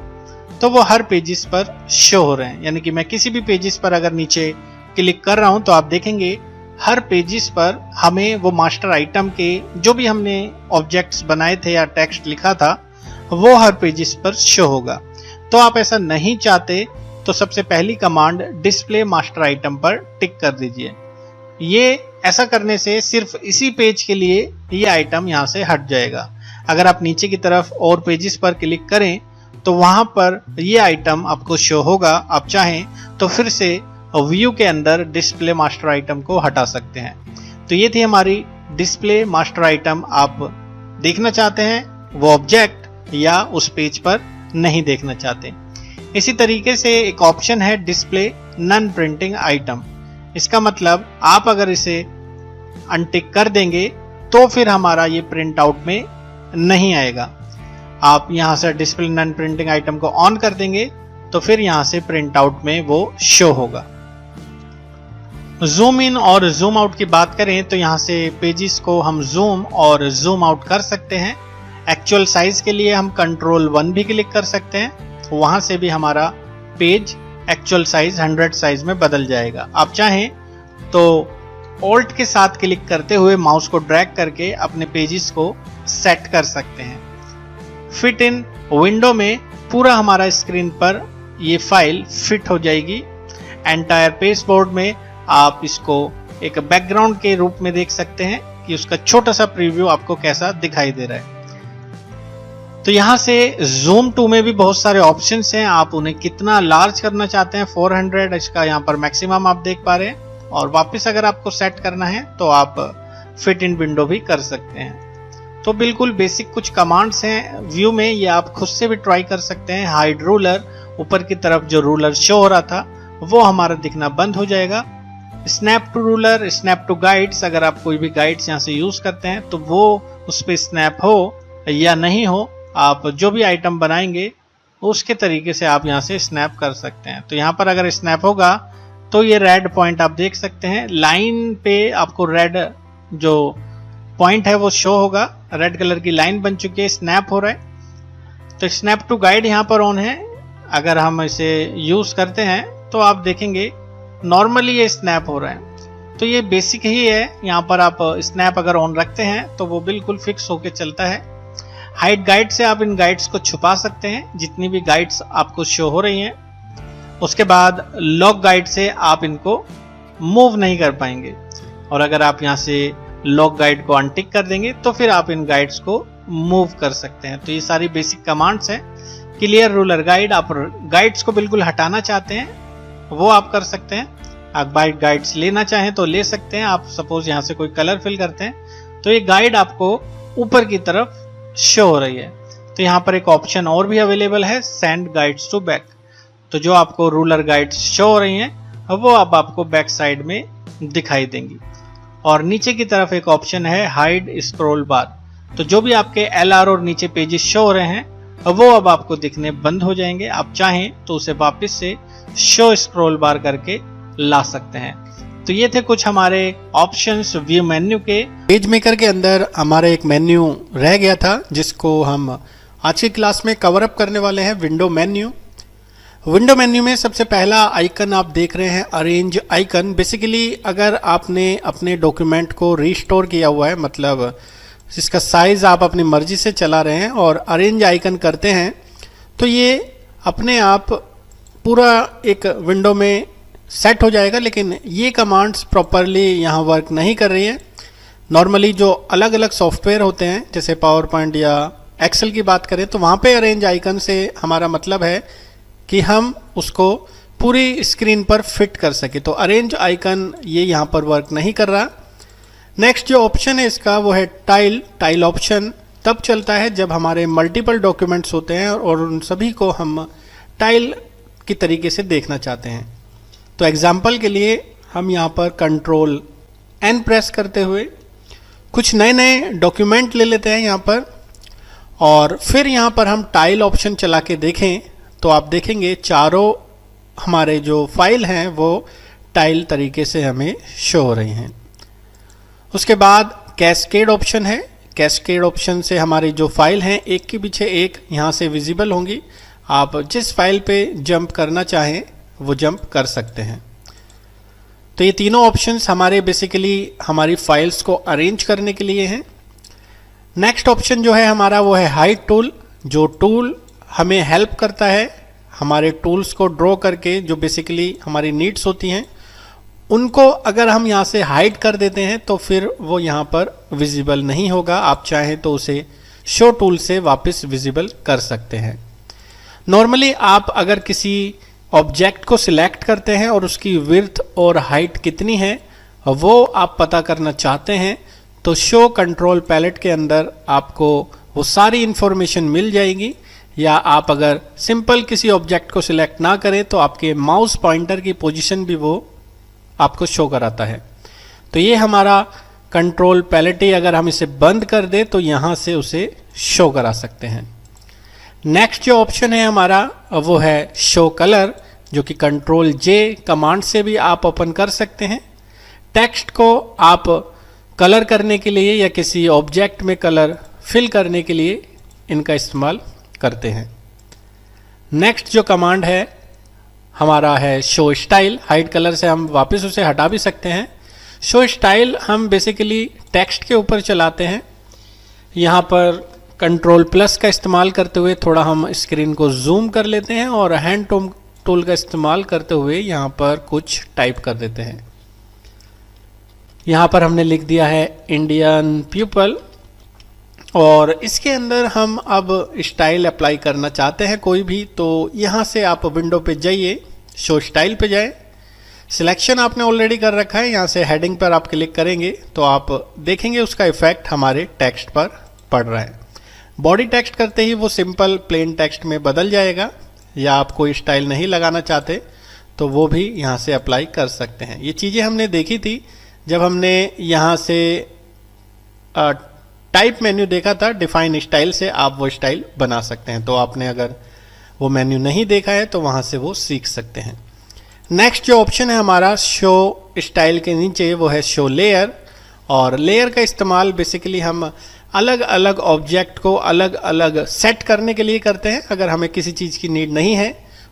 तो वो हर पेजेस पर शो हो रहे हैं। यानी कि मैं किसी भी पेजेस पर अगर नीचे क्लिक कर रहा हूं तो आप देखेंगे हर पेजेस पर हमें वो मास्टर आइटम के जो भी हमने ऑब्जेक्ट्स बनाए थे या टेक्स्ट लिखा था वो हर पेजेस पर शो होगा। तो आप ऐसा नहीं चाहते तो सबसे पहली कमांड डिस्प्ले मास्टर आइटम पर टिक कर दीजिए। ये ऐसा करने से सिर्फ इसी पेज के लिए ये आइटम यहाँ से हट जाएगा। अगर आप नीचे की तरफ और पेजेस पर क्लिक करें तो वहां पर ये आइटम आपको शो होगा। आप चाहें तो फिर से व्यू के अंदर डिस्प्ले मास्टर आइटम को हटा सकते हैं। तो ये थी हमारी डिस्प्ले मास्टर आइटम। आप देखना चाहते हैं वो ऑब्जेक्ट या उस पेज पर नहीं देखना चाहते। इसी तरीके से एक ऑप्शन है डिस्प्ले नॉन प्रिंटिंग आइटम। इसका मतलब आप अगर इसे अनटिक कर देंगे तो फिर हमारा ये प्रिंट आउट में नहीं आएगा। आप यहां से डिस्प्ले नॉन प्रिंटिंग आइटम को ऑन कर देंगे तो फिर यहां से प्रिंट आउट में वो शो होगा। जूम इन और जूम आउट की बात करें तो यहां से पेजेस को हम जूम और जूम आउट कर सकते हैं। एक्चुअल साइज के लिए हम कंट्रोल 1 भी क्लिक कर सकते हैं, वहां से भी हमारा पेज एक्चुअल साइज 100 साइज में बदल जाएगा। आप चाहें तो ऑल्ट के साथ क्लिक करते हुए माउस को ड्रैग करके अपने पेजेस को सेट कर सकते हैं। फिट इन विंडो में पूरा हमारा स्क्रीन पर ये फाइल फिट हो जाएगी। एंटायर पेज बोर्ड में आप इसको एक बैकग्राउंड के रूप में देख सकते हैं कि उसका छोटा सा प्रीव्यू आपको कैसा दिखाई दे रहा है। तो यहाँ से जूम टू में भी बहुत सारे ऑप्शंस हैं, आप उन्हें कितना लार्ज करना चाहते हैं, 400 इसका यहाँ पर मैक्सिमम आप देख पा रहे हैं। और वापस अगर आपको सेट करना है तो आप फिट इन विंडो भी कर सकते हैं। तो बिल्कुल बेसिक कुछ कमांड्स हैं व्यू में, ये आप खुद से भी ट्राई कर सकते हैं। हाइड रूलर, ऊपर की तरफ जो रूलर शो हो रहा था वो हमारा दिखना बंद हो जाएगा। Snap to ruler, snap to guides, अगर आप कोई भी गाइड्स यहाँ से यूज करते हैं तो वो उस पर स्नैप हो या नहीं हो, आप जो भी आइटम बनाएंगे उसके तरीके से आप यहाँ से स्नैप कर सकते हैं। तो यहाँ पर अगर स्नैप होगा तो ये रेड पॉइंट आप देख सकते हैं, लाइन पे आपको रेड जो पॉइंट है वो शो होगा, रेड कलर की लाइन बन चुकी है, स्नैप हो रहा है। तो स्नैप टू गाइड यहाँ पर ऑन है, अगर हम इसे यूज करते हैं तो आप देखेंगे नॉर्मली ये स्नैप हो रहा है। तो ये बेसिक ही है, यहाँ पर आप स्नैप अगर ऑन रखते हैं तो वो बिल्कुल फिक्स होके चलता है। हाइड गाइड से आप इन गाइड्स को छुपा सकते हैं, जितनी भी गाइड्स आपको शो हो रही हैं। उसके बाद लॉक गाइड से आप इनको मूव नहीं कर पाएंगे, और अगर आप यहाँ से लॉक गाइड को अनटिक कर देंगे तो फिर आप इन गाइड्स को मूव कर सकते हैं। तो ये सारी बेसिक कमांड्स हैं। क्लियर रूलर गाइड, आप गाइड्स को बिल्कुल हटाना चाहते हैं वो आप कर सकते हैं। आप बाइट गाइड्स लेना चाहें तो ले सकते हैं। आप सपोज यहाँ से कोई कलर फिल करते हैं तो ये गाइड आपको ऊपर की तरफ शो हो रही है। तो यहाँ पर एक ऑप्शन और भी अवेलेबल है, सेंड गाइड्स टू बैक। तो जो आपको रूलर गाइड्स शो हो रही हैं वो अब आपको बैक साइड में दिखाई देंगी। और नीचे की तरफ एक ऑप्शन है हाइड स्क्रॉल बार। तो जो भी आपके LR और नीचे पेजेस शो हो रहे हैं वो अब आपको दिखने बंद हो जाएंगे। आप चाहें तो उसे वापस से शो स्क्रॉल बार करके ला सकते हैं। तो ये थे कुछ हमारे ऑप्शंस व्यू मेन्यू के। पेज मेकर के अंदर हमारा एक मेन्यू रह गया था जिसको हम आज की क्लास में कवर अप करने वाले हैं, विंडो मेन्यू। विंडो मेन्यू में सबसे पहला आइकन आप देख रहे हैं, अरेंज आइकन। बेसिकली अगर आपने अपने डॉक्यूमेंट को रीस्टोर किया हुआ है, मतलब इसका साइज आप अपनी मर्जी से चला रहे हैं और अरेंज आइकन करते हैं, तो ये अपने आप पूरा एक विंडो में सेट हो जाएगा। लेकिन ये कमांड्स प्रॉपरली यहाँ वर्क नहीं कर रही है। नॉर्मली जो अलग अलग सॉफ्टवेयर होते हैं जैसे पावर पॉइंट या एक्सेल की बात करें तो वहाँ पे अरेंज आइकन से हमारा मतलब है कि हम उसको पूरी स्क्रीन पर फिट कर सके। तो अरेंज आइकन ये यहाँ पर वर्क नहीं कर रहा। नेक्स्ट जो ऑप्शन है इसका वो है टाइल। टाइल ऑप्शन तब चलता है जब हमारे मल्टीपल डॉक्यूमेंट्स होते हैं और उन सभी को हम टाइल की तरीके से देखना चाहते हैं। तो एग्जाम्पल के लिए हम यहाँ पर कंट्रोल N प्रेस करते हुए कुछ नए नए डॉक्यूमेंट ले लेते हैं यहाँ पर, और फिर यहाँ पर हम टाइल ऑप्शन चला के देखें तो आप देखेंगे चारों हमारे जो फाइल हैं वो टाइल तरीके से हमें शो हो रही हैं। उसके बाद कैस्केड ऑप्शन है। कैस्केड ऑप्शन से हमारी जो फाइल हैं एक के पीछे एक यहाँ से विजिबल होंगी। आप जिस फाइल पे जंप करना चाहें वो जंप कर सकते हैं। तो ये तीनों ऑप्शंस हमारे बेसिकली हमारी फाइल्स को अरेंज करने के लिए हैं। नेक्स्ट ऑप्शन जो है हमारा वो है हाइड टूल। जो टूल हमें हेल्प करता है हमारे टूल्स को ड्रॉ करके, जो बेसिकली हमारी नीड्स होती हैं उनको अगर हम यहाँ से हाइड कर देते हैं तो फिर वो यहाँ पर विजिबल नहीं होगा। आप चाहें तो उसे शो टूल से वापस विजिबल कर सकते हैं। नॉर्मली आप अगर किसी ऑब्जेक्ट को सिलेक्ट करते हैं और उसकी विड्थ और हाइट कितनी है वो आप पता करना चाहते हैं तो शो कंट्रोल पैलेट के अंदर आपको वो सारी इंफॉर्मेशन मिल जाएगी। या आप अगर सिंपल किसी ऑब्जेक्ट को सिलेक्ट ना करें तो आपके माउस पॉइंटर की पोजीशन भी वो आपको शो कराता है। तो ये हमारा कंट्रोल पैलेट ही अगर हम इसे बंद कर दें तो यहाँ से उसे शो करा सकते हैं। नेक्स्ट जो ऑप्शन है हमारा वो है शो कलर, जो कि कंट्रोल J कमांड से भी आप ओपन कर सकते हैं। टेक्स्ट को आप कलर करने के लिए या किसी ऑब्जेक्ट में कलर फिल करने के लिए इनका इस्तेमाल करते हैं। नेक्स्ट जो कमांड है हमारा है शो स्टाइल। हाइड कलर से हम वापस उसे हटा भी सकते हैं। शो स्टाइल हम बेसिकली टेक्स्ट के ऊपर चलाते हैं। यहाँ पर कंट्रोल प्लस का इस्तेमाल करते हुए थोड़ा हम स्क्रीन को जूम कर लेते हैं और हैंड टूल का इस्तेमाल करते हुए यहाँ पर कुछ टाइप कर देते हैं। यहाँ पर हमने लिख दिया है इंडियन पीपल, और इसके अंदर हम अब स्टाइल अप्लाई करना चाहते हैं कोई भी, तो यहाँ से आप विंडो पे जाइए, शो स्टाइल पे जाएं। सिलेक्शन आपने ऑलरेडी कर रखा है, यहाँ से हेडिंग पर आप क्लिक करेंगे तो आप देखेंगे उसका इफेक्ट हमारे टेक्स्ट पर पड़ रहा है। बॉडी टेक्स्ट करते ही वो सिंपल प्लेन टेक्स्ट में बदल जाएगा, या आप कोई स्टाइल नहीं लगाना चाहते तो वो भी यहाँ से अप्लाई कर सकते हैं। ये चीज़ें हमने देखी थी जब हमने यहाँ से टाइप मेन्यू देखा था, डिफाइन स्टाइल से आप वो स्टाइल बना सकते हैं। तो आपने अगर वो मेन्यू नहीं देखा है तो वहाँ से वो सीख सकते हैं। नेक्स्ट जो ऑप्शन है हमारा शो स्टाइल के नीचे, वो है शो लेयर। और लेयर का इस्तेमाल बेसिकली हम अलग अलग ऑब्जेक्ट को अलग अलग सेट करने के लिए करते हैं। अगर हमें किसी चीज़ की नीड नहीं है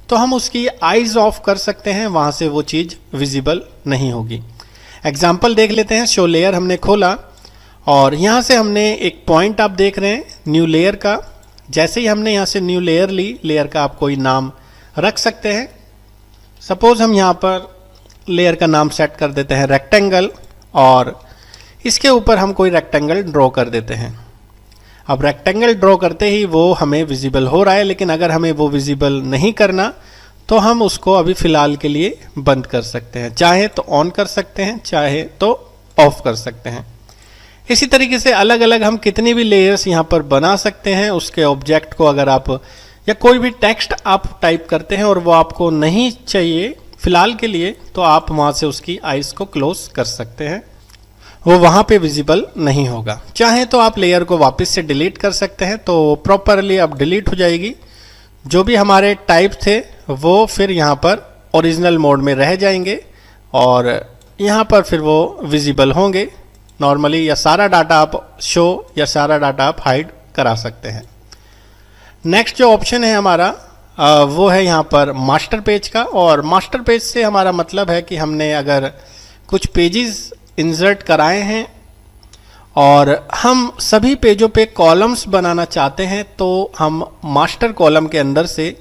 तो हम उसकी आइज ऑफ कर सकते हैं, वहाँ से वो चीज़ विजिबल नहीं होगी। एग्जाम्पल देख लेते हैं। शो लेयर हमने खोला और यहाँ से हमने एक पॉइंट आप देख रहे हैं न्यू लेयर का। जैसे ही हमने यहाँ से न्यू लेयर ली, लेयर का आप कोई नाम रख सकते हैं। सपोज हम यहाँ पर लेयर का नाम सेट कर देते हैं रेक्टेंगल, और इसके ऊपर हम कोई रेक्टेंगल ड्रॉ कर देते हैं। अब रेक्टेंगल ड्रॉ करते ही वो हमें विजिबल हो रहा है, लेकिन अगर हमें वो विजिबल नहीं करना तो हम उसको अभी फ़िलहाल के लिए बंद कर सकते हैं। चाहे तो ऑन कर सकते हैं, चाहे तो ऑफ कर सकते हैं। इसी तरीके से अलग अलग हम कितनी भी लेयर्स यहाँ पर बना सकते हैं। उसके ऑब्जेक्ट को अगर आप या कोई भी टेक्स्ट आप टाइप करते हैं और वो आपको नहीं चाहिए फ़िलहाल के लिए, तो आप वहाँ से उसकी आइज़ को क्लोज कर सकते हैं, वो वहाँ पे विजिबल नहीं होगा। चाहे तो आप लेयर को वापस से डिलीट कर सकते हैं, तो प्रॉपरली अब डिलीट हो जाएगी। जो भी हमारे टाइप थे वो फिर यहाँ पर ओरिजिनल मोड में रह जाएंगे और यहाँ पर फिर वो विजिबल होंगे नॉर्मली, या सारा डाटा आप शो या सारा डाटा आप हाइड करा सकते हैं। नेक्स्ट जो ऑप्शन है हमारा वो है यहाँ पर मास्टर पेज का। और मास्टर पेज से हमारा मतलब है कि हमने अगर कुछ पेजेस इंसर्ट कराए हैं और हम सभी पेजों पे कॉलम्स बनाना चाहते हैं, तो हम मास्टर कॉलम के अंदर से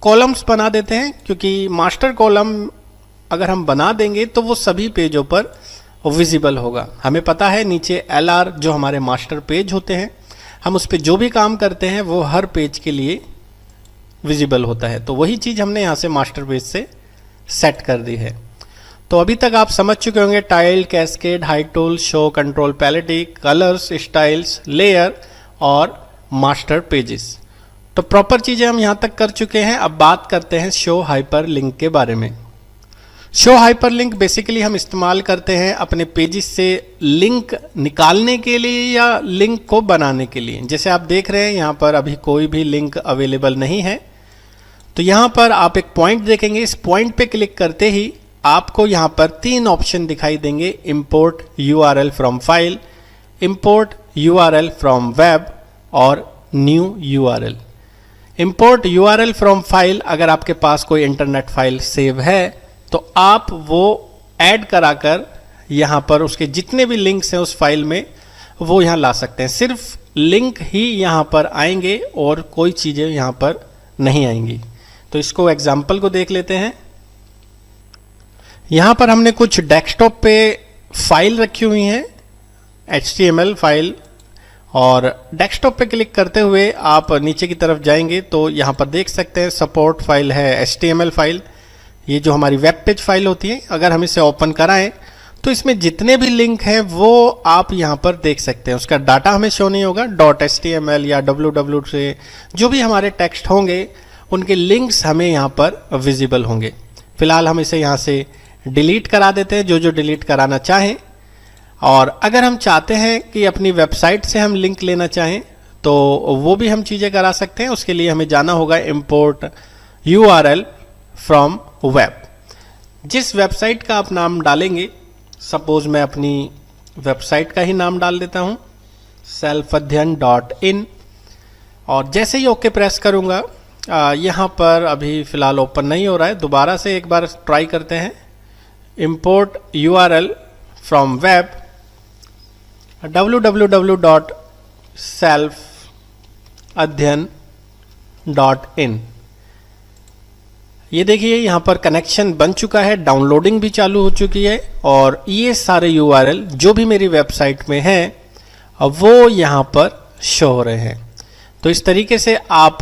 कॉलम्स बना देते हैं। क्योंकि मास्टर कॉलम अगर हम बना देंगे तो वो सभी पेजों पर विजिबल होगा। हमें पता है नीचे LR जो हमारे मास्टर पेज होते हैं, हम उस पर जो भी काम करते हैं वो हर पेज के लिए विजिबल होता है। तो वही चीज़ हमने यहाँ से मास्टर पेज से सेट कर दी है। तो अभी तक आप समझ चुके होंगे tile, cascade, hide tool, show, control palette, colours, styles, layer और मास्टर पेजेस। तो प्रॉपर चीज़ें हम यहाँ तक कर चुके हैं। अब बात करते हैं शो हाइपर लिंक के बारे में। शो हाइपर लिंक बेसिकली हम इस्तेमाल करते हैं अपने पेजेस से लिंक निकालने के लिए या लिंक को बनाने के लिए। जैसे आप देख रहे हैं यहाँ पर अभी कोई भी लिंक अवेलेबल नहीं है, तो यहाँ पर आप एक पॉइंट देखेंगे। इस पॉइंट पे क्लिक करते ही आपको यहाँ पर 3 ऑप्शन दिखाई देंगे, import URL from file, import URL from web और new URL। Import URL from file, अगर आपके पास कोई इंटरनेट फाइल सेव है तो आप वो ऐड कराकर यहाँ पर उसके जितने भी लिंक्स हैं उस फाइल में वो यहाँ ला सकते हैं। सिर्फ लिंक ही यहाँ पर आएंगे और कोई चीज़ें यहाँ पर नहीं आएंगी। तो इसको एग्जाम्पल को देख लेते हैं। यहाँ पर हमने कुछ डेस्कटॉप पे फाइल रखी हुई हैं, HTML फाइल, और डेस्कटॉप पे क्लिक करते हुए आप नीचे की तरफ जाएंगे तो यहाँ पर देख सकते हैं सपोर्ट फाइल है, HTML फाइल। ये जो हमारी वेब पेज फाइल होती है, अगर हम इसे ओपन कराएं तो इसमें जितने भी लिंक हैं वो आप यहाँ पर देख सकते हैं। उसका डाटा हमें शो नहीं होगा, .html या www से जो भी हमारे टेक्स्ट होंगे उनके लिंक्स हमें यहाँ पर विजिबल होंगे। फिलहाल हम इसे यहाँ से डिलीट करा देते हैं, जो डिलीट कराना चाहें। और अगर हम चाहते हैं कि अपनी वेबसाइट से हम लिंक लेना चाहें तो वो भी हम चीज़ें करा सकते हैं। उसके लिए हमें जाना होगा इंपोर्ट URL फ्रॉम वेब। जिस वेबसाइट का आप नाम डालेंगे, सपोज मैं अपनी वेबसाइट का ही नाम डाल देता हूँ selfadhyan.in, और जैसे ही ओके प्रेस करूँगा यहाँ पर अभी फ़िलहाल ओपन नहीं हो रहा है। दोबारा से एक बार ट्राई करते हैं। Import URL from web www.selfadhyan.in। ये देखिए यहाँ पर कनेक्शन बन चुका है, डाउनलोडिंग भी चालू हो चुकी है और ये सारे URL जो भी मेरी वेबसाइट में हैं वो यहाँ पर शो हो रहे हैं। तो इस तरीके से आप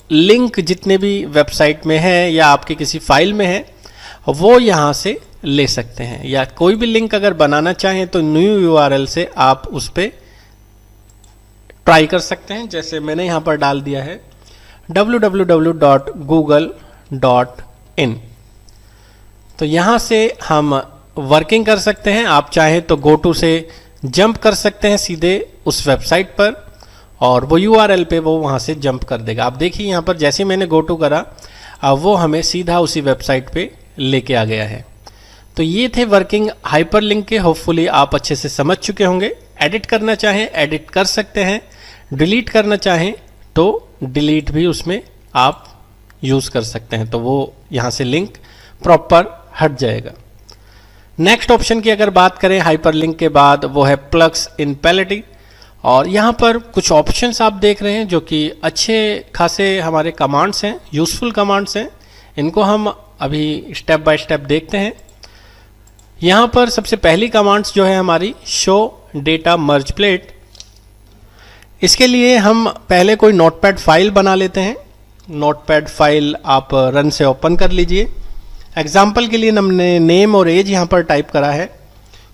लिंक जितने भी वेबसाइट में है या आपकी किसी फाइल में है वो यहाँ से ले सकते हैं, या कोई भी लिंक अगर बनाना चाहें तो न्यू URL से आप उस पर ट्राई कर सकते हैं। जैसे मैंने यहाँ पर डाल दिया है www.google.in। तो यहाँ से हम वर्किंग कर सकते हैं। आप चाहें तो गो टू से जंप कर सकते हैं सीधे उस वेबसाइट पर और वो URL पे वो वहाँ से जंप कर देगा। आप देखिए यहाँ पर जैसे मैंने गो टू करा अब वो हमें सीधा उसी वेबसाइट पे लेके आ गया है। तो ये थे वर्किंग हाइपरलिंक के। होपफुली आप अच्छे से समझ चुके होंगे। एडिट करना चाहें एडिट कर सकते हैं, डिलीट करना चाहें तो डिलीट भी उसमें आप यूज़ कर सकते हैं, तो वो यहाँ से लिंक प्रॉपर हट जाएगा। नेक्स्ट ऑप्शन की अगर बात करें हाइपरलिंक के बाद वो है प्लग्स इन पैलेटी, और यहाँ पर कुछ ऑप्शंस आप देख रहे हैं जो कि अच्छे खासे हमारे कमांड्स हैं, यूज़फुल कमांड्स हैं। इनको हम अभी स्टेप बाय स्टेप देखते हैं। यहाँ पर सबसे पहली कमांड्स जो है हमारी शो डेटा मर्ज प्लेट। इसके लिए हम पहले कोई नोटपैड फाइल बना लेते हैं। नोटपैड फाइल आप रन से ओपन कर लीजिए। एग्जाम्पल के लिए हमने नेम और एज यहाँ पर टाइप करा है,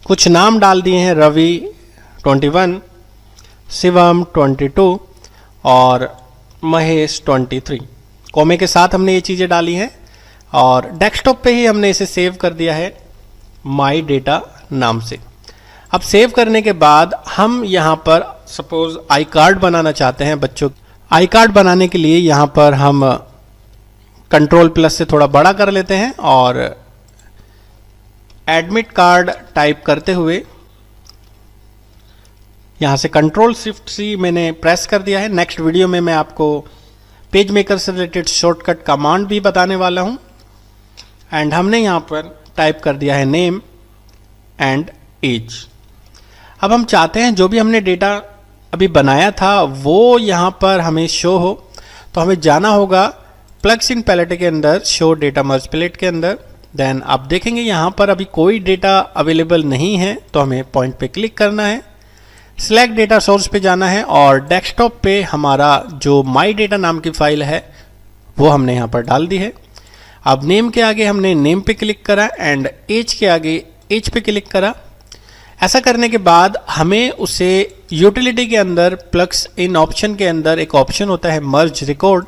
कुछ नाम डाल दिए हैं, रवि 21, शिवम 22 और महेश 23। कॉमे के साथ हमने ये चीज़ें डाली हैं और डेस्कटॉप पे ही हमने इसे सेव कर दिया है माई डेटा नाम से। अब सेव करने के बाद हम यहाँ पर सपोज आई कार्ड बनाना चाहते हैं बच्चों। आई कार्ड बनाने के लिए यहाँ पर हम कंट्रोल+ से थोड़ा बड़ा कर लेते हैं और एडमिट कार्ड टाइप करते हुए यहाँ से Ctrl+Shift+C मैंने प्रेस कर दिया है। नेक्स्ट वीडियो में मैं आपको पेज मेकर से रिलेटेड शॉर्टकट कमांड भी बताने वाला हूँ। एंड हमने यहाँ पर टाइप कर दिया है नेम एंड एज। अब हम चाहते हैं जो भी हमने डेटा अभी बनाया था वो यहाँ पर हमें शो हो, तो हमें जाना होगा प्लग्स इन पैलेट के अंदर, शो डेटा मर्ज प्लेट के अंदर। देन आप देखेंगे यहाँ पर अभी कोई डेटा अवेलेबल नहीं है, तो हमें पॉइंट पे क्लिक करना है, सिलेक्ट डेटा सोर्स पे जाना है और डेस्कटॉप पे हमारा जो माई डेटा नाम की फाइल है वो हमने यहाँ पर डाल दी है। अब नेम के आगे हमने नेम पे क्लिक करा एंड एज के आगे एज पे क्लिक करा। ऐसा करने के बाद हमें उसे यूटिलिटी के अंदर प्लग्स इन ऑप्शन के अंदर एक ऑप्शन होता है मर्ज रिकॉर्ड।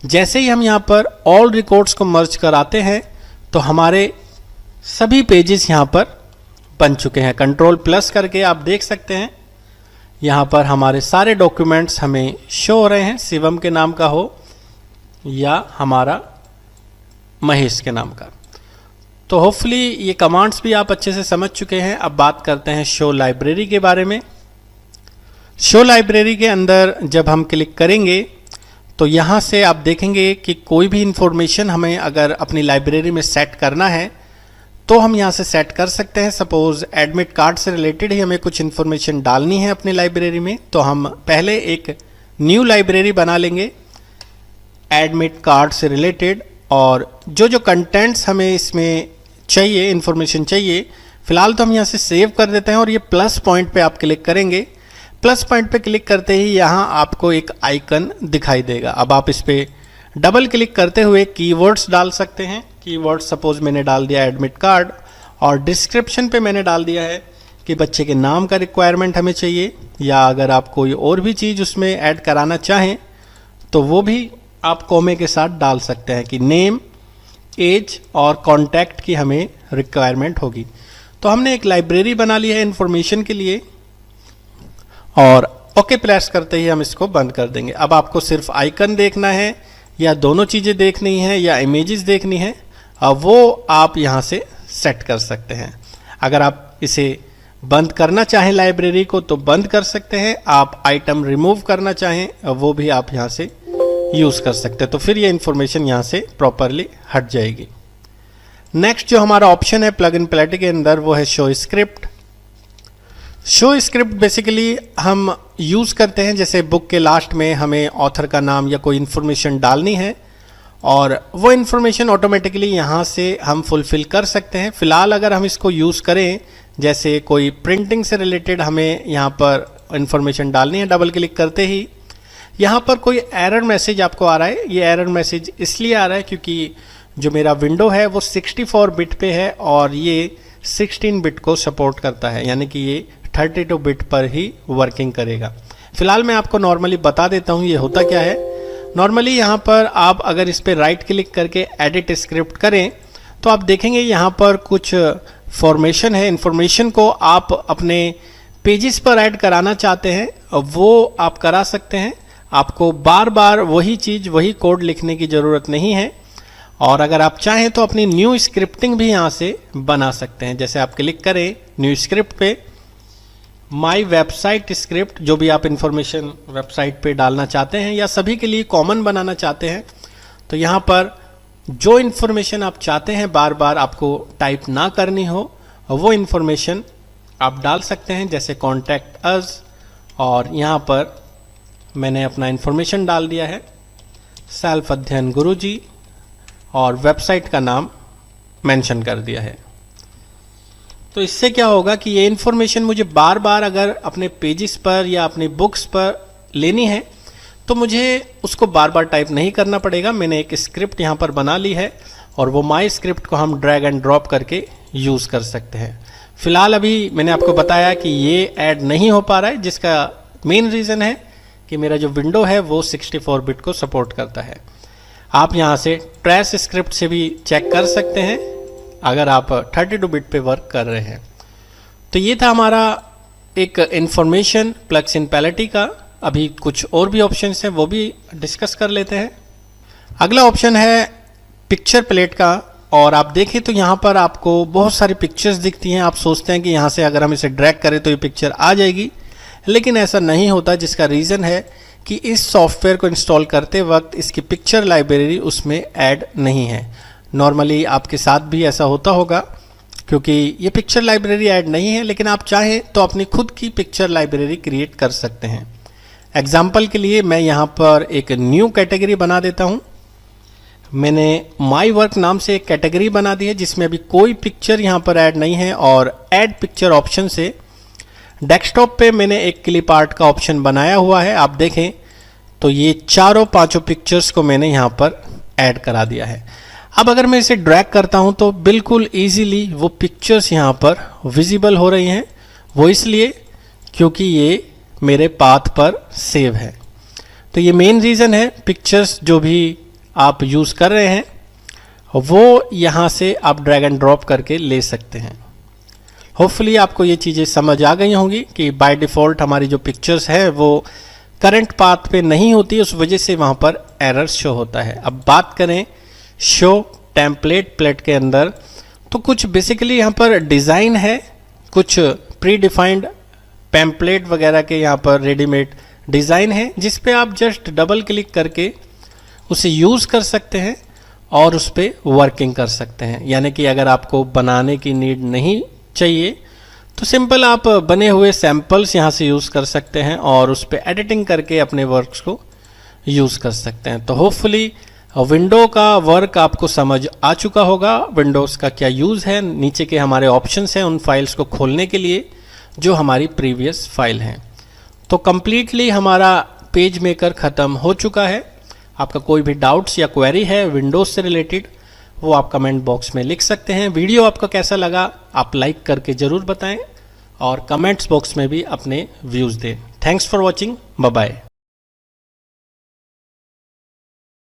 जैसे ही हम यहाँ पर ऑल रिकॉर्ड्स को मर्ज कराते हैं तो हमारे सभी पेजेस यहाँ पर बन चुके हैं। Ctrl+ करके आप देख सकते हैं यहाँ पर हमारे सारे डॉक्यूमेंट्स हमें शो हो रहे हैं, शिवम के नाम का हो या हमारा महेश के नाम का। तो होपफुली ये कमांड्स भी आप अच्छे से समझ चुके हैं। अब बात करते हैं शो लाइब्रेरी के बारे में। शो लाइब्रेरी के अंदर जब हम क्लिक करेंगे तो यहाँ से आप देखेंगे कि कोई भी इंफॉर्मेशन हमें अगर अपनी लाइब्रेरी में सेट करना है तो हम यहाँ से सेट कर सकते हैं। सपोज एडमिट कार्ड से रिलेटेड ही हमें कुछ इन्फॉर्मेशन डालनी है अपनी लाइब्रेरी में, तो हम पहले एक न्यू लाइब्रेरी बना लेंगे एडमिट कार्ड से रिलेटेड, और जो जो कंटेंट्स हमें इसमें चाहिए, इन्फॉर्मेशन चाहिए, फिलहाल तो हम यहाँ से सेव कर देते हैं। और ये प्लस पॉइंट पे आप क्लिक करेंगे। प्लस पॉइंट पे क्लिक करते ही यहाँ आपको एक आइकन दिखाई देगा। अब आप इस पर डबल क्लिक करते हुए कीवर्ड्स डाल सकते हैं। कीवर्ड सपोज मैंने डाल दिया एडमिट कार्ड और डिस्क्रिप्शन पे मैंने डाल दिया है कि बच्चे के नाम का रिक्वायरमेंट हमें चाहिए, या अगर आप कोई और भी चीज़ उसमें ऐड कराना चाहें तो वो भी आप कॉमे के साथ डाल सकते हैं कि नेम, एज और कॉन्टैक्ट की हमें रिक्वायरमेंट होगी। तो हमने एक लाइब्रेरी बना ली है इन्फॉर्मेशन के लिए और ओके प्रेस करते ही हम इसको बंद कर देंगे। अब आपको सिर्फ आइकन देखना है या दोनों चीज़ें देखनी है या इमेजेस देखनी है, वो आप यहाँ से सेट कर सकते हैं। अगर आप इसे बंद करना चाहें लाइब्रेरी को तो बंद कर सकते हैं। आप आइटम रिमूव करना चाहें वो भी आप यहाँ से यूज़ कर सकते हैं, तो फिर ये इन्फॉर्मेशन यहाँ से प्रॉपरली हट जाएगी। नेक्स्ट जो हमारा ऑप्शन है प्लग इन पैलेट के अंदर वो है show script. Show script basically हम यूज़ करते हैं जैसे बुक के लास्ट में हमें ऑथर का नाम या कोई इन्फॉर्मेशन डालनी है और वो इन्फॉर्मेशन ऑटोमेटिकली यहाँ से हम फुलफ़िल कर सकते हैं। फ़िलहाल अगर हम इसको यूज़ करें जैसे कोई प्रिंटिंग से रिलेटेड हमें यहाँ पर इन्फॉर्मेशन डालनी है, डबल क्लिक करते ही यहाँ पर कोई एरर मैसेज आपको आ रहा है। ये एरर मैसेज इसलिए आ रहा है क्योंकि जो मेरा विंडो है वो 64 बिट पे है और ये 16 बिट को सपोर्ट करता है, यानी कि ये 32 बिट पर ही वर्किंग करेगा। फिलहाल मैं आपको नॉर्मली बता देता हूँ ये होता क्या है। नॉर्मली यहाँ पर आप अगर इस पर राइट क्लिक करके एडिट स्क्रिप्ट करें तो आप देखेंगे यहाँ पर कुछ फॉर्मेशन है। इन्फॉर्मेशन को आप अपने पेजेस पर ऐड कराना चाहते हैं वो आप करा सकते हैं। आपको बार बार वही चीज़ वही कोड लिखने की ज़रूरत नहीं है और अगर आप चाहें तो अपनी न्यू स्क्रिप्टिंग भी यहाँ से बना सकते हैं। जैसे आप क्लिक करें न्यू स्क्रिप्ट पे, माई वेबसाइट स्क्रिप्ट, जो भी आप इंफॉर्मेशन वेबसाइट पे डालना चाहते हैं या सभी के लिए कॉमन बनाना चाहते हैं, तो यहाँ पर जो इन्फॉर्मेशन आप चाहते हैं बार बार आपको टाइप ना करनी हो वो इन्फॉर्मेशन आप डाल सकते हैं। जैसे कॉन्टैक्ट अस, और यहाँ पर मैंने अपना इन्फॉर्मेशन डाल दिया है सेल्फ अध्ययन गुरुजी और वेबसाइट का नाम मेंशन कर दिया है। तो इससे क्या होगा कि ये इन्फॉर्मेशन मुझे बार बार अगर अपने पेजेस पर या अपनी बुक्स पर लेनी है तो मुझे उसको बार बार टाइप नहीं करना पड़ेगा। मैंने एक स्क्रिप्ट यहाँ पर बना ली है और वो माई स्क्रिप्ट को हम ड्रैग एंड ड्रॉप करके यूज़ कर सकते हैं। फिलहाल अभी मैंने आपको बताया कि ये ऐड नहीं हो पा रहा है, जिसका मेन रीज़न है कि मेरा जो विंडो है वो 64 बिट को सपोर्ट करता है। आप यहाँ से ट्रैश स्क्रिप्ट से भी चेक कर सकते हैं अगर आप 32 बिट पे वर्क कर रहे हैं। तो ये था हमारा एक इन्फॉर्मेशन प्लग्स इन पैलेटी का। अभी कुछ और भी ऑप्शंस हैं वो भी डिस्कस कर लेते हैं। अगला ऑप्शन है पिक्चर प्लेट का, और आप देखें तो यहाँ पर आपको बहुत सारी पिक्चर्स दिखती हैं। आप सोचते हैं कि यहाँ से अगर हम इसे ड्रैग करें तो ये पिक्चर आ जाएगी, लेकिन ऐसा नहीं होता। जिसका रीज़न है कि इस सॉफ्टवेयर को इंस्टॉल करते वक्त इसकी पिक्चर लाइब्रेरी उसमें ऐड नहीं है। नॉर्मली आपके साथ भी ऐसा होता होगा क्योंकि ये पिक्चर लाइब्रेरी ऐड नहीं है, लेकिन आप चाहें तो अपनी खुद की पिक्चर लाइब्रेरी क्रिएट कर सकते हैं। एग्जाम्पल के लिए मैं यहाँ पर एक न्यू कैटेगरी बना देता हूँ। मैंने माई वर्क नाम से एक कैटेगरी बना दी है जिसमें अभी कोई पिक्चर यहाँ पर ऐड नहीं है, और ऐड पिक्चर ऑप्शन से डेस्कटॉप पे मैंने एक क्लिप आर्ट का ऑप्शन बनाया हुआ है। आप देखें तो ये चारों पांचों पिक्चर्स को मैंने यहाँ पर ऐड करा दिया है। अब अगर मैं इसे ड्रैग करता हूँ तो बिल्कुल इजीली वो पिक्चर्स यहाँ पर विजिबल हो रही हैं। वो इसलिए क्योंकि ये मेरे पाथ पर सेव है। तो ये मेन रीज़न है। पिक्चर्स जो भी आप यूज़ कर रहे हैं वो यहाँ से आप ड्रैग एंड ड्रॉप करके ले सकते हैं। होपफुली आपको ये चीज़ें समझ आ गई होंगी कि बाय डिफ़ॉल्ट हमारी जो पिक्चर्स है वो करंट पाथ पे नहीं होती, उस वजह से वहाँ पर एरर शो होता है। अब बात करें शो टेम्पलेट प्लेट के अंदर, तो कुछ बेसिकली यहाँ पर डिज़ाइन है, कुछ प्री डिफाइंड पैम्पलेट वगैरह के यहाँ पर रेडीमेड डिज़ाइन है जिस पे आप जस्ट डबल क्लिक करके उसे यूज़ कर सकते हैं और उस पर वर्किंग कर सकते हैं। यानी कि अगर आपको बनाने की नीड नहीं चाहिए तो सिंपल आप बने हुए सैम्पल्स यहाँ से यूज़ कर सकते हैं और उस पर एडिटिंग करके अपने वर्क्स को यूज़ कर सकते हैं। तो होपफुली विंडो का वर्क आपको समझ आ चुका होगा, विंडोज़ का क्या यूज़ है, नीचे के हमारे ऑप्शंस हैं उन फाइल्स को खोलने के लिए जो हमारी प्रीवियस फाइल हैं। तो कम्प्लीटली हमारा पेज मेकर ख़त्म हो चुका है। आपका कोई भी डाउट्स या क्वेरी है विंडोज़ से रिलेटेड वो आप कमेंट बॉक्स में लिख सकते हैं। वीडियो आपको कैसा लगा आप लाइक करके ज़रूर बताएं और कमेंट्स बॉक्स में भी अपने व्यूज़ दें। Thanks for watching, bye bye.